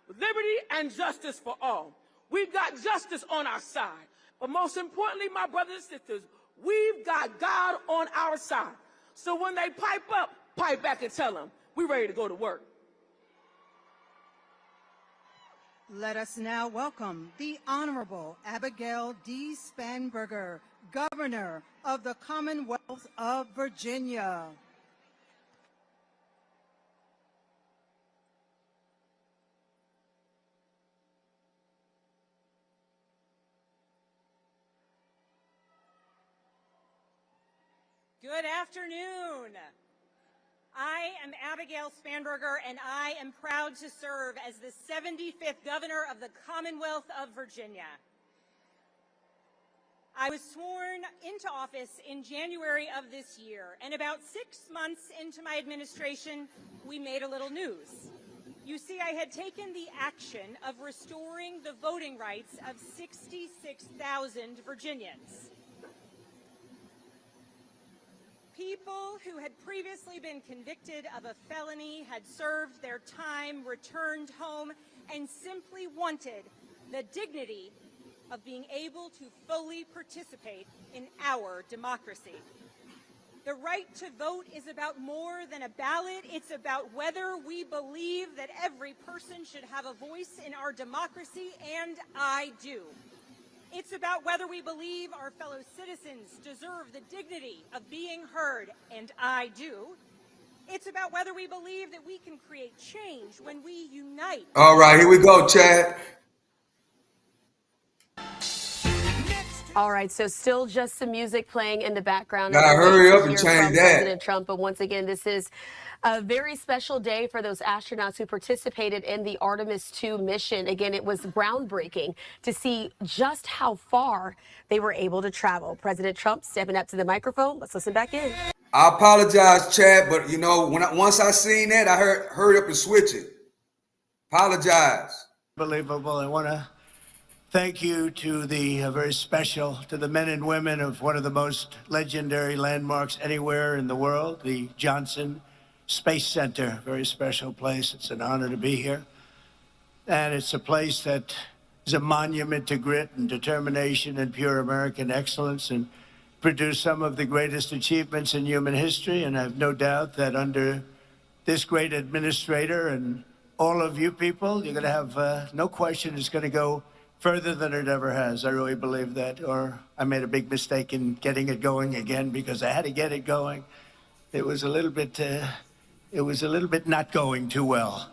with liberty and justice for all. We've got justice on our side. But most importantly, my brothers and sisters, we've got God on our side. So when they pipe up, pipe back and tell them, we're ready to go to work. Let us now welcome the Honorable Abigail D. Spanberger, Governor of the Commonwealth of Virginia. Good afternoon. I am Abigail Spanberger, and I am proud to serve as the 75th Governor of the Commonwealth of Virginia. I was sworn into office in January of this year, and about 6 months into my administration, we made a little news. You see, I had taken the action of restoring the voting rights of 66,000 Virginians. People who had previously been convicted of a felony, had served their time, returned home, and simply wanted the dignity of being able to fully participate in our democracy. The right to vote is about more than a ballot. It's about whether we believe that every person should have a voice in our democracy, and I do. It's about whether we believe our fellow citizens deserve the dignity of being heard, and I do. It's about whether we believe that we can create change when we unite. All right, here we go, Chad. All right, so still just some music playing in the background. Gotta hurry up and change that. President Trump, but once again, this is a very special day for those astronauts who participated in the Artemis II mission. Again, it was groundbreaking to see just how far they were able to travel. President Trump stepping up to the microphone. Let's listen back in. I apologize, Chad, but you know, once I seen that, I hurried up and switch it. Apologize. Unbelievable. I want to thank you to the to the men and women of one of the most legendary landmarks anywhere in the world, the Johnson Space Center. Very special place. It's an honor to be here. And it's a place that is a monument to grit and determination and pure American excellence, and produced some of the greatest achievements in human history. And I have no doubt that under this great administrator and all of you people, you're going to have no question it's going to go further than it ever has. I really believe that. Or I made a big mistake in getting it going again because I had to get it going. It was a little bit not going too well.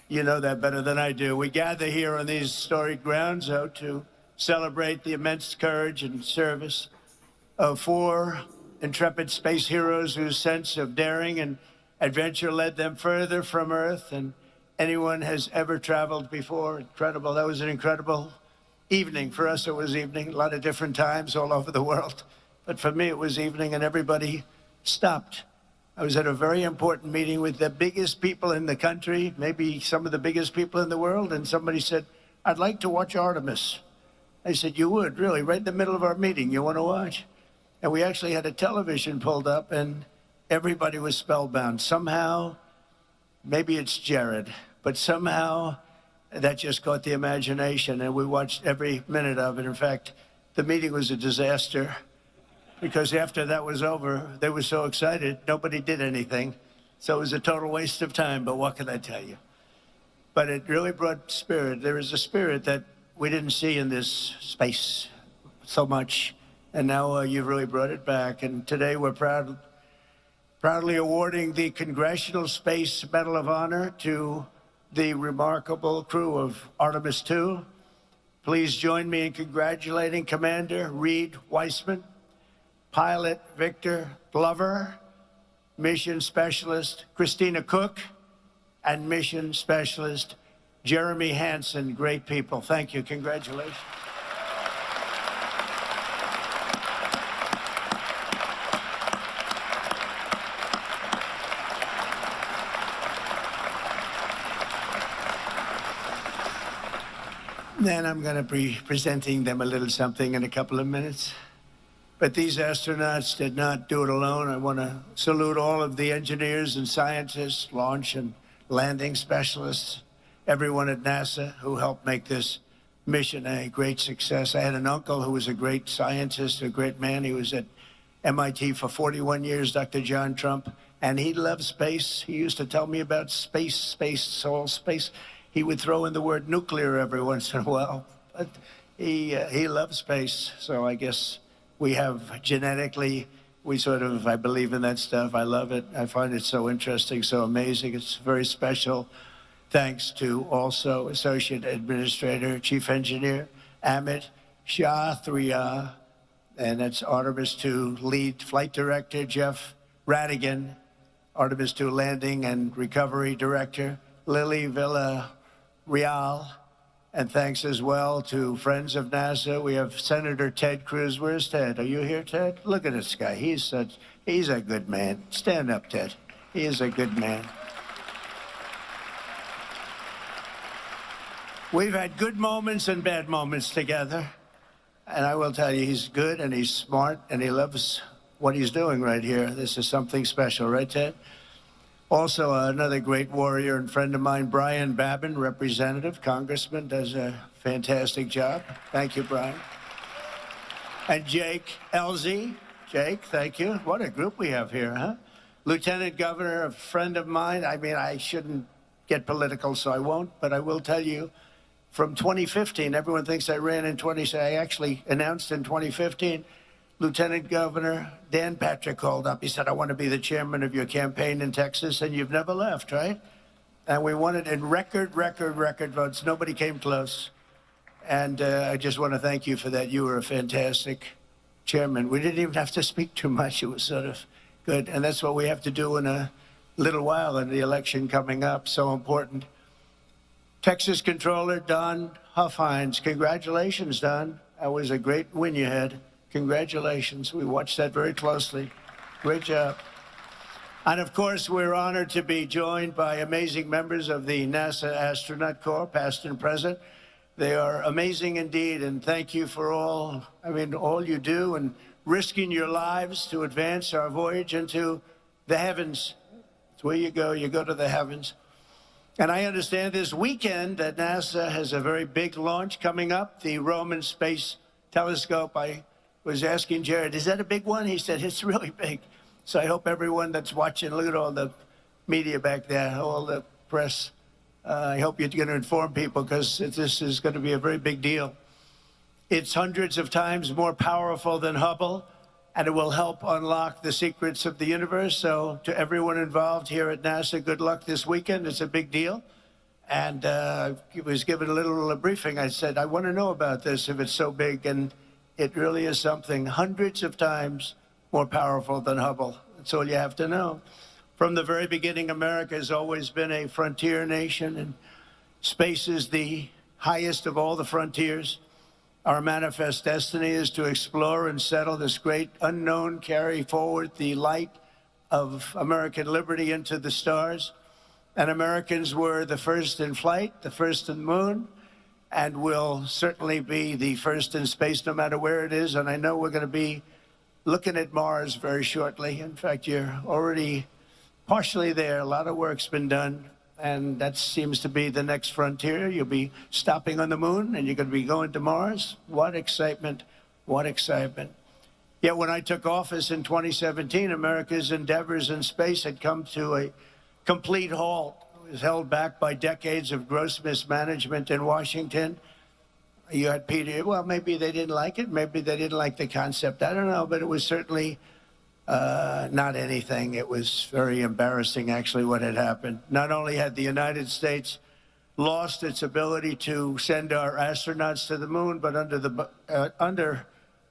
You know that better than I do. We gather here on these storied grounds out to celebrate the immense courage and service of 4 intrepid space heroes whose sense of daring and adventure led them further from Earth than anyone has ever traveled before. Incredible. That was an incredible evening. For us, it was evening, a lot of different times all over the world. But for me, it was evening, and everybody stopped. I was at a very important meeting with the biggest people in the country, maybe some of the biggest people in the world, and somebody said, "I'd like to watch Artemis." I said, "You would, really? Right in the middle of our meeting, you want to watch?" And we actually had a television pulled up, and everybody was spellbound. Somehow, maybe it's Jared, but somehow that just caught the imagination, and we watched every minute of it. In fact, the meeting was a disaster because after that was over, they were so excited, nobody did anything. So it was a total waste of time, but what can I tell you? But it really brought spirit. There is a spirit that we didn't see in this space so much, and now you've really brought it back. And today we're proudly awarding the Congressional Space Medal of Honor to the remarkable crew of Artemis II. Please join me in congratulating Commander Reed Weissman, Pilot Victor Glover, Mission Specialist Christina Cook, and Mission Specialist Jeremy Hansen. Great people. Thank you. Congratulations. Then I'm going to be presenting them a little something in a couple of minutes. But these astronauts did not do it alone. I want to salute all of the engineers and scientists, launch and landing specialists, everyone at NASA who helped make this mission a great success. I had an uncle who was a great scientist, a great man. He was at MIT for 41 years, Dr. John Trump, and he loved space. He used to tell me about space. He would throw in the word nuclear every once in a while, but he loves space. So I guess we have genetically, I believe in that stuff. I love it. I find it so interesting, so amazing. It's very special. Thanks to also Associate Administrator, Chief Engineer Amit Shathriya, and that's Artemis II Lead Flight Director Jeff Radigan, Artemis II Landing and Recovery Director Lily Villarreal, and thanks as well to friends of NASA. We have Senator Ted Cruz. Where's Ted? Are you here, Ted? Look at this guy. He's a good man. Stand up, Ted. He is a good man. We've had good moments and bad moments together. And I will tell you, he's good and he's smart and he loves what he's doing right here. This is something special, right, Ted? Also, another great warrior and friend of mine, Brian Babin, representative, congressman, does a fantastic job. Thank you, Brian. And Jake Elzy. Jake, thank you. What a group we have here, huh? Lieutenant Governor, a friend of mine. I mean, I shouldn't get political, so I won't, but I will tell you, from 2015, everyone thinks I ran in 20, I actually announced in 2015, Lieutenant Governor Dan Patrick called up. He said, I want to be the chairman of your campaign in Texas, and you've never left, right? And we won it in record votes. Nobody came close. And I just want to thank you for that. You were a fantastic chairman. We didn't even have to speak too much. It was sort of good. And that's what we have to do in a little while in the election coming up. So important. Texas Controller Don Huffines. Congratulations, Don. That was a great win you had. Congratulations. We watched that very closely. Great job. And of course, we're honored to be joined by amazing members of the NASA Astronaut Corps, past and present. They are amazing indeed, and thank you for all you do and risking your lives to advance our voyage into the heavens. It's where you go to the heavens. And I understand this weekend that NASA has a very big launch coming up, the Roman Space Telescope. I was asking Jared, is that a big one? He said, it's really big. So I hope everyone that's watching, look at all the media back there, all the press. I hope you're going to inform people because this is going to be a very big deal. It's hundreds of times more powerful than Hubble, and it will help unlock the secrets of the universe. So to everyone involved here at NASA, good luck this weekend. It's a big deal. And I was given a little briefing. I said, I want to know about this if it's so big. And it really is something hundreds of times more powerful than Hubble. That's all you have to know. From the very beginning, America has always been a frontier nation, and space is the highest of all the frontiers. Our manifest destiny is to explore and settle this great unknown, carry forward the light of American liberty into the stars. And Americans were the first in flight, the first in the moon, and will certainly be the first in space no matter where it is. And I know we're going to be looking at Mars very shortly. In fact, you're already partially there. A lot of work's been done, and that seems to be the next frontier. You'll be stopping on the moon, and you're going to be going to Mars. What excitement, what excitement. Yet when I took office in 2017, America's endeavors in space had come to a complete halt. It was held back by decades of gross mismanagement in Washington. You had Peter, well, maybe they didn't like it. Maybe they didn't like the concept. I don't know, but it was certainly not anything. It was very embarrassing, actually, what had happened. Not only had the United States lost its ability to send our astronauts to the moon, but under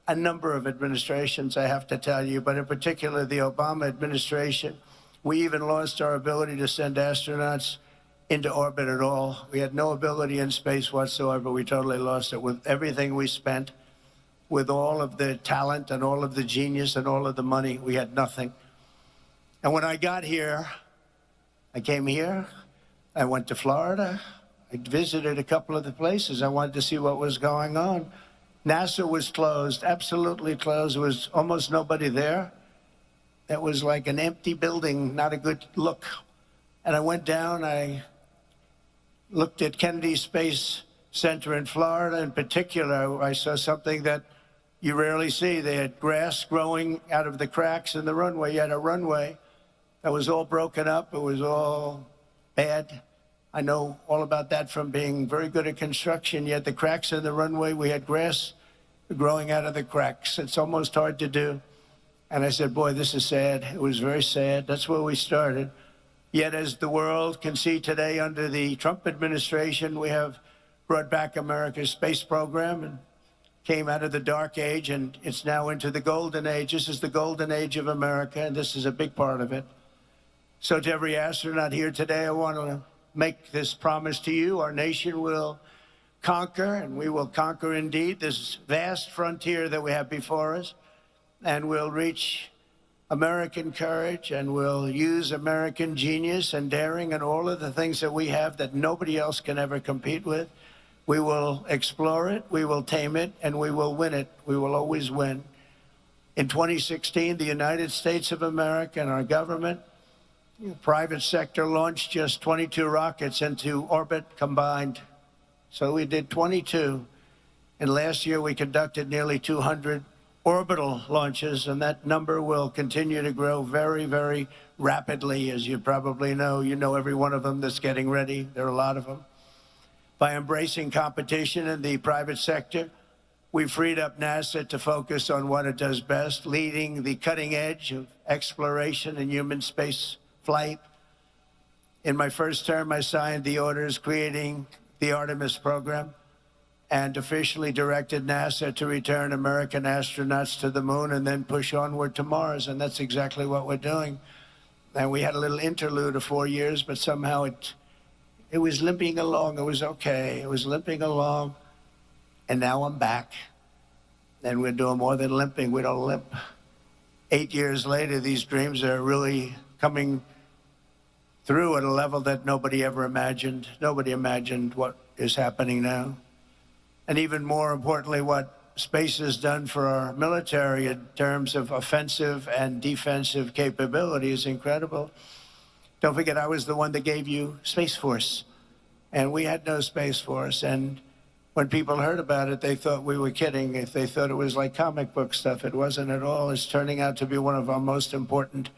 a number of administrations, I have to tell you, but in particular the Obama administration, we even lost our ability to send astronauts into orbit at all. We had no ability in space whatsoever. We totally lost it. With everything we spent, with all of the talent and all of the genius and all of the money, we had nothing. And when I got here, I came here, I went to Florida, I visited a couple of the places. I wanted to see what was going on. NASA was closed, absolutely closed. There was almost nobody there. It was like an empty building, not a good look. And I went down, I looked at Kennedy Space Center in Florida in particular. I saw something that you rarely see. They had grass growing out of the cracks in the runway. You had a runway that was all broken up. It was all bad. I know all about that from being very good at construction. You had the cracks in the runway. We had grass growing out of the cracks. It's almost hard to do. And I said, boy, this is sad. It was very sad. That's where we started. Yet as the world can see today under the Trump administration, we have brought back America's space program and came out of the dark age, and it's now into the golden age. This is the golden age of America, and this is a big part of it. So to every astronaut here today, I want to make this promise to you. Our nation will conquer, and we will conquer indeed this vast frontier that we have before us, and we'll reach American courage, and we'll use American genius and daring and all of the things that we have that nobody else can ever compete with. We will explore it, we will tame it, and we will win it. We will always win. In 2016, the United States of America and our government The private sector launched just 22 rockets into orbit combined. So we did 22. And last year we conducted nearly 200 orbital launches, and that number will continue to grow very, very rapidly. As you probably know, you know every one of them that's getting ready. There are a lot of them. By embracing competition in the private sector, we freed up NASA to focus on what it does best, leading the cutting edge of exploration and human space flight. In my first term, I signed the orders creating the Artemis program and officially directed NASA to return American astronauts to the moon and then push onward to Mars. And that's exactly what we're doing. And we had a little interlude of 4 years, but somehow it was limping along. It was okay. It was limping along. And now I'm back. And we're doing more than limping. We don't limp. 8 years later, these dreams are really coming through at a level that nobody ever imagined. Nobody imagined what is happening now. And even more importantly, what space has done for our military in terms of offensive and defensive capability is incredible. Don't forget, I was the one that gave you Space Force, and we had no Space Force. And when people heard about it, they thought we were kidding. If they thought it was like comic book stuff, it wasn't at all. It's turning out to be one of our most important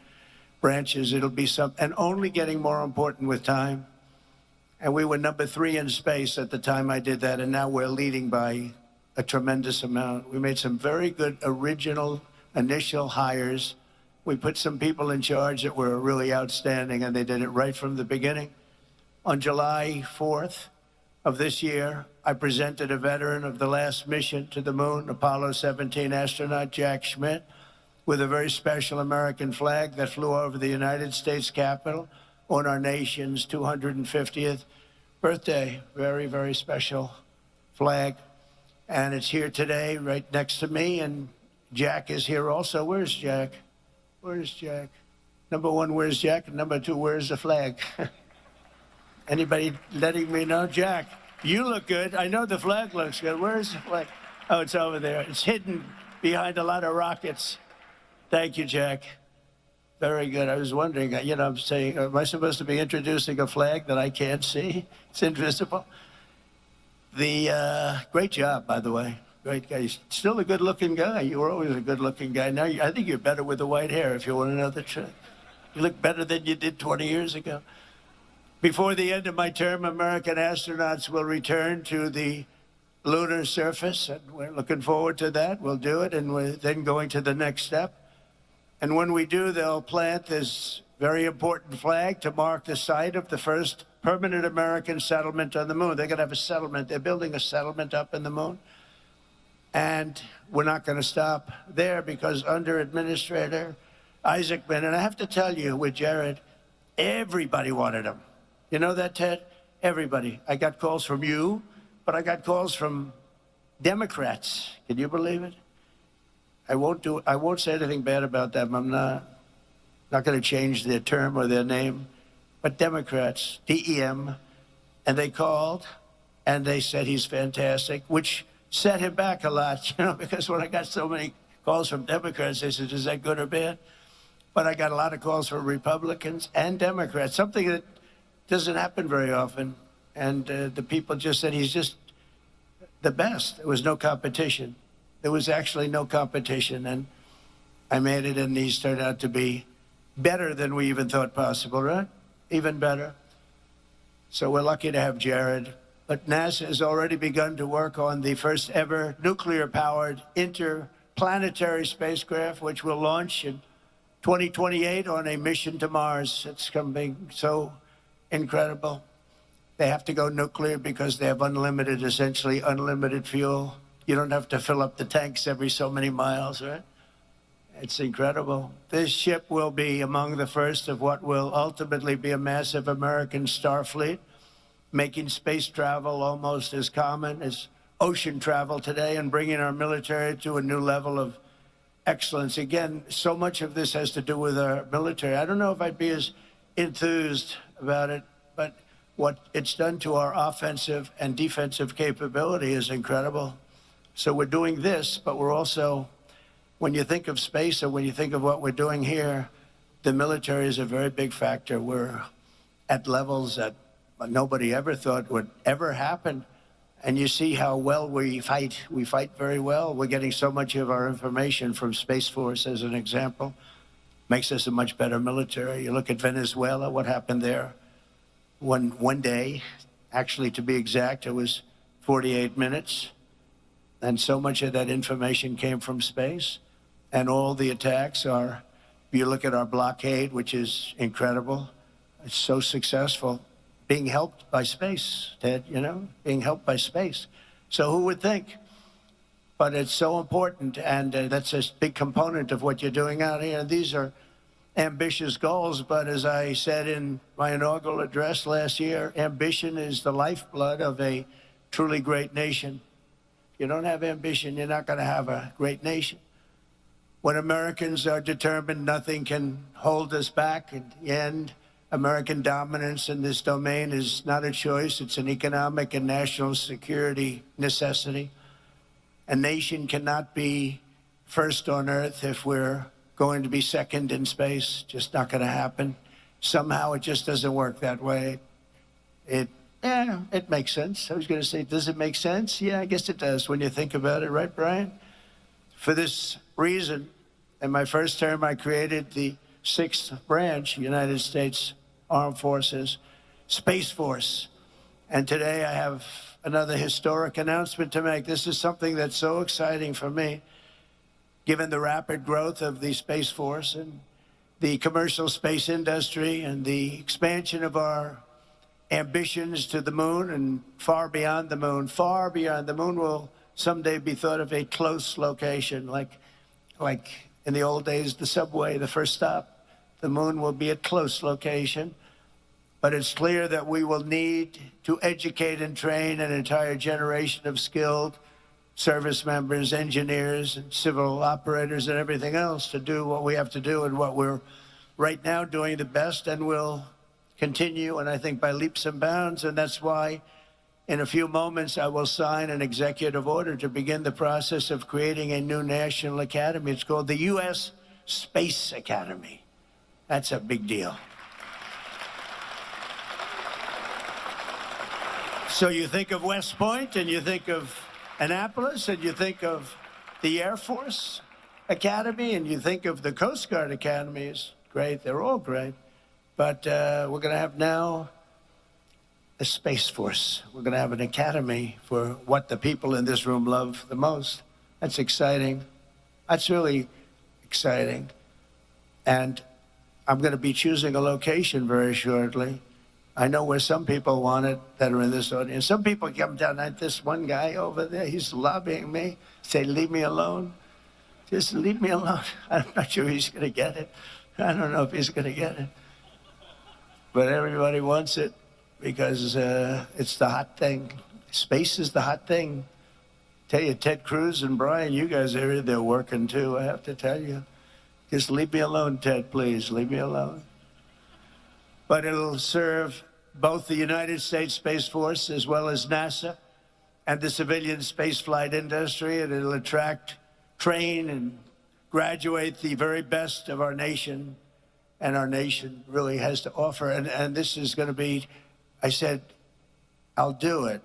branches. It'll be and only getting more important with time. And we were number 3 in space at the time I did that, and now we're leading by a tremendous amount. We made some very good original initial hires. We put some people in charge that were really outstanding, and they did it right from the beginning. On July 4th of this year, I presented a veteran of the last mission to the moon, Apollo 17 astronaut Jack Schmitt, with a very special American flag that flew over the United States Capitol on our nation's 250th birthday. Very, very special flag. And it's here today, right next to me, and Jack is here also. Where's Jack? Where's Jack? Number 1, where's Jack? And number 2, where's the flag? Anybody letting me know? Jack, you look good. I know the flag looks good. Where's the flag? Oh, it's over there. It's hidden behind a lot of rockets. Thank you, Jack. Very good. I was wondering, I'm saying, am I supposed to be introducing a flag that I can't see? It's invisible. Great job, by the way. Great guy. He's still a good-looking guy. You were always a good-looking guy. Now, I think you're better with the white hair, if you want to know the truth. You look better than you did 20 years ago. Before the end of my term, American astronauts will return to the lunar surface, and we're looking forward to that. We'll do it, and we're then going to the next step. And when we do, they'll plant this very important flag to mark the site of the first permanent American settlement on the moon. They're going to have a settlement. They're building a settlement up in the moon. And we're not going to stop there, because under Administrator Isaacman, and I have to tell you, with Jared, everybody wanted him. You know that, Ted? Everybody. I got calls from you, but I got calls from Democrats. Can you believe it? I won't say anything bad about them. I'm not going to change their term or their name. But Democrats, DEM, and they called and they said he's fantastic, which set him back a lot, because when I got so many calls from Democrats, they said, is that good or bad? But I got a lot of calls from Republicans and Democrats, something that doesn't happen very often. And the people just said he's just the best. There was no competition. There was actually no competition, and I made it, and these turned out to be better than we even thought possible, right? Even better. So we're lucky to have Jared. But NASA has already begun to work on the first ever nuclear-powered interplanetary spacecraft, which will launch in 2028 on a mission to Mars. It's coming so incredible. They have to go nuclear because they have essentially unlimited fuel. You don't have to fill up the tanks every so many miles, right? It's incredible. This ship will be among the first of what will ultimately be a massive American star fleet, making space travel almost as common as ocean travel today and bringing our military to a new level of excellence. Again, so much of this has to do with our military. I don't know if I'd be as enthused about it, but what it's done to our offensive and defensive capability is incredible. So we're doing this, but we're also, when you think of space and when you think of what we're doing here, the military is a very big factor. We're at levels that nobody ever thought would ever happen. And you see how well we fight. We fight very well. We're getting so much of our information from Space Force, as an example. Makes us a much better military. You look at Venezuela, what happened there. One day, actually to be exact, it was 48 minutes. And so much of that information came from space. And all the attacks are, if you look at our blockade, which is incredible, it's so successful, being helped by space, Ted, you know, being helped by space. So who would think? But it's so important, and that's a big component of what you're doing out here. These are ambitious goals, but as I said in my inaugural address last year, ambition is the lifeblood of a truly great nation. If you don't have ambition, you're not going to have a great nation. When Americans are determined, nothing can hold us back. In the end, American dominance in this domain is not a choice. It's an economic and national security necessity. A nation cannot be first on Earth if we're going to be second in space. Just not going to happen. Somehow it just doesn't work that way. It makes sense. I was going to say, does it make sense? Yeah, I guess it does when you think about it, right, Brian? For this reason, in my first term, I created the 6th branch, United States Armed Forces, Space Force. And today I have another historic announcement to make. This is something that's so exciting for me, given the rapid growth of the Space Force and the commercial space industry and the expansion of our ambitions to the moon and far beyond the moon. Far beyond the moon will someday be thought of a close location, like in the old days, the subway, the first stop. The moon will be a close location, but it's clear that we will need to educate and train an entire generation of skilled service members, engineers, and civil operators and everything else to do what we have to do and what we're right now doing the best and will continue, and I think by leaps and bounds. And that's why in a few moments I will sign an executive order to begin the process of creating a new national academy. It's called the U.S. Space Academy. That's a big deal. So you think of West Point, and you think of Annapolis, and you think of the Air Force Academy, and you think of the Coast Guard Academies. Great, they're all great. But we're going to have now a Space Force. We're going to have an academy for what the people in this room love the most. That's exciting. That's really exciting. And I'm going to be choosing a location very shortly. I know where some people want it that are in this audience. Some people come down like this one guy over there. He's lobbying me. Say, leave me alone. Just leave me alone. I'm not sure he's going to get it. I don't know if he's going to get it. But everybody wants it because it's the hot thing. Space is the hot thing. Tell you, Ted Cruz and Brian, you guys are here, they're working too, I have to tell you. Just leave me alone, Ted, please. Leave me alone. But it'll serve both the United States Space Force as well as NASA and the civilian spaceflight industry, and it'll attract, train, and graduate the very best of our nation, and our nation really has to offer. And this is going to be, I said, I'll do it,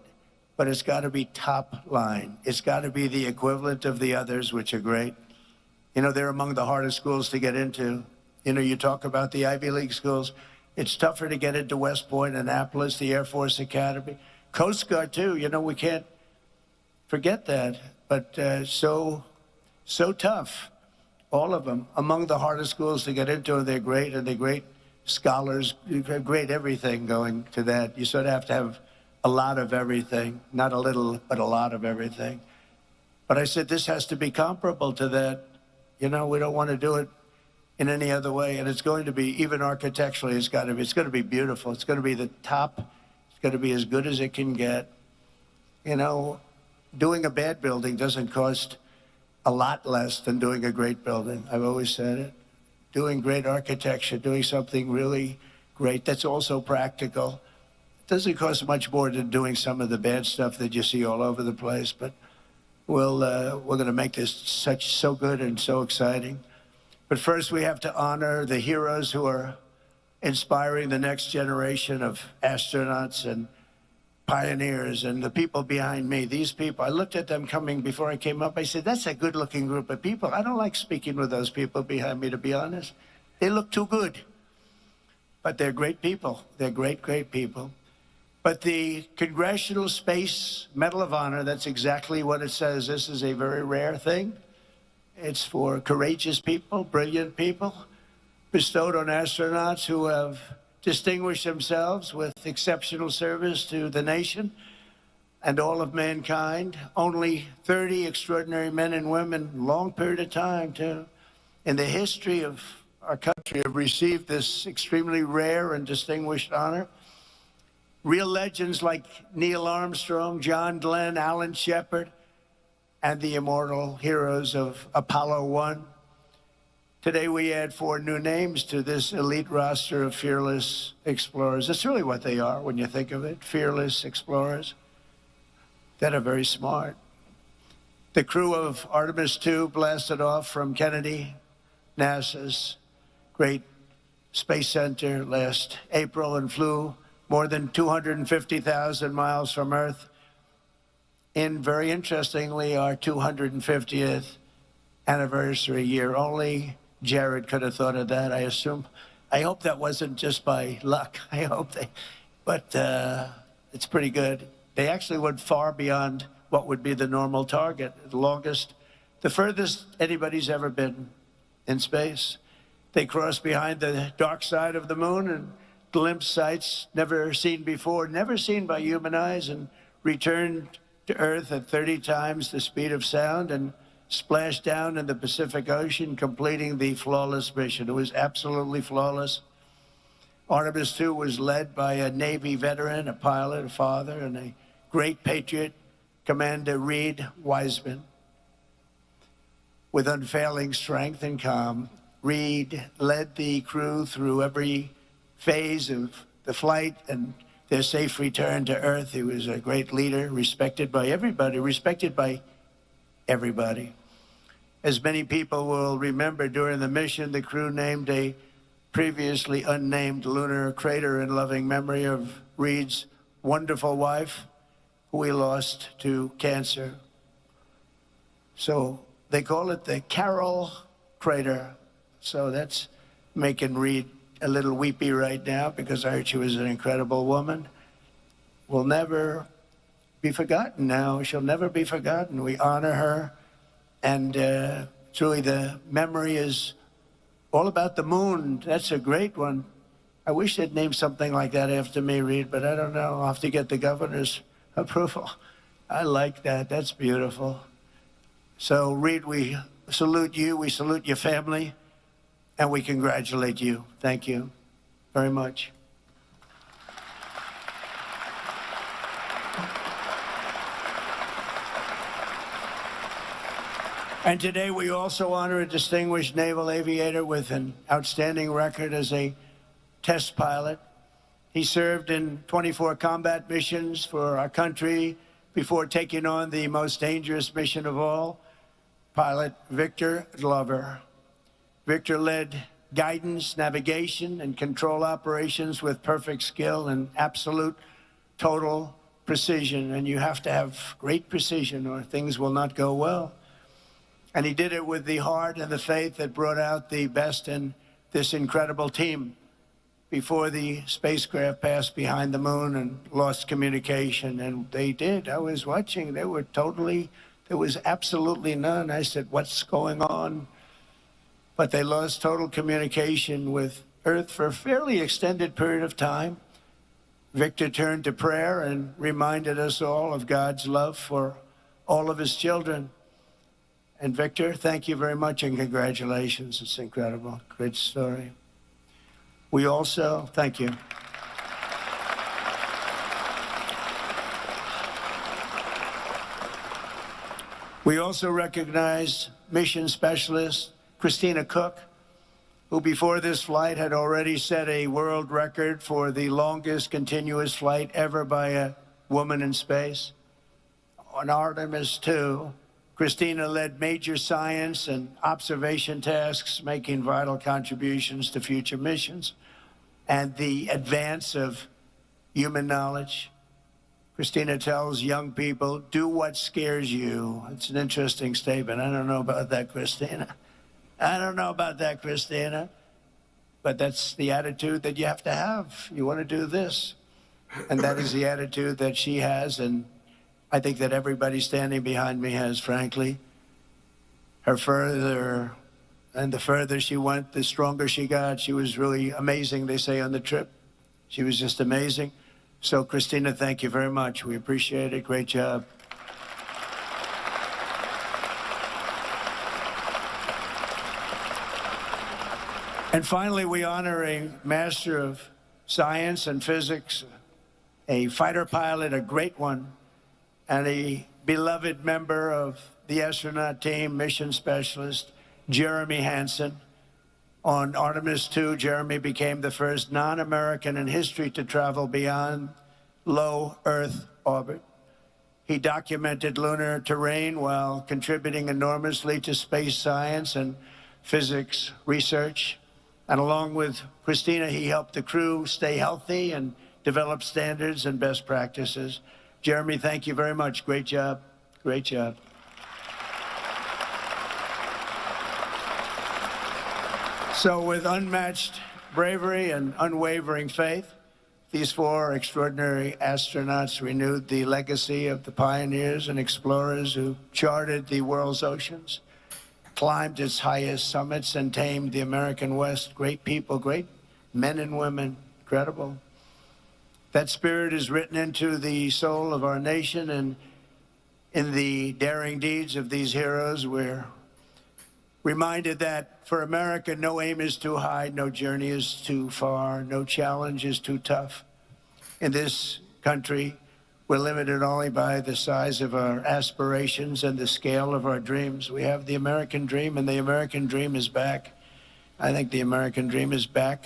but it's got to be top line. It's got to be the equivalent of the others, which are great. You know, they're among the hardest schools to get into. You know, you talk about the Ivy League schools. It's tougher to get into West Point, Annapolis, the Air Force Academy. Coast Guard, too. You know, we can't forget that. But so tough, all of them. Among the hardest schools to get into, and they're great, and they're great scholars, great everything going to that. You sort of have to have a lot of everything. Not a little, but a lot of everything. But I said, this has to be comparable to that. You know, we don't want to do it in any other way. And it's going to be, even architecturally, it's going to be beautiful. It's going to be the top. It's going to be as good as it can get. You know, doing a bad building doesn't cost a lot less than doing a great building. I've always said it. Doing great architecture, doing something really great that's also practical. It doesn't cost much more than doing some of the bad stuff that you see all over the place. But we're going to make this so good and so exciting. But first, we have to honor the heroes who are inspiring the next generation of astronauts and pioneers and the people behind me. These people, I looked at them coming before I came up. I said, that's a good-looking group of people. I don't like speaking with those people behind me, to be honest. They look too good. But they're great people. They're great, great people. But the Congressional Space Medal of Honor, that's exactly what it says. This is a very rare thing. It's for courageous people, brilliant people, bestowed on astronauts who have distinguished themselves with exceptional service to the nation and all of mankind. Only 30 extraordinary men and women, long period of time, too, in the history of our country have received this extremely rare and distinguished honor. Real legends like Neil Armstrong, John Glenn, Alan Shepard, and the immortal heroes of Apollo 1. Today we add 4 new names to this elite roster of fearless explorers. That's really what they are when you think of it, fearless explorers that are very smart. The crew of Artemis II blasted off from Kennedy, NASA's great space center last April and flew more than 250,000 miles from Earth in, very interestingly, our 250th anniversary year. Only Jared could have thought of that, I assume. I hope that wasn't just by luck. I hope they, but it's pretty good. They actually went far beyond what would be the normal target, the furthest anybody's ever been in space. They crossed behind the dark side of the moon and glimpsed sights never seen before, never seen by human eyes, and returned to Earth at 30 times the speed of sound and splashed down in the Pacific Ocean, completing the flawless mission. It was absolutely flawless. Artemis II was led by a Navy veteran, a pilot, a father, and a great patriot, Commander Reed Wiseman. With unfailing strength and calm, Reed led the crew through every phase of the flight and their safe return to Earth. He was a great leader, respected by everybody, As many people will remember, during the mission, the crew named a previously unnamed lunar crater in loving memory of Reed's wonderful wife, who we lost to cancer. So they call it the Carroll Crater. So that's making Reed a little weepy right now, because I heard she was an incredible woman. Will never be forgotten now. She'll never be forgotten. We honor her. And truly, the memory is all about the moon. That's a great one. I wish they'd name something like that after me, Reed, but I don't know. I'll have to get the governor's approval. I like that. That's beautiful. So, Reed, we salute you. We salute your family. And we congratulate you. Thank you very much. And today we also honor a distinguished naval aviator with an outstanding record as a test pilot. He served in 24 combat missions for our country before taking on the most dangerous mission of all, Pilot Victor Glover. Victor led guidance, navigation, and control operations with perfect skill and absolute total precision. And you have to have great precision or things will not go well. And he did it with the heart and the faith that brought out the best in this incredible team before the spacecraft passed behind the moon and lost communication. And they did. I was watching. There was absolutely none. I said, what's going on? But they lost total communication with Earth for a fairly extended period of time. Victor turned to prayer and reminded us all of God's love for all of his children. And Victor, thank you very much and congratulations. It's incredible. Great story. We also, thank you. We also recognize mission specialist Christina Cook, who before this flight had already set a world record for the longest continuous flight ever by a woman in space. On Artemis II, Christina led major science and observation tasks, making vital contributions to future missions and the advance of human knowledge. Christina tells young people, do what scares you. It's an interesting statement. I don't know about that, Christina. I don't know about that, Christina. But that's the attitude that you have to have. You want to do this. And that is the attitude that she has, and I think that everybody standing behind me has, frankly. The further she went, the stronger she got. She was really amazing, they say, on the trip. She was just amazing. So, Christina, thank you very much. We appreciate it. Great job. And finally, we honor a master of science and physics, a fighter pilot, a great one, and a beloved member of the astronaut team, mission specialist, Jeremy Hansen. On Artemis II, Jeremy became the first non-American in history to travel beyond low Earth orbit. He documented lunar terrain while contributing enormously to space science and physics research. And along with Christina, he helped the crew stay healthy and develop standards and best practices. Jeremy, thank you very much. Great job. Great job. So with unmatched bravery and unwavering faith, these four extraordinary astronauts renewed the legacy of the pioneers and explorers who charted the world's oceans, climbed its highest summits, and tamed the American West. Great people, great men and women, incredible. That spirit is written into the soul of our nation, and in the daring deeds of these heroes, we're reminded that for America, no aim is too high, no journey is too far, no challenge is too tough. In this country, we're limited only by the size of our aspirations and the scale of our dreams. We have the American dream, and the American dream is back. I think the American dream is back,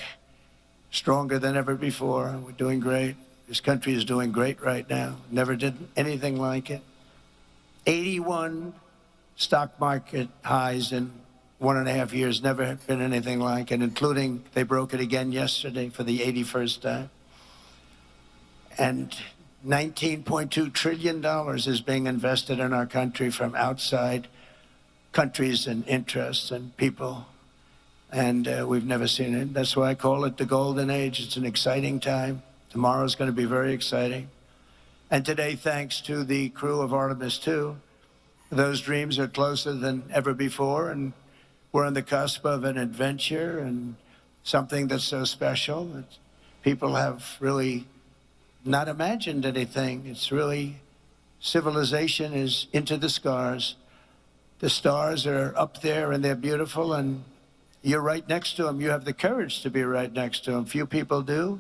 stronger than ever before. We're doing great. This country is doing great right now. Never did anything like it. 81 stock market highs in 1.5 years. Never been anything like it, including they broke it again yesterday for the 81st time. And $19.2 trillion is being invested in our country from outside countries and interests and people. And we've never seen it. That's why I call it the golden age. It's an exciting time. Tomorrow's going to be very exciting. And today, thanks to the crew of Artemis II, those dreams are closer than ever before. And we're on the cusp of an adventure and something that's so special that people have really not imagined anything. It's really, civilization is into the stars. The stars are up there and they're beautiful, and you're right next to them. You have the courage to be right next to them. Few people do,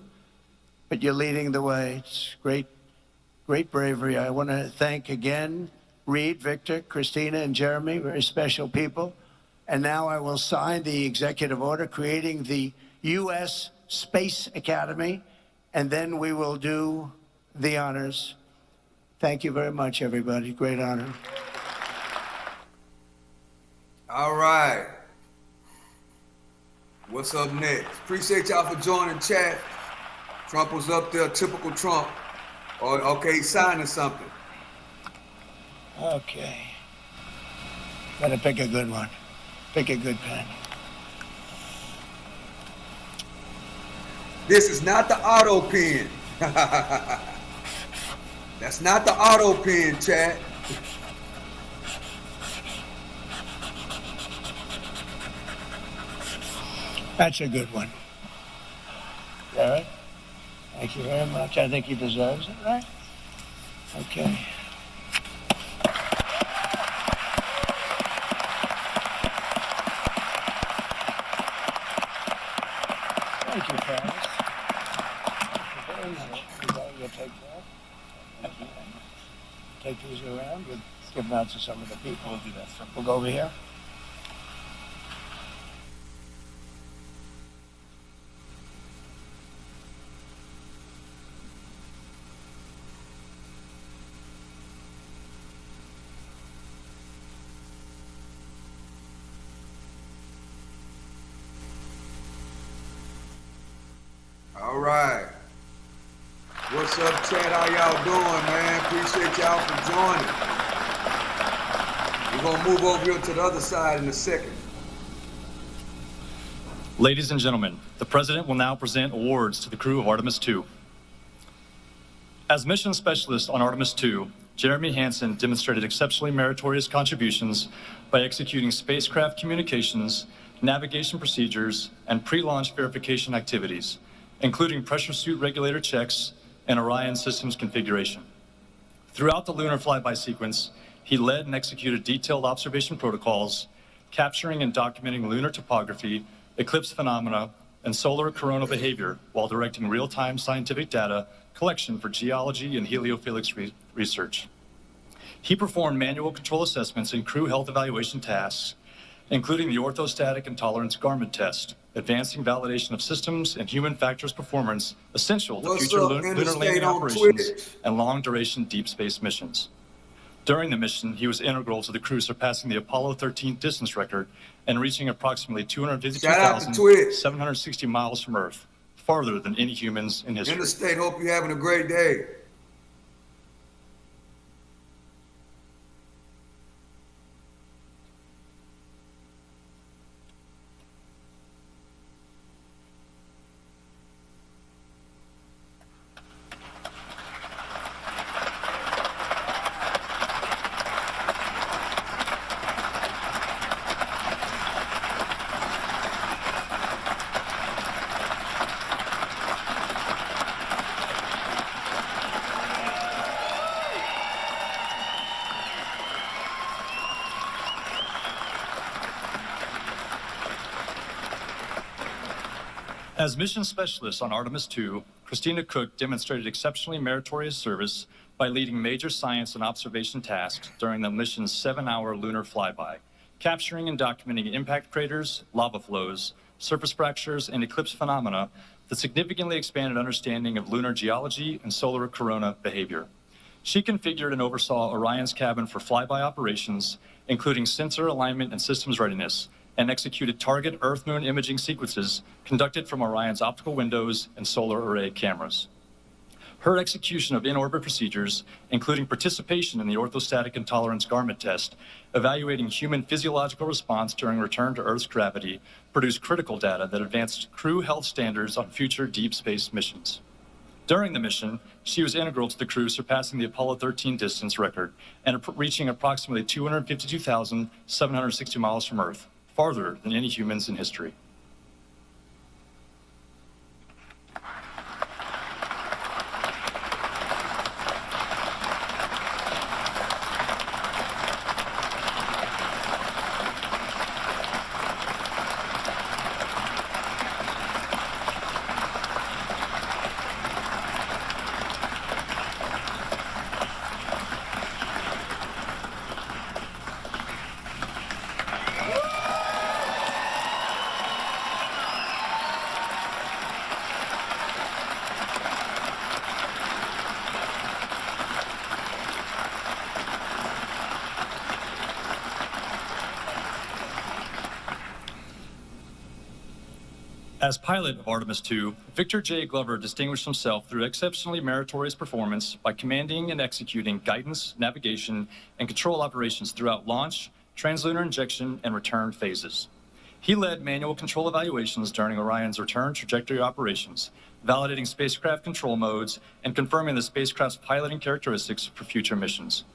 but you're leading the way. It's great, great bravery. I want to thank again Reed, Victor, Christina, and Jeremy, very special people. And now I will sign the executive order creating the U.S. Space Academy, and then we will do the honors. Thank you very much, everybody. Great honor. All right. What's up next? Appreciate y'all for joining chat. Trump was up there, typical Trump. Oh, okay, he's signing something. Okay. Gotta pick a good one. Pick a good pen. This is not the auto pen. That's not the auto pen, chat. That's a good one. All right. Thank you very much. I think he deserves it, right? Okay. Thank you, Travis. Thank you very much. You'll take that. Take these around. We'll give them out to some of the people. We'll do that. We'll go over here. All right. What's up, chat? How y'all doing, man? Appreciate y'all for joining. We're gonna move over here to the other side in a second. Ladies and gentlemen, the President will now present awards to the crew of Artemis II. As mission specialist on Artemis II, Jeremy Hansen demonstrated exceptionally meritorious contributions by executing spacecraft communications, navigation procedures, and pre-launch verification activities, including pressure suit regulator checks and Orion systems configuration. Throughout the lunar flyby sequence, he led and executed detailed observation protocols, capturing and documenting lunar topography, eclipse phenomena, and solar corona behavior while directing real-time scientific data collection for geology and heliophysics research. He performed manual control assessments and crew health evaluation tasks, including the orthostatic and tolerance Garmin test, advancing validation of systems and human factors performance essential to future lunar landing operations and long-duration deep space missions. During the mission, he was integral to the crew surpassing the Apollo 13 distance record and reaching approximately 252,760 miles from Earth, farther than any humans in history. Interstate, hope you're having a great day. As mission specialist on Artemis II, Christina Cook demonstrated exceptionally meritorious service by leading major science and observation tasks during the mission's 7-hour lunar flyby, capturing and documenting impact craters, lava flows, surface fractures, and eclipse phenomena that significantly expanded understanding of lunar geology and solar corona behavior. She configured and oversaw Orion's cabin for flyby operations, including sensor alignment and systems readiness, and executed target Earth-Moon imaging sequences conducted from Orion's optical windows and solar array cameras. Her execution of in-orbit procedures, including participation in the orthostatic and tolerance Garmin test, evaluating human physiological response during return to Earth's gravity, produced critical data that advanced crew health standards on future deep space missions. During the mission, she was integral to the crew surpassing the Apollo 13 distance record and reaching approximately 252,760 miles from Earth, farther than any humans in history. As pilot of Artemis II, Victor J. Glover distinguished himself through exceptionally meritorious performance by commanding and executing guidance, navigation, and control operations throughout launch, translunar injection, and return phases. He led manual control evaluations during Orion's return trajectory operations, validating spacecraft control modes and confirming the spacecraft's piloting characteristics for future missions.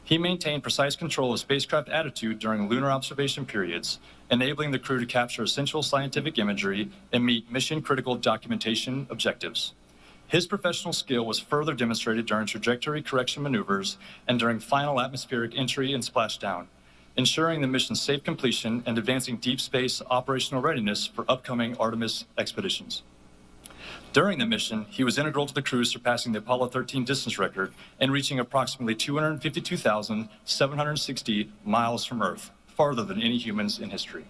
He maintained precise control of spacecraft attitude during lunar observation periods, enabling the crew to capture essential scientific imagery and meet mission-critical documentation objectives. His professional skill was further demonstrated during trajectory correction maneuvers and during final atmospheric entry and splashdown, ensuring the mission's safe completion and advancing deep space operational readiness for upcoming Artemis expeditions. During the mission, he was integral to the crew surpassing the Apollo 13 distance record and reaching approximately 252,760 miles from Earth, farther than any humans in history.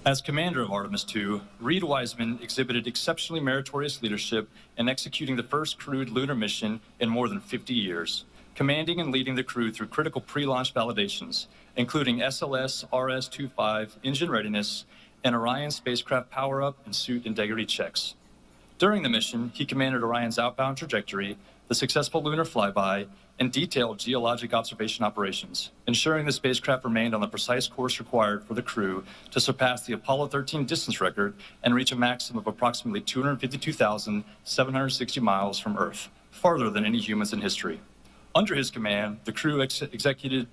As commander of Artemis II, Reed Wiseman exhibited exceptionally meritorious leadership in executing the first crewed lunar mission in more than 50 years, commanding and leading the crew through critical pre-launch validations, including SLS RS-25 engine readiness and Orion spacecraft power-up and suit integrity checks. During the mission, he commanded Orion's outbound trajectory, the successful lunar flyby, and detailed geologic observation operations, ensuring the spacecraft remained on the precise course required for the crew to surpass the Apollo 13 distance record and reach a maximum of approximately 252,760 miles from Earth, farther than any humans in history. Under his command, the crew executed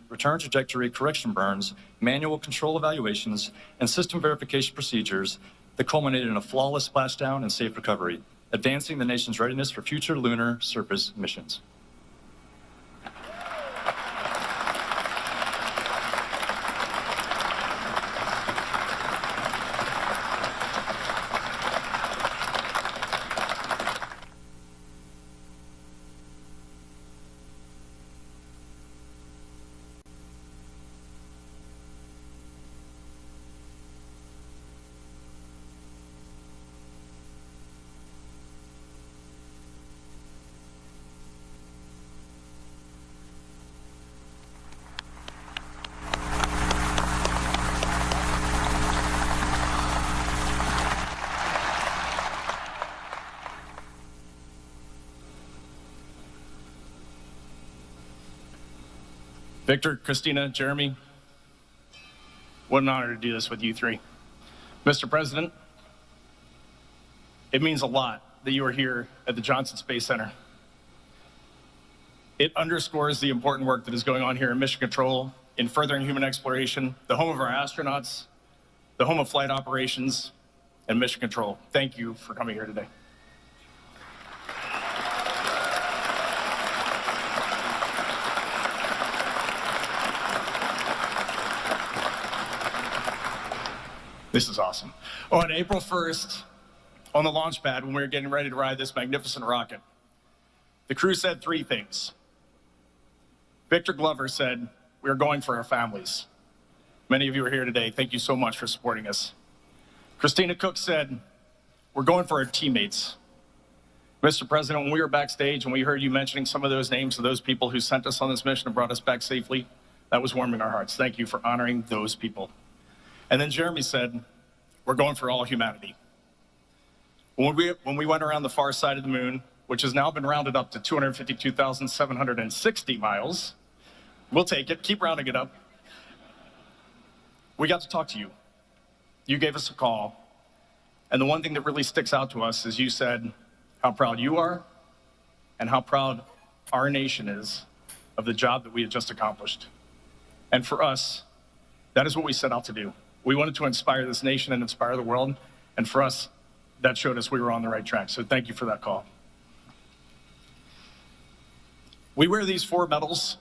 return trajectory correction burns, manual control evaluations, and system verification procedures that culminated in a flawless splashdown and safe recovery, advancing the nation's readiness for future lunar surface missions. Victor, Christina, Jeremy, what an honor to do this with you three. Mr. President, it means a lot that you are here at the Johnson Space Center. It underscores the important work that is going on here in Mission Control in furthering human exploration, the home of our astronauts, the home of flight operations, and Mission Control. Thank you for coming here today. This is awesome. On April 1st, on the launch pad, when we were getting ready to ride this magnificent rocket, the crew said three things. Victor Glover said, "We are going for our families." Many of you are here today. Thank you so much for supporting us. Christina Cook said, "We're going for our teammates." Mr. President, when we were backstage and we heard you mentioning some of those names of those people who sent us on this mission and brought us back safely, that was warming our hearts. Thank you for honoring those people. And then Jeremy said, "We're going for all humanity." When we went around the far side of the moon, which has now been rounded up to 252,760 miles, we'll take it, keep rounding it up. We got to talk to you. You gave us a call. And the one thing that really sticks out to us is you said how proud you are and how proud our nation is of the job that we had just accomplished. And for us, that is what we set out to do. We wanted to inspire this nation and inspire the world. And for us, that showed us we were on the right track. So thank you for that call. We wear these 4 medals,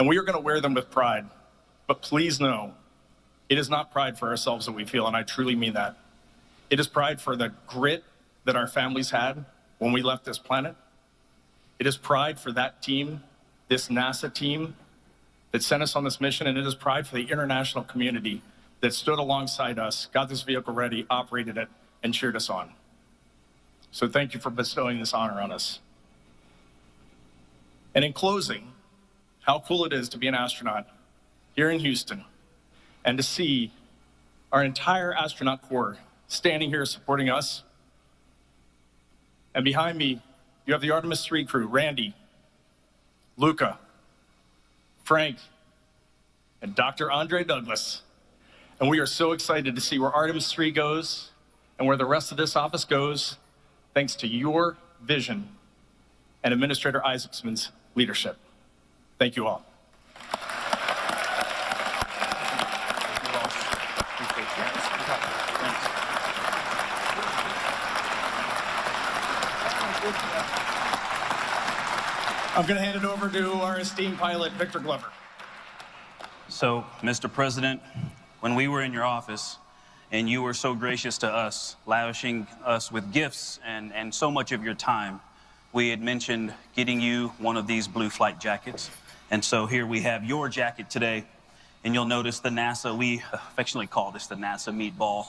and we are going to wear them with pride. But please know, it is not pride for ourselves that we feel, and I truly mean that. It is pride for the grit that our families had when we left this planet. It is pride for that team, this NASA team, that sent us on this mission, and it is pride for the international community that stood alongside us, got this vehicle ready, operated it, and cheered us on. So thank you for bestowing this honor on us. And in closing, how cool it is to be an astronaut here in Houston and to see our entire astronaut corps standing here supporting us. And behind me, you have the Artemis III crew, Randy, Luca, Frank, and Dr. Andre Douglas. And we are so excited to see where Artemis III goes and where the rest of this office goes, thanks to your vision and Administrator Isaacson's leadership. Thank you all. I'm going to hand it over to our esteemed pilot, Victor Glover. So, Mr. President, when we were in your office and you were so gracious to us, lavishing us with gifts and so much of your time, we had mentioned getting you one of these blue flight jackets. And so here we have your jacket today And you'll notice the NASA, we affectionately call this the NASA meatball.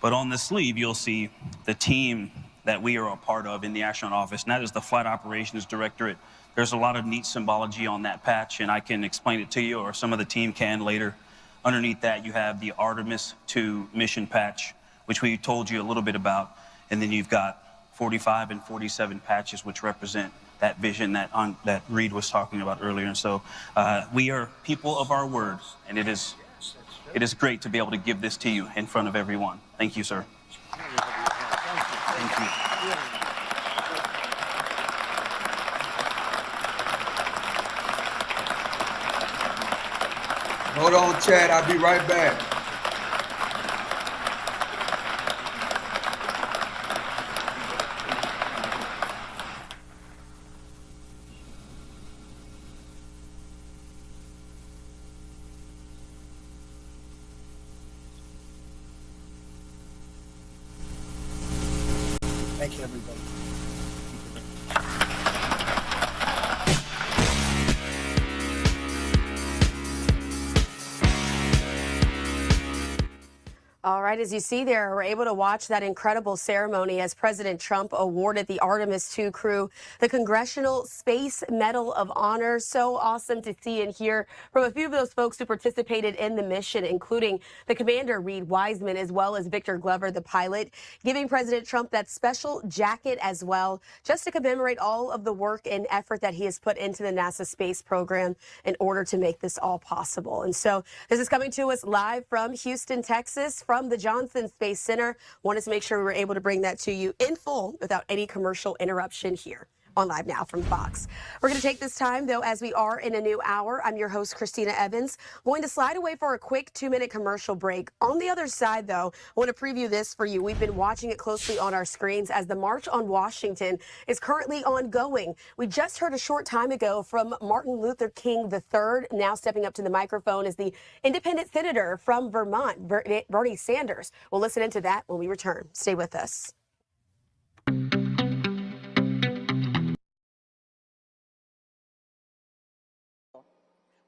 But on the sleeve, you'll see the team that we are a part of in the astronaut office, and that is the Flight Operations Directorate. There's a lot of neat symbology on that patch, and I can explain it to you, or some of the team can later. Underneath that, you have the Artemis II mission patch, which we told you a little bit about, and then you've got 45 and 47 patches, which represent that vision that Reed was talking about earlier. And so we are people of our word, and it is great to be able to give this to you in front of everyone. Thank you, sir. Thank you. Hold on, Chad. I'll be right back. Thank you, everybody. All right, as you see there, we're able to watch that incredible ceremony as President Trump awarded the Artemis II crew the Congressional Space Medal of Honor. So awesome to see and hear from a few of those folks who participated in the mission, including the commander, Reed Wiseman, as well as Victor Glover, the pilot, giving President Trump that special jacket as well, just to commemorate all of the work and effort that he has put into the NASA space program in order to make this all possible. And so this is coming to us live from Houston, Texas, from the Johnson Space Center. Wanted to make sure we were able to bring that to you in full without any commercial interruption here on Live Now from Fox. We're going to take this time, though, as we are in a new hour. I'm your host, Christina Evans. I'm going to slide away for a quick 2-minute commercial break. On the other side, though, I want to preview this for you. We've been watching it closely on our screens as the March on Washington is currently ongoing. We just heard a short time ago from Martin Luther King III. Now stepping up to the microphone is the independent senator from Vermont, Bernie Sanders. We'll listen into that when we return. Stay with us.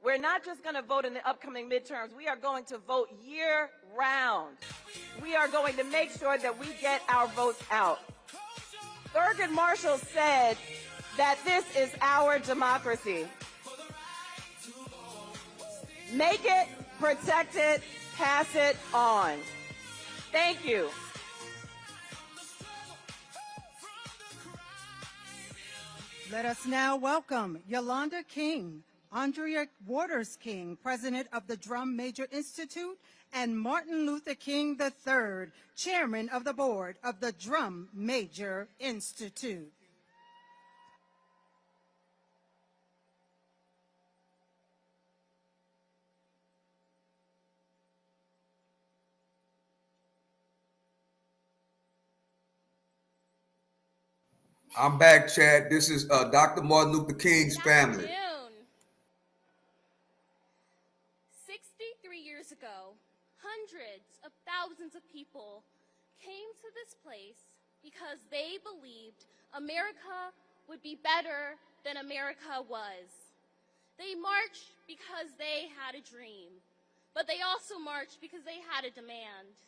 We're not just going to vote in the upcoming midterms. We are going to vote year-round. We are going to make sure that we get our votes out. Thurgood Marshall said that this is our democracy. Make it, protect it, pass it on. Thank you. Let us now welcome Yolanda King, Andrea Waters King, President of the Drum Major Institute, and Martin Luther King III, Chairman of the Board of the Drum Major Institute. I'm back, Chad. This is Dr. Martin Luther King's family. 63 years ago, hundreds of thousands of people came to this place because they believed America would be better than America was. They marched because they had a dream, but they also marched because they had a demand.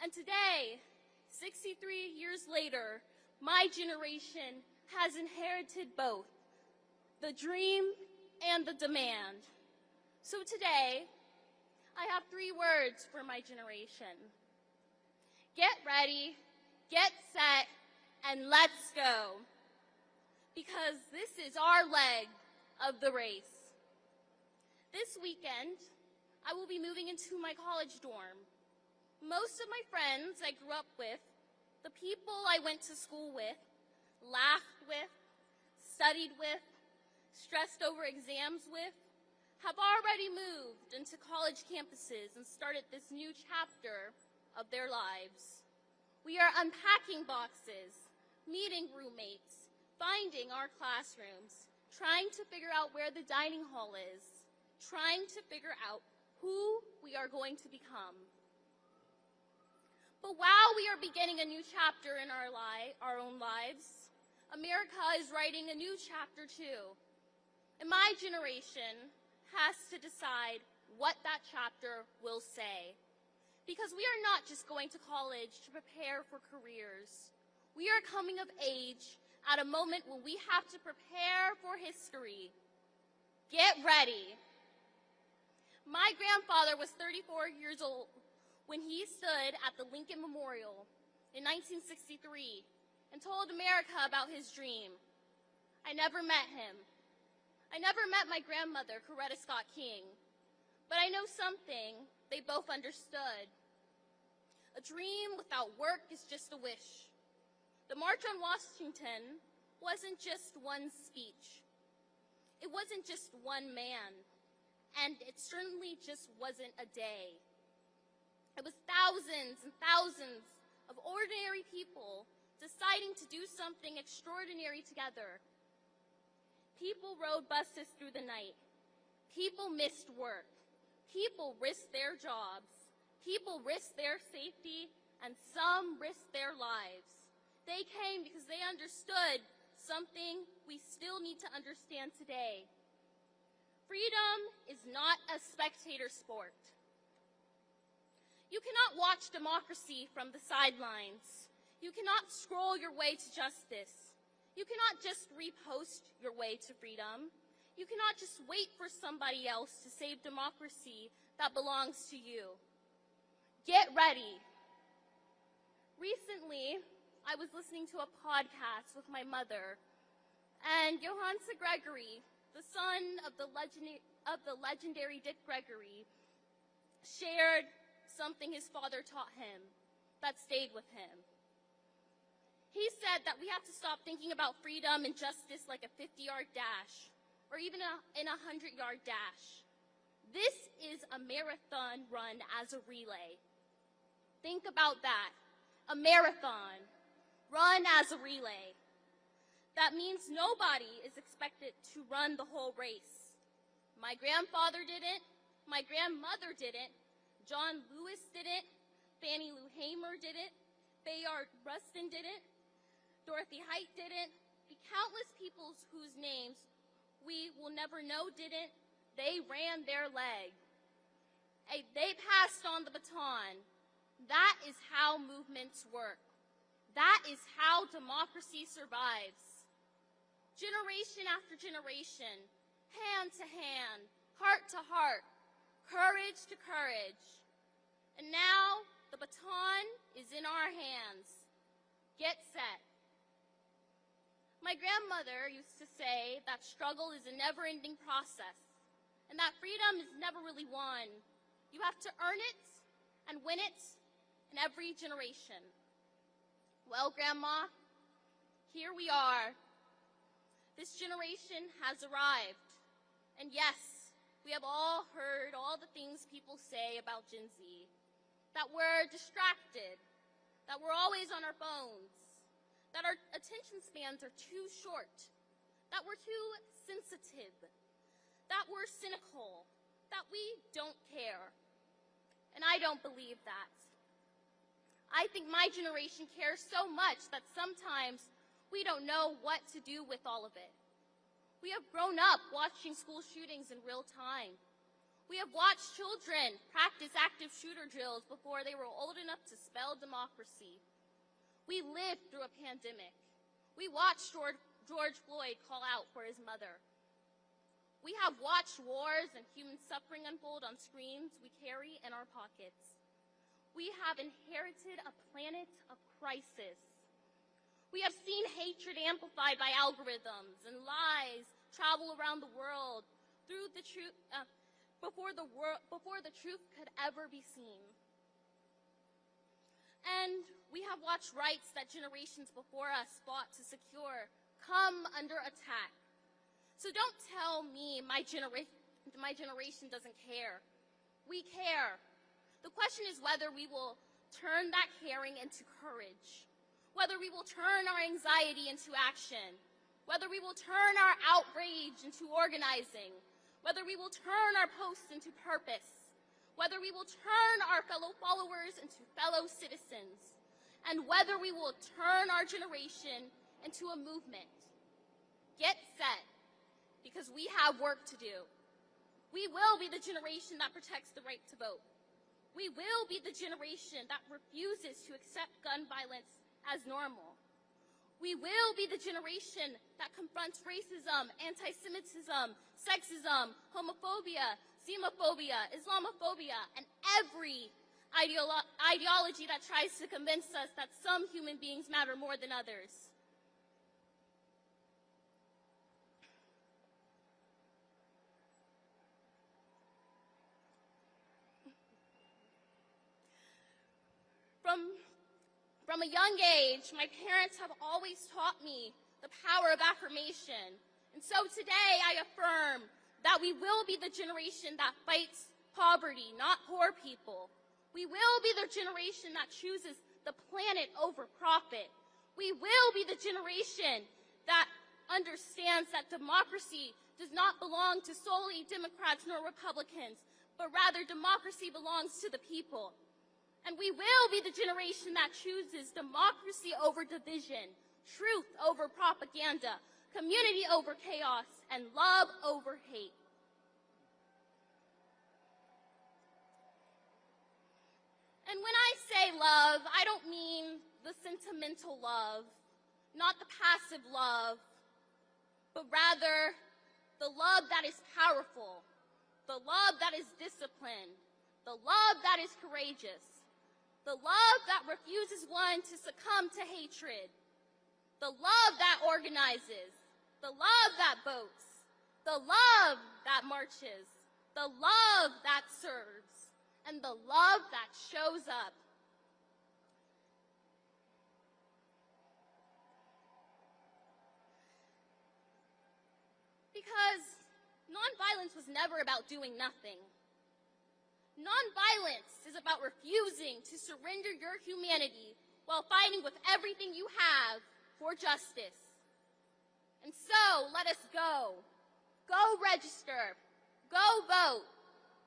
And today, 63 years later, my generation has inherited both the dream and the demand. So today, I have 3 words for my generation. Get ready, get set, and let's go. Because this is our leg of the race. This weekend, I will be moving into my college dorm. Most of my friends I grew up with, the people I went to school with, laughed with, studied with, stressed over exams with, have already moved into college campuses and started this new chapter of their lives. We are unpacking boxes, meeting roommates, finding our classrooms, trying to figure out where the dining hall is, trying to figure out who we are going to become. But while we are beginning a new chapter in our own lives, America is writing a new chapter too. And my generation has to decide what that chapter will say. Because we are not just going to college to prepare for careers. We are coming of age at a moment when we have to prepare for history. Get ready. My grandfather was 34 years old when he stood at the Lincoln Memorial in 1963 and told America about his dream. I never met him. I never met my grandmother, Coretta Scott King, but I know something they both understood. A dream without work is just a wish. The March on Washington wasn't just one speech. It wasn't just one man, and it certainly just wasn't a day. It was thousands and thousands of ordinary people deciding to do something extraordinary together. People rode buses through the night. People missed work. People risked their jobs. People risked their safety, and some risked their lives. They came because they understood something we still need to understand today. Freedom is not a spectator sport. You cannot watch democracy from the sidelines. You cannot scroll your way to justice. You cannot just repost your way to freedom. You cannot just wait for somebody else to save democracy that belongs to you. Get ready. Recently, I was listening to a podcast with my mother, and Johannes Gregory, the son of the legendary Dick Gregory, shared something his father taught him that stayed with him. He said that we have to stop thinking about freedom and justice like a 50-yard dash, or even in a 100-yard dash. This is a marathon run as a relay. Think about that. A marathon run as a relay. That means nobody is expected to run the whole race. My grandfather didn't. My grandmother didn't. John Lewis didn't. Fannie Lou Hamer didn't. Bayard Rustin didn't. Dorothy Height didn't. The countless people whose names we will never know didn't. They ran their leg. They passed on the baton. That is how movements work. That is how democracy survives. Generation after generation, hand to hand, heart to heart, courage to courage. And now the baton is in our hands. Get set. My grandmother used to say that struggle is a never-ending process and that freedom is never really won. You have to earn it and win it in every generation. Well, Grandma, here we are. This generation has arrived. And yes, we have all heard all the things people say about Gen Z. That we're distracted, that we're always on our phones, that our attention spans are too short, that we're too sensitive, that we're cynical, that we don't care. And I don't believe that. I think my generation cares so much that sometimes we don't know what to do with all of it. We have grown up watching school shootings in real time. We have watched children practice active shooter drills before they were old enough to spell democracy. We lived through a pandemic. We watched George Floyd call out for his mother. We have watched wars and human suffering unfold on screens we carry in our pockets. We have inherited a planet of crisis. We have seen hatred amplified by algorithms and lies travel around the world through the truth before the truth could ever be seen. And we have watched rights that generations before us fought to secure come under attack. So don't tell me my generation doesn't care. We care. The question is whether we will turn that caring into courage, whether we will turn our anxiety into action, whether we will turn our outrage into organizing, whether we will turn our posts into purpose, whether we will turn our fellow followers into fellow citizens, and whether we will turn our generation into a movement. Get set, because we have work to do. We will be the generation that protects the right to vote. We will be the generation that refuses to accept gun violence as normal. We will be the generation that confronts racism, anti-Semitism, sexism, homophobia, xenophobia, Islamophobia, and every ideology that tries to convince us that some human beings matter more than others. From a young age, my parents have always taught me the power of affirmation. And so today I affirm that we will be the generation that fights poverty, not poor people. We will be the generation that chooses the planet over profit. We will be the generation that understands that democracy does not belong to solely Democrats nor Republicans, but rather democracy belongs to the people. And we will be the generation that chooses democracy over division, truth over propaganda, community over chaos, and love over hate. And when I say love, I don't mean the sentimental love, not the passive love, but rather the love that is powerful, the love that is disciplined, the love that is courageous, the love that refuses one to succumb to hatred, the love that organizes, the love that votes, the love that marches, the love that serves, and the love that shows up. Because nonviolence was never about doing nothing. Nonviolence is about refusing to surrender your humanity while fighting with everything you have for justice. And so, let us go. Go register. Go vote.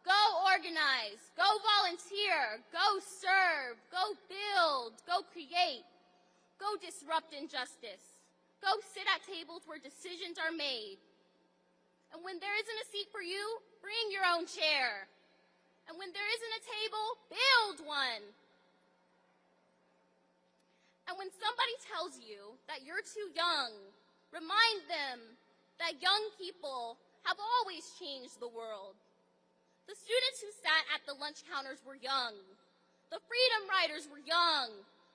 Go organize. Go volunteer. Go serve. Go build. Go create. Go disrupt injustice. Go sit at tables where decisions are made. And when there isn't a seat for you, bring your own chair. And when there isn't a table, build one. And when somebody tells you that you're too young, remind them that young people have always changed the world. The students who sat at the lunch counters were young. The freedom riders were young.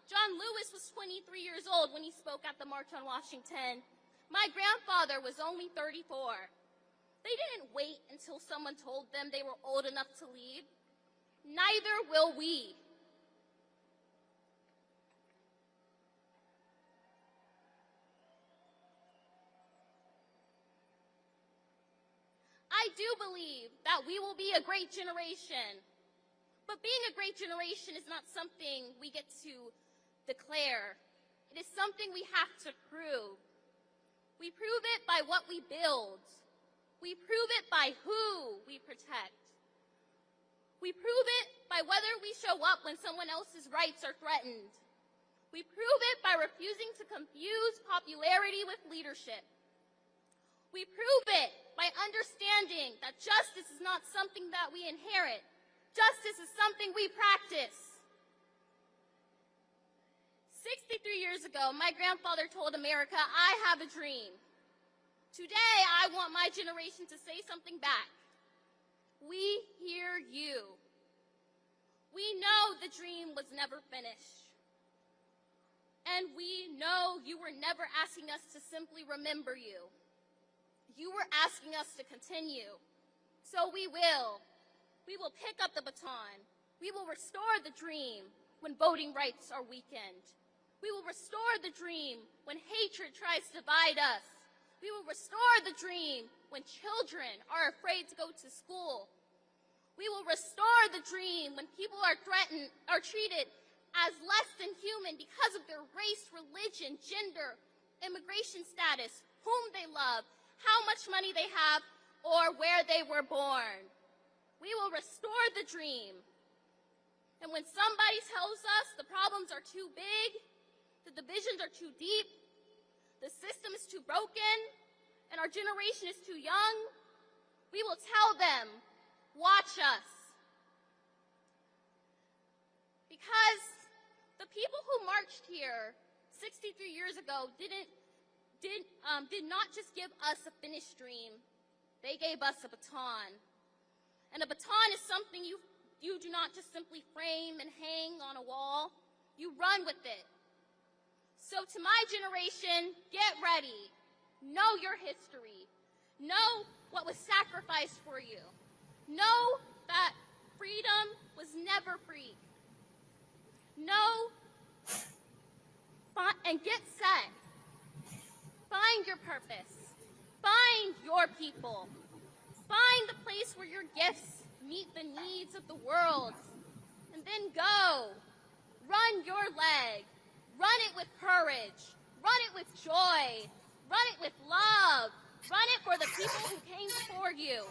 John Lewis was 23 years old when he spoke at the March on Washington. My grandfather was only 34. They didn't wait until someone told them they were old enough to lead. Neither will we. I do believe that we will be a great generation. But being a great generation is not something we get to declare. It is something we have to prove. We prove it by what we build. We prove it by who we protect. We prove it by whether we show up when someone else's rights are threatened. We prove it by refusing to confuse popularity with leadership. We prove it by understanding that justice is not something that we inherit. Justice is something we practice. 63 years ago, my grandfather told America, "I have a dream." Today, I want my generation to say something back. We hear you. We know the dream was never finished. And we know you were never asking us to simply remember you. You were asking us to continue. So we will. We will pick up the baton. We will restore the dream when voting rights are weakened. We will restore the dream when hatred tries to divide us. We will restore the dream when children are afraid to go to school. We will restore the dream when people are treated as less than human because of their race, religion, gender, immigration status, whom they love, how much money they have, or where they were born. We will restore the dream. And when somebody tells us the problems are too big, the divisions are too deep, the system is too broken, and our generation is too young, We will tell them, watch us. Because the people who marched here 63 years ago did not just give us a finish stream. They gave us a baton. And a baton is something you do not just simply frame and hang on a wall. You run with it. So to my generation, get ready. Know your history. Know what was sacrificed for you. Know that freedom was never free. Know and get set. Find your purpose. Find your people. Find the place where your gifts meet the needs of the world. And then go. Run your leg. Run it with courage. Run it with joy. Run it with love. Run it for the people who came before you.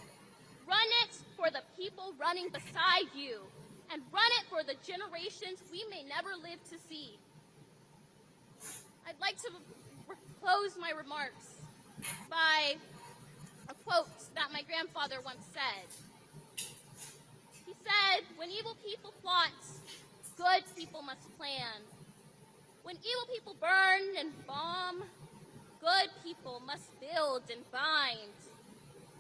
Run it for the people running beside you. And run it for the generations we may never live to see. I'd like to close my remarks by a quote that my grandfather once said. He said, "When evil people plot, good people must plan. When evil people burn and bomb, good people must build and bind.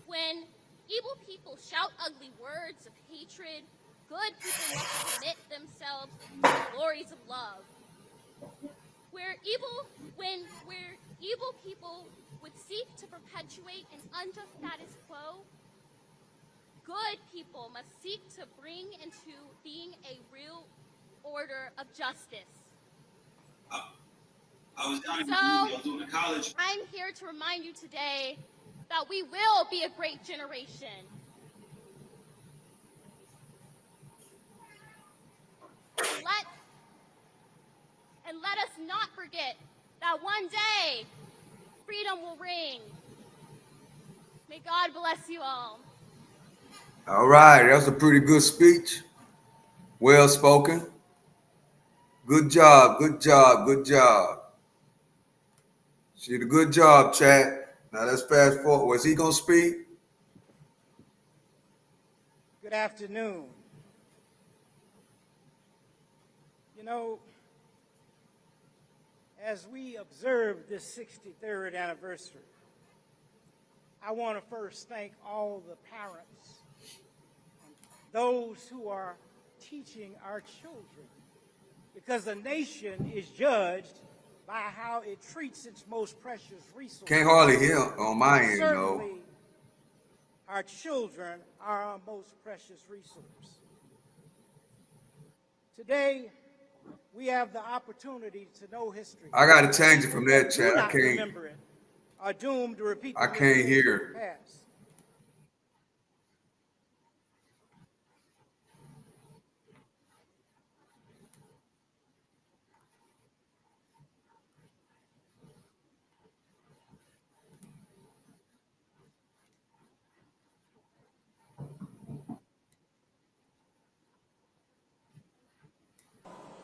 When evil people shout ugly words of hatred, good people must commit themselves to the glories of love. Where evil people would seek to perpetuate an unjust status quo, good people must seek to bring into being a real order of justice." I'm here to remind you today that we will be a great generation. Let us not forget that one day freedom will ring. May God bless you all. All right, that was a pretty good speech. Well spoken. Good job, good job, good job. She did a good job, chat. Now let's fast forward. Was he gonna speak? Good afternoon. You know, as we observe this 63rd anniversary, I want to first thank all the parents, those who are teaching our children, because a nation is judged by how it treats its most precious resource. Can't hardly hear on my end, though. Certainly, our children are our most precious resource. Today, we have the opportunity to know history. I got to change it from that, Do chat. I not can't. remember it, are doomed to repeat. I can't hear. the past.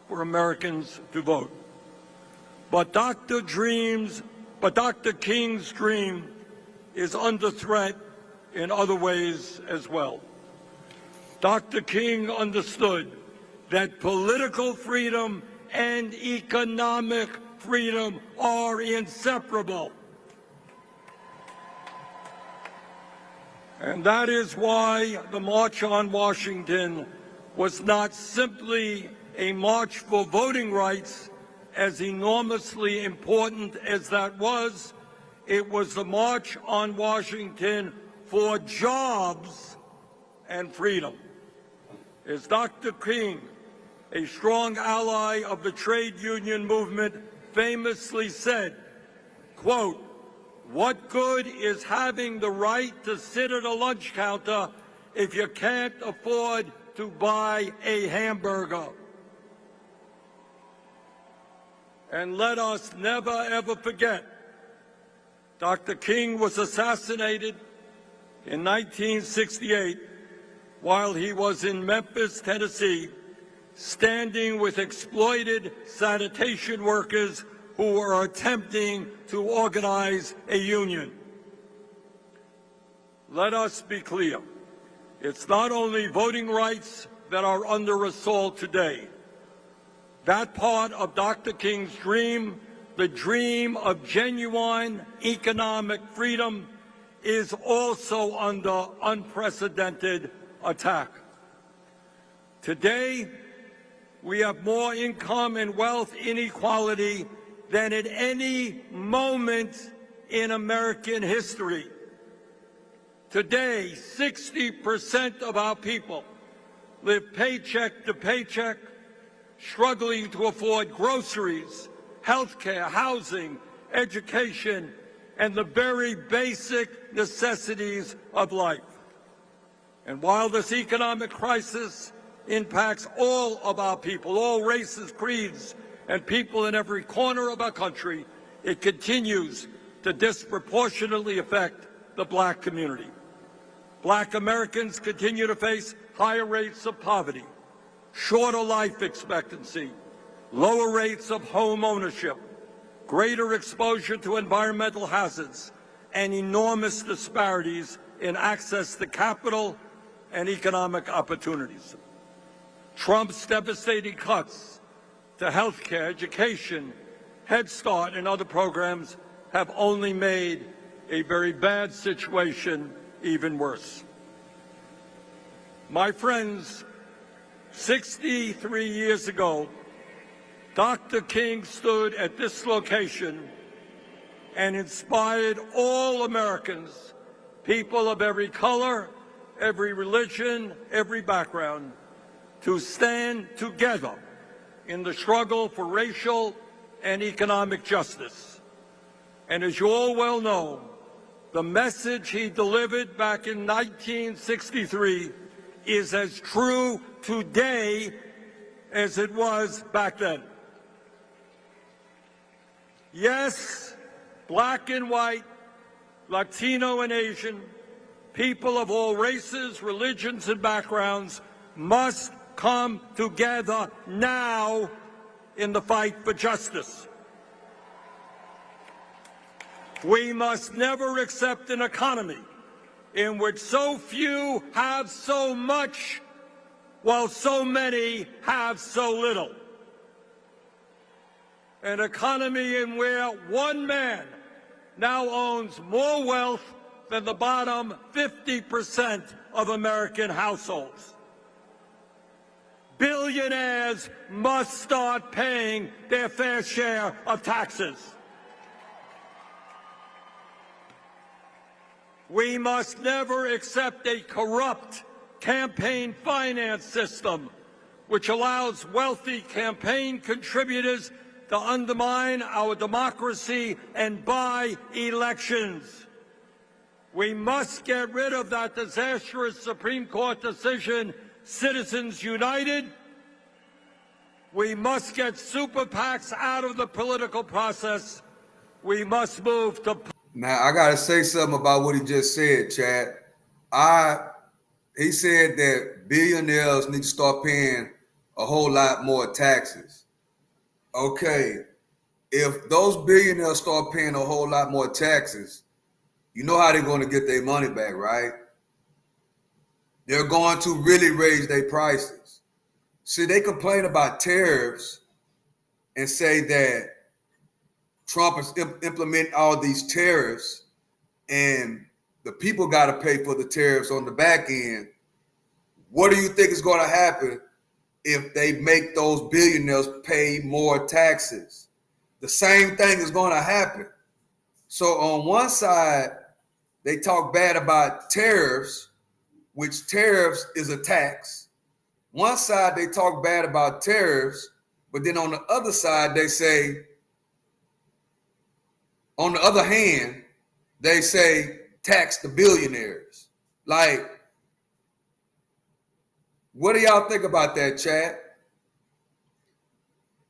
For Americans to vote. But Dr. King's dream is under threat in other ways as well. Dr. King understood that political freedom and economic freedom are inseparable. And that is why the March on Washington was not simply a march for voting rights, as enormously important as that was. It was the March on Washington for jobs and freedom. As Dr. King, a strong ally of the trade union movement, famously said, quote, "What good is having the right to sit at a lunch counter if you can't afford to buy a hamburger?" And let us never, ever forget, Dr. King was assassinated in 1968 while he was in Memphis, Tennessee, standing with exploited sanitation workers who were attempting to organize a union. let us be clear. It's not only voting rights that are under assault today. That part of Dr. King's dream, the dream of genuine economic freedom, is also under unprecedented attack. Today, we have more income and wealth inequality than at any moment in American history. Today, 60% of our people live paycheck to paycheck, struggling to afford groceries, health care, housing, education, and the very basic necessities of life. And while this economic crisis impacts all of our people, all races, creeds, and people in every corner of our country, it continues to disproportionately affect the Black community. Black Americans continue to face higher rates of poverty, shorter life expectancy, lower rates of home ownership, greater exposure to environmental hazards, and enormous disparities in access to capital and economic opportunities. Trump's devastating cuts to health care, education, Head Start, and other programs have only made a very bad situation even worse. My friends, 63 years ago, Dr. King stood at this location and inspired all Americans, people of every color, every religion, every background, to stand together in the struggle for racial and economic justice. And as you all well know, the message he delivered back in 1963 is as true today as it was back then. Yes, Black and white, Latino and Asian, people of all races, religions, and backgrounds must come together now in the fight for justice. We must never accept an economy in which so few have so much while so many have so little. An economy in where one man now owns more wealth than the bottom 50% of American households. Billionaires must start paying their fair share of taxes. We must never accept a corrupt campaign finance system which allows wealthy campaign contributors to undermine our democracy and buy elections. We must get rid of that disastrous Supreme Court decision, Citizens United. We must get super PACs out of the political process. We must move to... Now, I got to say something about what he just said, Chad. He said that billionaires need to start paying a whole lot more taxes. Okay, if those billionaires start paying a whole lot more taxes, you know how they're going to get their money back, right? They're going to really raise their prices. See, they complain about tariffs and say that Trump is implementing all these tariffs and the people got to pay for the tariffs on the back end. What do you think is going to happen if they make those billionaires pay more taxes? The same thing is going to happen. So on one side, they talk bad about tariffs, which tariffs is a tax. One side, they talk bad about tariffs, but then on the other side, they say, on the other hand, they say tax the billionaires. Like, what do y'all think about that, Chad?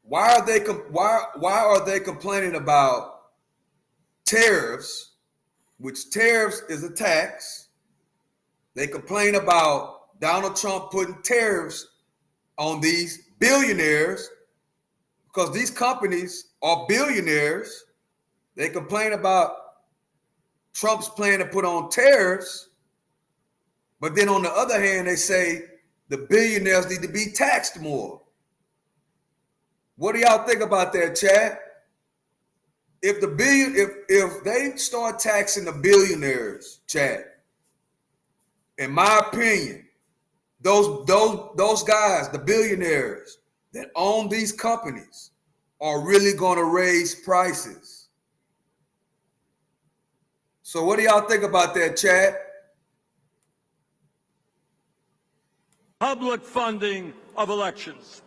Why are they complaining about tariffs, which tariffs is a tax? They complain about Donald Trump putting tariffs on these billionaires because these companies are billionaires. They complain about Trump's plan to put on tariffs But then on the other hand, they say the billionaires need to be taxed more. What do y'all think about that, Chad? If they start taxing the billionaires, Chad, in my opinion, those guys, the billionaires that own these companies, are really going to raise prices. So what do y'all think about that, Chad? Public funding of elections.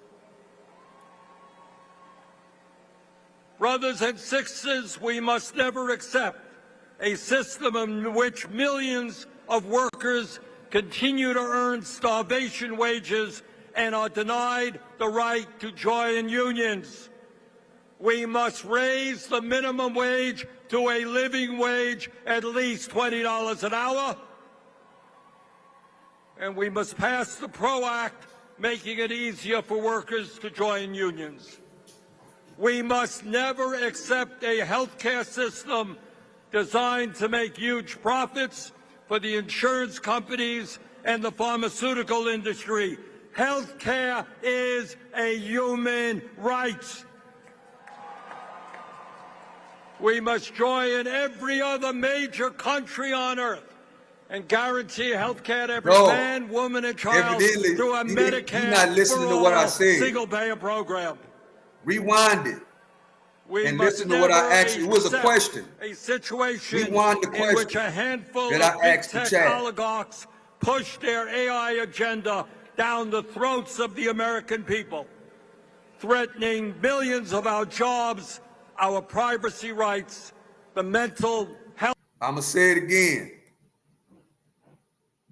Brothers and sisters, we must never accept a system in which millions of workers continue to earn starvation wages and are denied the right to join unions. We must raise the minimum wage to a living wage at least $20 an hour. And we must pass the PRO Act, making it easier for workers to join unions. We must never accept a healthcare system designed to make huge profits for the insurance companies and the pharmaceutical industry. Healthcare is a human right. We must join every other major country on earth and guarantee health care to every man, woman, and child through a Medicare you're not listening to what I said. Single-payer program. Rewind it and listen to what I asked you. It was a question. A situation Rewind the question in which a handful that of I big asked the tech chat. oligarchs push their AI agenda down the throats of the American people, threatening millions of our jobs, our privacy rights, the mental health. I'm going to say it again.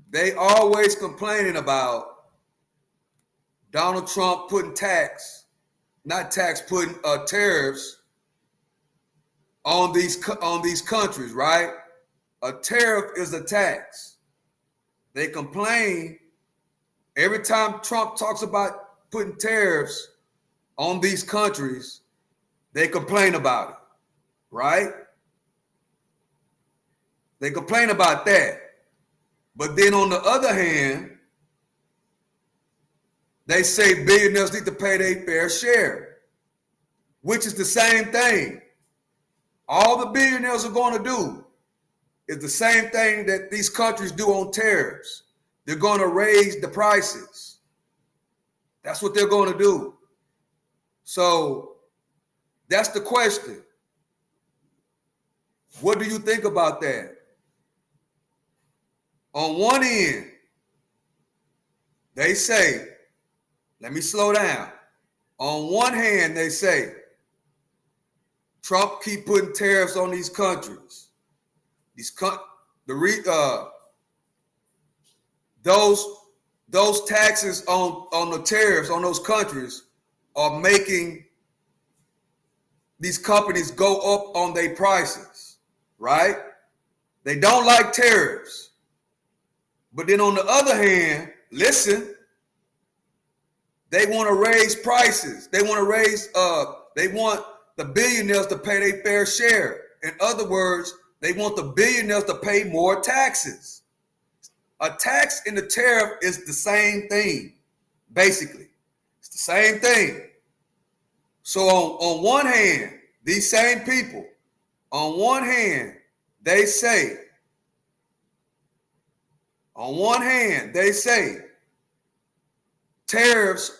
They always complaining about Donald Trump putting tariffs on these countries, right? A tariff is a tax. They complain every time Trump talks about putting tariffs on these countries, they complain about it, right? They complain about that. But then on the other hand, they say billionaires need to pay their fair share, which is the same thing. All the billionaires are going to do is the same thing that these countries do on tariffs. They're going to raise the prices. That's what they're going to do. So that's the question. What do you think about that? On one end, they say, let me slow down. On one hand, they say, Trump keep putting tariffs on these countries. Those taxes on the tariffs on those countries are making these companies go up on their prices, right? They don't like tariffs. But then on the other hand, listen, they want to raise prices. They want the billionaires to pay their fair share. In other words, they want the billionaires to pay more taxes. A tax and a tariff is the same thing, basically. It's the same thing. So on one hand, these same people, on one hand, they say tariffs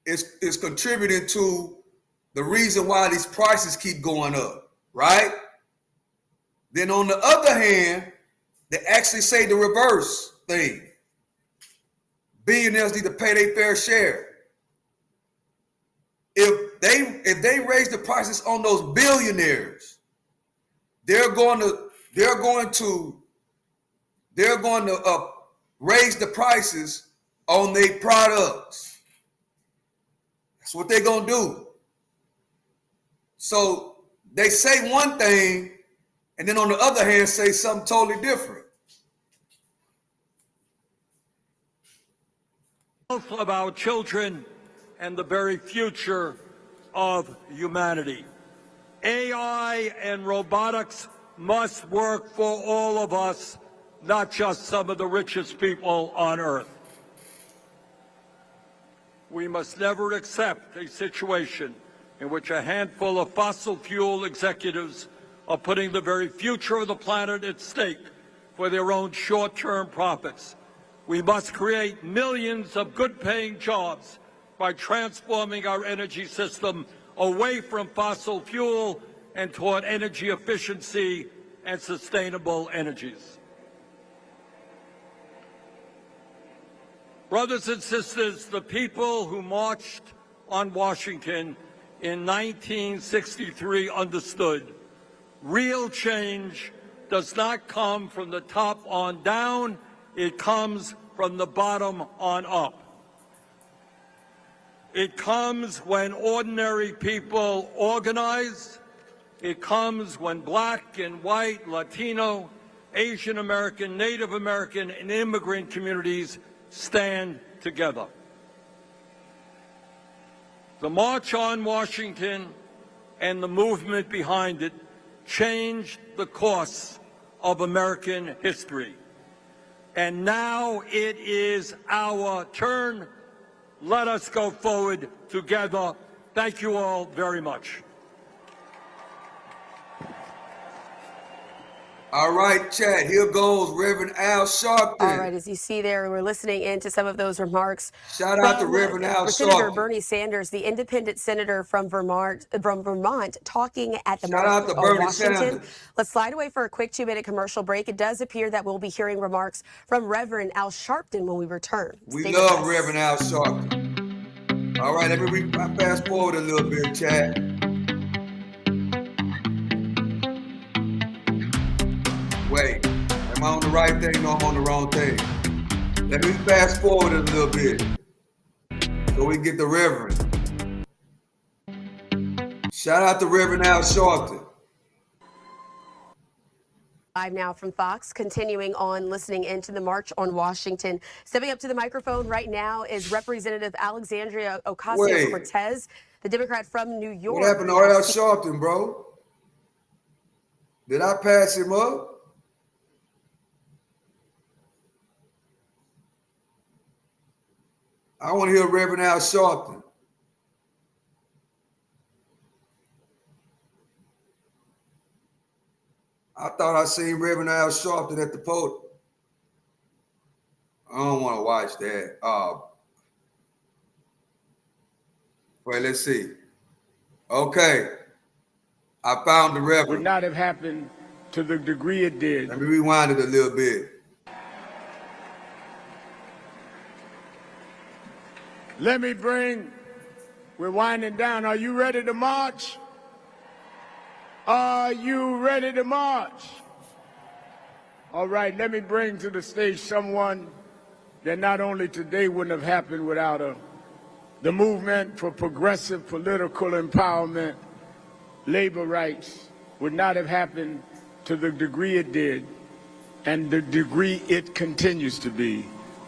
is contributing to the reason why these prices keep going up, right? Then on the other hand, they actually say the reverse thing. Billionaires need to pay their fair share. If they raise the prices on those billionaires, they're going to raise the prices on their products. That's what they're going to do. So they say one thing, and then on the other hand, say something totally different. Health of our children and the very future of humanity. AI and robotics must work for all of us not just some of the richest people on earth. We must never accept a situation in which a handful of fossil fuel executives are putting the very future of the planet at stake for their own short-term profits. We must create millions of good-paying jobs by transforming our energy system away from fossil fuel and toward energy efficiency and sustainable energies. Brothers and sisters, the people who marched on Washington in 1963 understood real change does not come from the top on down, it comes from the bottom on up. It comes when ordinary people organize. It comes when black and white, Latino, Asian American, Native American, and immigrant communities stand together. The March on Washington and the movement behind it changed the course of American history. And now it is our turn. Let us go forward together. Thank you all very much. All right, chat. Here goes Reverend Al Sharpton. All right, as you see there, we're listening in to some of those remarks. Shout out to Reverend Al Senator Sharpton. Bernie Sanders, the independent senator from Vermont, talking at the Shout March out to on Bernie Washington. Sanders. Let's slide away for a quick 2-minute commercial break. It does appear that we'll be hearing remarks from Reverend Al Sharpton when we return. We Stay love with us. Reverend Al Sharpton. All right, let me fast forward a little bit, chat. Wait, am I on the right thing? No, I'm on the wrong thing. Let me fast forward a little bit so we can get the Reverend. Shout out to Reverend Al Sharpton. Live now from Fox, continuing on listening into the March on Washington. Stepping up to the microphone right now is Representative Alexandria Ocasio-Cortez, the Democrat from New York. What happened to Al Sharpton, bro? Did I pass him up? I want to hear Reverend Al Sharpton. I thought I seen Reverend Al Sharpton at the podium. I don't want to watch that. Wait, let's see. Okay. I found the Reverend. Would not have happened to the degree it did. Let me rewind it a little bit. We're winding down. Are you ready to march? Are you ready to march? All right, let me bring to the stage someone that not only today wouldn't have happened without the movement for progressive political empowerment, labor rights would not have happened to the degree it did and the degree it continues to be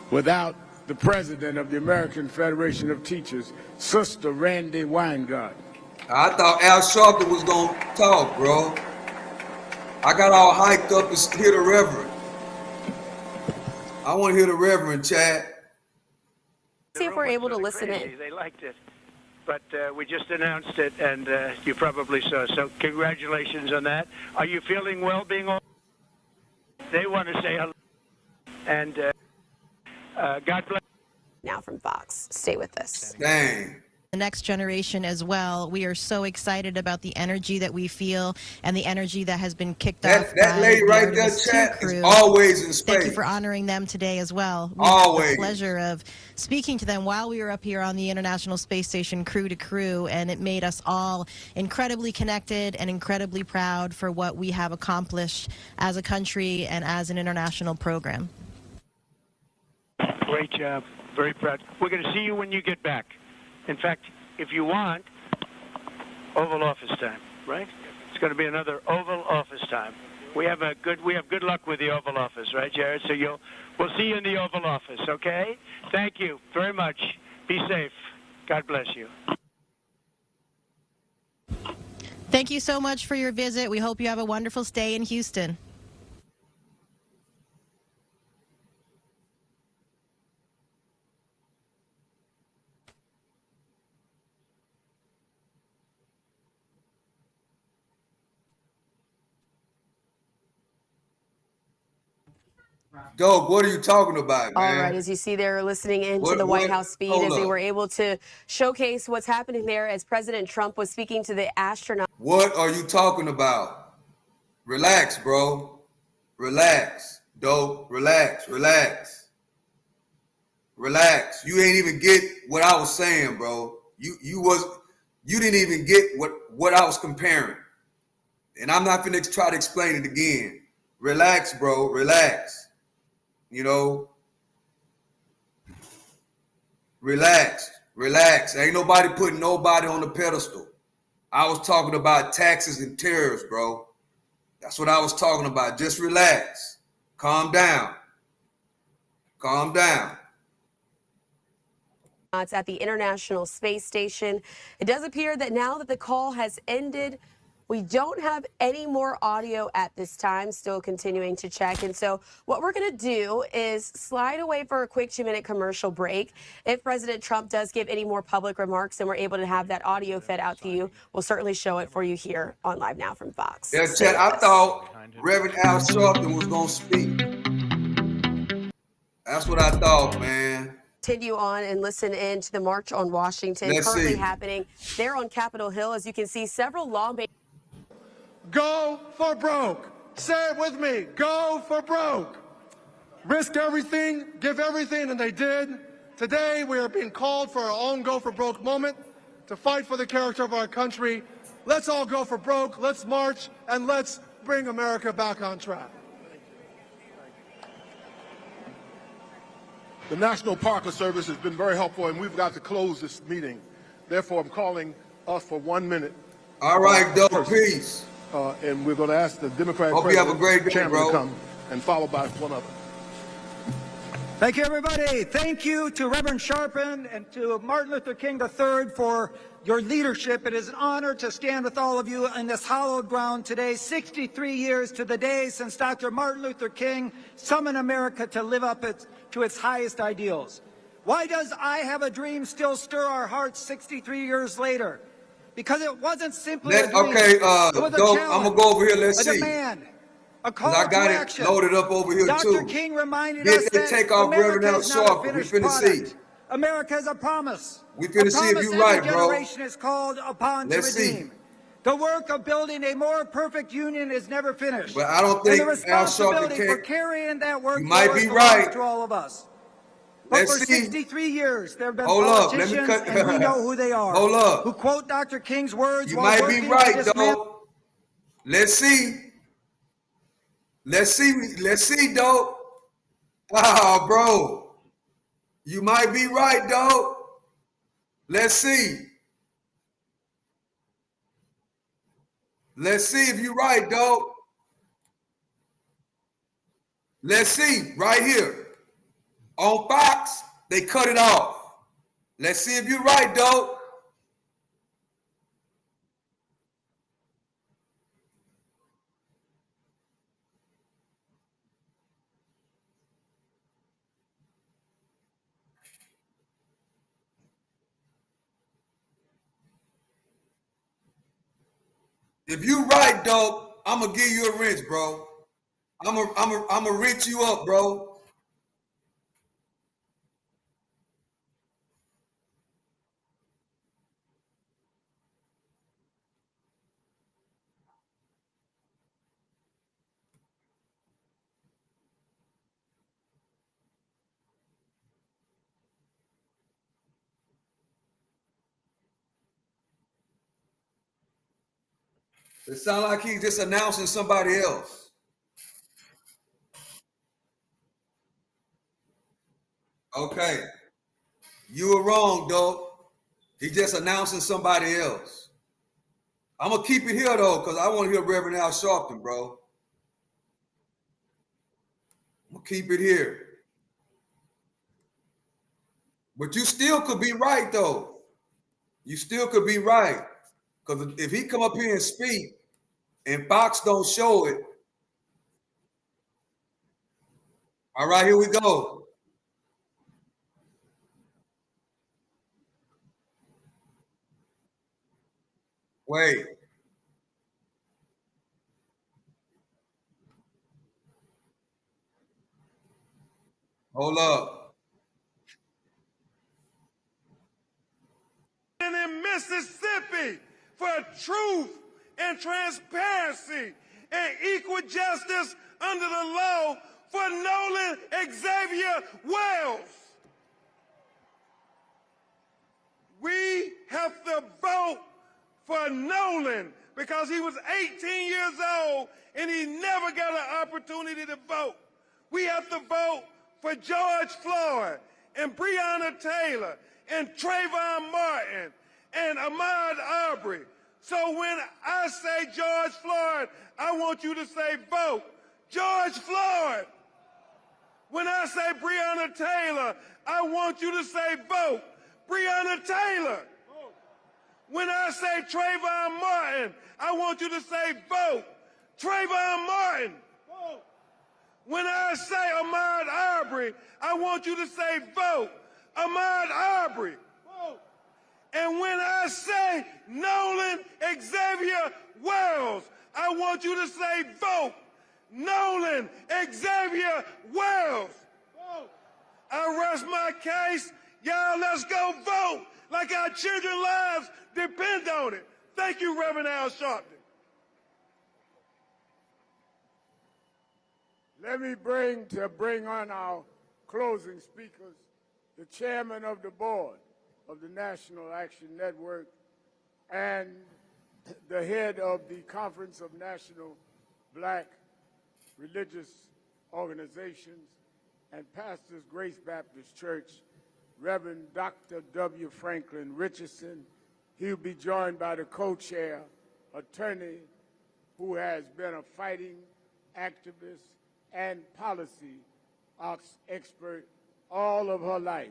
without the president of the American Federation of Teachers, Sister Randi Weingarten. I thought Al Sharpton was going to talk, bro. I got all hyped up to hear the Reverend. I want to hear the Reverend, Chad. See if we're able to listen in. They liked it. But we just announced it, and you probably saw. So congratulations on that. Are you feeling well being on? They want to say hello. And God bless. Now from Fox. Stay with us. Dang. The next generation as well. We are so excited about the energy that we feel and the energy that has been kicked off. That lady right there, chat, is always in space. Thank you for honoring them today as well. We always. had the pleasure of speaking to them while we were up here on the International Space Station crew to crew, and it made us all incredibly connected and incredibly proud for what we have accomplished as a country and as an international program. Great job. Very proud. We're going to see you when you get back. In fact, if you want, Oval Office time, right? It's going to be another Oval Office time. We have good luck with the Oval Office, right, Jared? So we'll see you in the Oval Office, okay? Thank you very much. Be safe. God bless you. Thank you so much for your visit. We hope you have a wonderful stay in Houston. Dope, what are you talking about, All man? right, as you see, they're listening in to the What- White House speed hold as they up. were able to showcase what's happening there as President Trump was speaking to the astronauts. What are you talking about? Relax, bro. Relax. Dope. Relax. Relax. Relax. You ain't even get what I was saying, bro. You didn't even get what I was comparing. And I'm not gonna try to explain it again. Relax, bro. Relax. You know. Relax. Relax. Ain't nobody putting nobody on the pedestal. I was talking about taxes and tariffs, bro. That's what I was talking about. Just relax. Calm down. Calm down. At the International Space Station. It does appear that now that the call has ended, we don't have any more audio at this time, still continuing to check. And so what we're going to do is slide away for a quick 2-minute commercial break. If President Trump does give any more public remarks and we're able to have that audio fed out to you, we'll certainly show it for you here on Live Now from Fox. Yeah, Chad, I thought Reverend Al Sharpton was going to speak. That's what I thought, man. Continue on and listen in to the March on Washington currently happening there on Capitol Hill. As you can see, several lawmakers. Go for broke. Say it with me. Go for broke. Risk everything, give everything, and they did. Today, we are being called for our own go for broke moment to fight for the character of our country. Let's all go for broke. Let's march, and let's bring America back on track. The National Park Service has been very helpful, and we've got to close this meeting. Therefore, I'm calling us for 1 minute. All right, Dope, peace. And we're going to ask the Democratic Hope you have a great day, chairman bro. to come, and followed by one other. Thank you, everybody. Thank you to Reverend Sharpton and to Martin Luther King III for your leadership. It is an honor to stand with all of you in this hallowed ground today, 63 years to the day since Dr. Martin Luther King summoned America to live up to its highest ideals. Why does I Have a Dream still stir our hearts 63 years later? Because it wasn't simply a dream. Okay, it was a Dope, challenge, I'm going to go over here. Let's a see. demand, a call I got to it action. loaded up over here, Dr. too. King reminded Get us the that takeoff Reverend America Al is not a Sharpton. We finished finna product. see. America is a promise. We finna see if you every right, bro. generation is called upon Let's to redeem. The work of building a more perfect union is never finished. But I don't and think the Al Sharpton responsibility for can't. carrying that work You might forward be belongs right. to all of us. But Let's for see. 63 years, there have been Hold up, let me politicians, cut- and we know who they are, Hold up. who quote Dr. King's words You while might working be to right, dismantle. Dope. Let's see. Let's see, Dope. Wow, bro. You might be right, Dope. Let's see. Let's see if you're right, Dope. Let's see, right here. On Fox, they cut it off. Let's see if you're right, Dope. If you right, Dope, I'm gonna give you a wrench, bro. I'm gonna wrench you up, bro. It sounds like he's just announcing somebody else. Okay. You were wrong, Dope. He's just announcing somebody else. I'm gonna keep it here though, because I want to hear Reverend Al Sharpton, bro. I'm gonna keep it here. But you still could be right though. You still could be right. Because if he come up here and speak and Fox don't show it, all right, here we go. Wait. Hold up. And in Mississippi for truth and transparency and equal justice under the law for Nolan Xavier Wells. We have to vote for Nolan because he was 18 years old and he never got an opportunity to vote. We have to vote for George Floyd and Breonna Taylor and Trayvon Martin and Ahmaud Arbery. So when I say George Floyd, I want you to say vote George Floyd. When I say Breonna Taylor, I want you to say vote Breonna Taylor. When I say Trayvon Martin, I want you to say vote Trayvon Martin. When I say Ahmaud Arbery, I want you to say vote Ahmaud Arbery. And when I say Nolan Xavier Wells, I want you to say vote Nolan Xavier Wells. I rest my case. Y'all, let's go vote like our children's lives depend on it. Thank you, Reverend Al Sharpton. Let me bring on our closing speakers, the chairman of the board of the National Action Network and the head of the Conference of National Black Religious Organizations and Pastors Grace Baptist Church, Reverend Dr. W. Franklin Richardson. He'll be joined by the co-chair, attorney who has been a fighting activist and policy expert all of her life.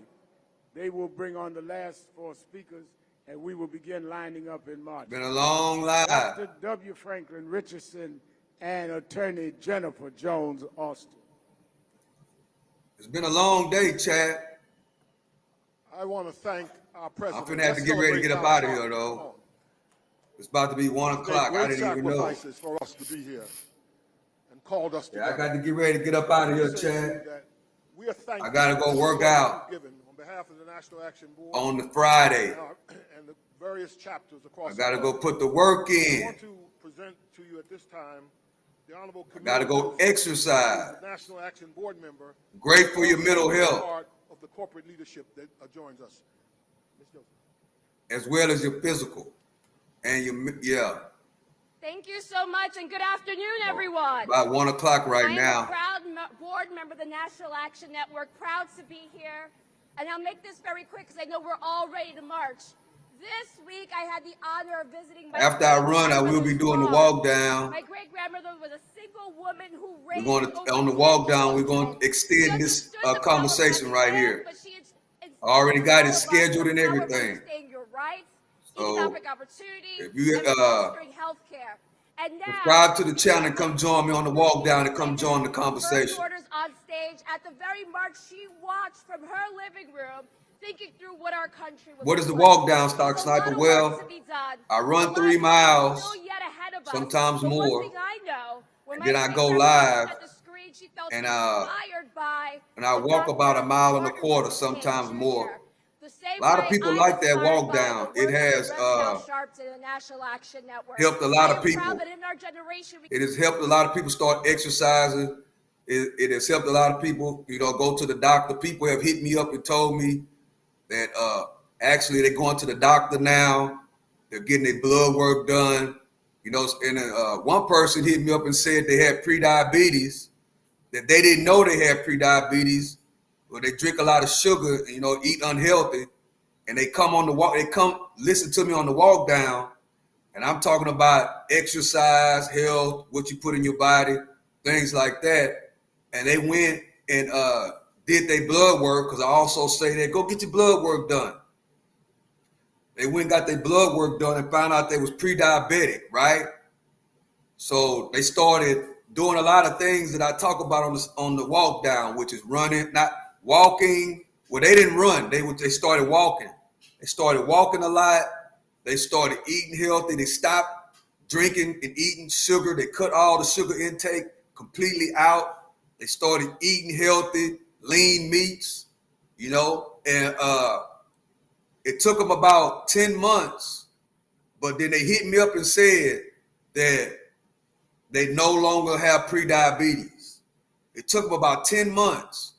They will bring on the last four speakers, and we will begin lining up in March. Been a long life. Dr. W. Franklin Richardson and attorney Jennifer Jones Austin. It's been a long day, Chad. I want to thank our president. I'm finna have to get ready to get up out of here, though. It's about to be 1 o'clock. I didn't even know. For us to be here and called us I got to get ready to get up out of here, Chad. We are thankful. I got to go work out On behalf of the National Action Board on the Friday. And the various chapters across I got to go put the work I in. want to present to you at this time the Honorable I got to go exercise. National Action Board member. Great for your mental health, Part of the corporate leadership that joins us. Ms. Joseph. as well as your physical. And your, Thank you so much, and good afternoon, everyone. about 1 o'clock right I am now. a proud board member of the National Action Network, proud to be here. And I'll make this very quick because I know we're all ready to march. This week, I had the honor of visiting my After I run, I will be doing the walk down. My great-grandmother was a single woman who We're raised going to, on the walk down, we're going to extend this conversation right here. I already got it scheduled and everything. Your rights, So, economic opportunity, if you, and fostering healthcare. And now, subscribe to the channel and come join me on the walk down and come join the conversation. Orders on stage at the very march she watched from her living room, thinking through what our country was. What is the walk down, Stock Sniper? Well, I run 3 miles, sometimes more, and then I go live, and I walk about 1.25 miles, sometimes more. A lot of people like that walk down. It has helped a lot of people. It has helped a lot of people start exercising. It has helped a lot of people, go to the doctor. People have hit me up and told me that actually they're going to the doctor now. They're getting their blood work done. And one person hit me up and said they had pre-diabetes, that they didn't know they had pre-diabetes, or they drink a lot of sugar, eat unhealthy, and they come on the walk, they come listen to me on the walk down, and I'm talking about exercise, health, what you put in your body, things like that. And they went and did their blood work, because I also say that go get your blood work done. They went and got their blood work done and found out they was pre-diabetic, right? So they started doing a lot of things that I talk about on the walk down, which is running, not walking. Well, they didn't run. They started walking. They started walking a lot. They started eating healthy. They stopped drinking and eating sugar. They cut all the sugar intake completely out. They started eating healthy. lean meats, you know, and it took them about 10 months, but then they hit me up and said that they no longer have prediabetes. It took them about 10 months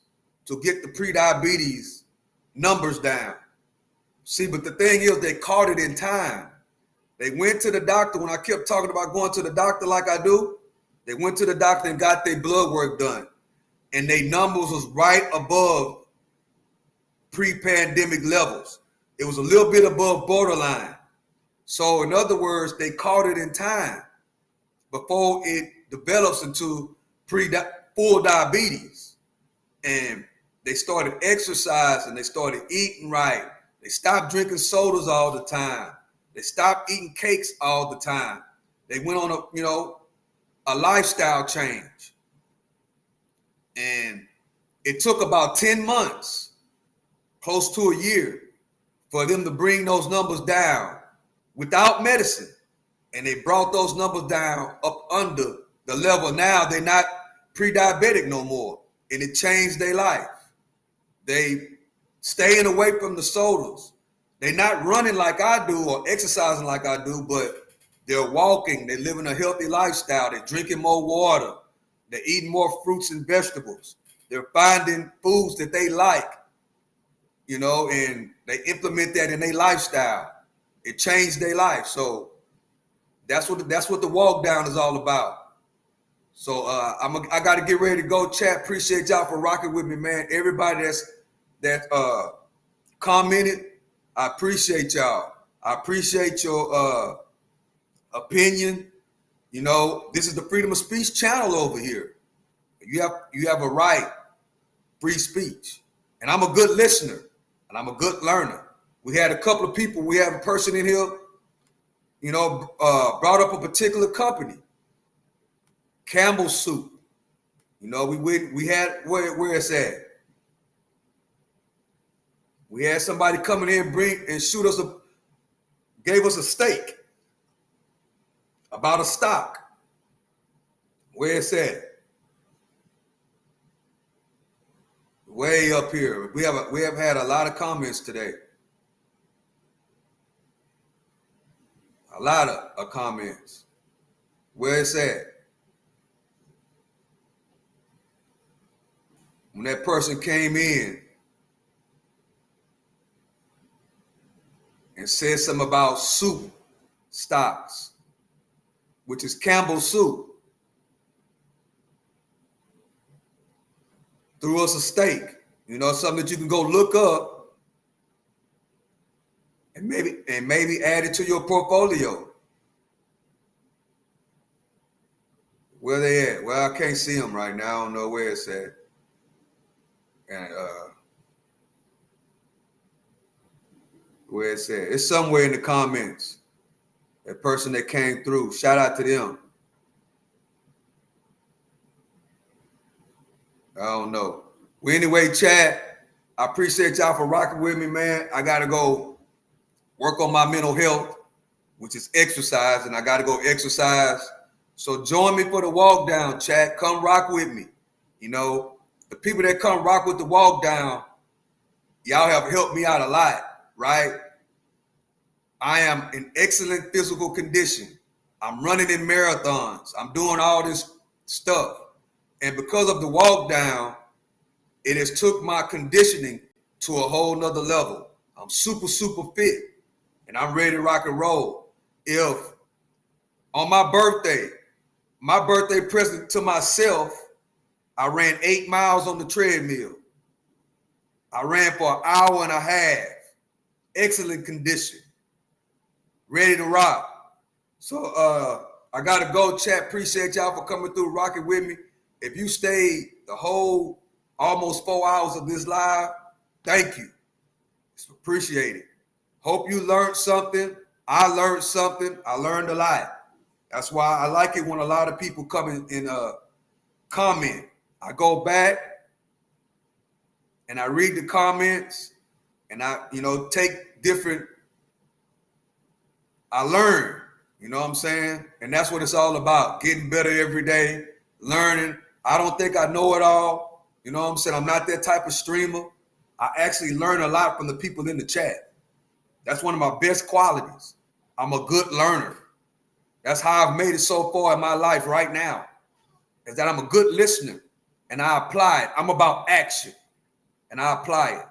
to get the prediabetes numbers down. See, but the thing is, they caught it in time. They went to the doctor. When I kept talking about going to the doctor like I do, they went to the doctor and got their blood work done. And their numbers was right above pre-pandemic levels. It was a little bit above borderline. So in other words, they caught it in time before it develops into full diabetes. And they started exercising. They started eating right. They stopped drinking sodas all the time. They stopped eating cakes all the time. They went on a lifestyle change. And it took about 10 months, close to a year, for them to bring those numbers down without medicine. And they brought those numbers down up under the level. Now they're not pre-diabetic no more. And it changed their life. They staying away from the sodas. They're not running like I do or exercising like I do, but they're walking. They're living a healthy lifestyle. They're drinking more water. They're eating more fruits and vegetables. They're finding foods that they like, you know, and they implement that in their lifestyle. It changed their life. So that's what the walk down is all about. So I got to get ready to go, chat. Appreciate y'all for rocking with me, man. Everybody that commented, I appreciate y'all. I appreciate your opinion. You know, this is the Freedom of Speech channel over here. You have a right, free speech. And I'm a good listener and I'm a good learner. We had a couple of people, we have a person in here, you know, brought up a particular company, Campbell's Soup. You know, we had where it's at. We had somebody coming in gave us a steak about a stock. Where it's at? Way up here. We have had a lot of comments today. A lot of comments. Where it's at? When that person came in and said something about soup stocks, which is Campbell's Soup, threw us a steak, you know, something that you can go look up and maybe add it to your portfolio. Where they at? Well, I can't see them right now. I don't know where it's at. And where it's at. It's somewhere in the comments. That person that came through. Shout out to them. I don't know. Well, anyway, chat, I appreciate y'all for rocking with me, man. I got to go work on my mental health, which is exercise, and I got to go exercise. So join me for the walk down, chat. Come rock with me. You know, the people that come rock with the walk down, y'all have helped me out a lot, right? I am in excellent physical condition. I'm running in marathons. I'm doing all this stuff. And because of the walk down, it has took my conditioning to a whole nother level. I'm super, super fit and I'm ready to rock and roll. If on my birthday present to myself, I ran 8 miles on the treadmill. I ran for an hour and a half. Excellent condition. Ready to rock. So I gotta go, chat. Appreciate y'all for coming through, rocking with me. If you stayed the whole almost 4 hours of this live, thank you. It's appreciated. Hope you learned something. I learned something. I learned a lot. That's why I like it when a lot of people come in and comment. I go back and I read the comments and I, take different. I learn, you know what I'm saying? And that's what it's all about. Getting better every day, learning. I don't think I know it all, You know what I'm saying? I'm not that type of streamer. I actually learn a lot from the people in the chat. That's one of my best qualities. I'm a good learner. That's how I've made it so far in my life right now, is that I'm a good listener and I apply it. I'm about action and I apply it.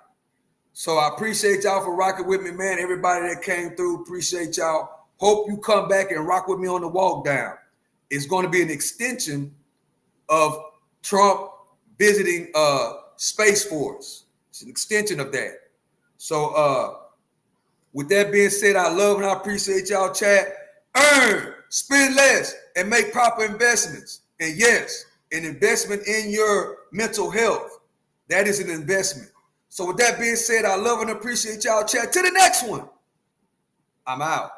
So I appreciate y'all for rocking with me, man. Everybody that came through, appreciate y'all. Hope you come back and rock with me on the walk down. It's going to be an extension of Trump visiting Space Force. It's an extension of that. So with that being said, I love and I appreciate y'all, chat. Earn, spend less, and make proper investments. And yes, an investment in your mental health. That is an investment. So with that being said, I love and appreciate y'all, chat. To the next one. I'm out.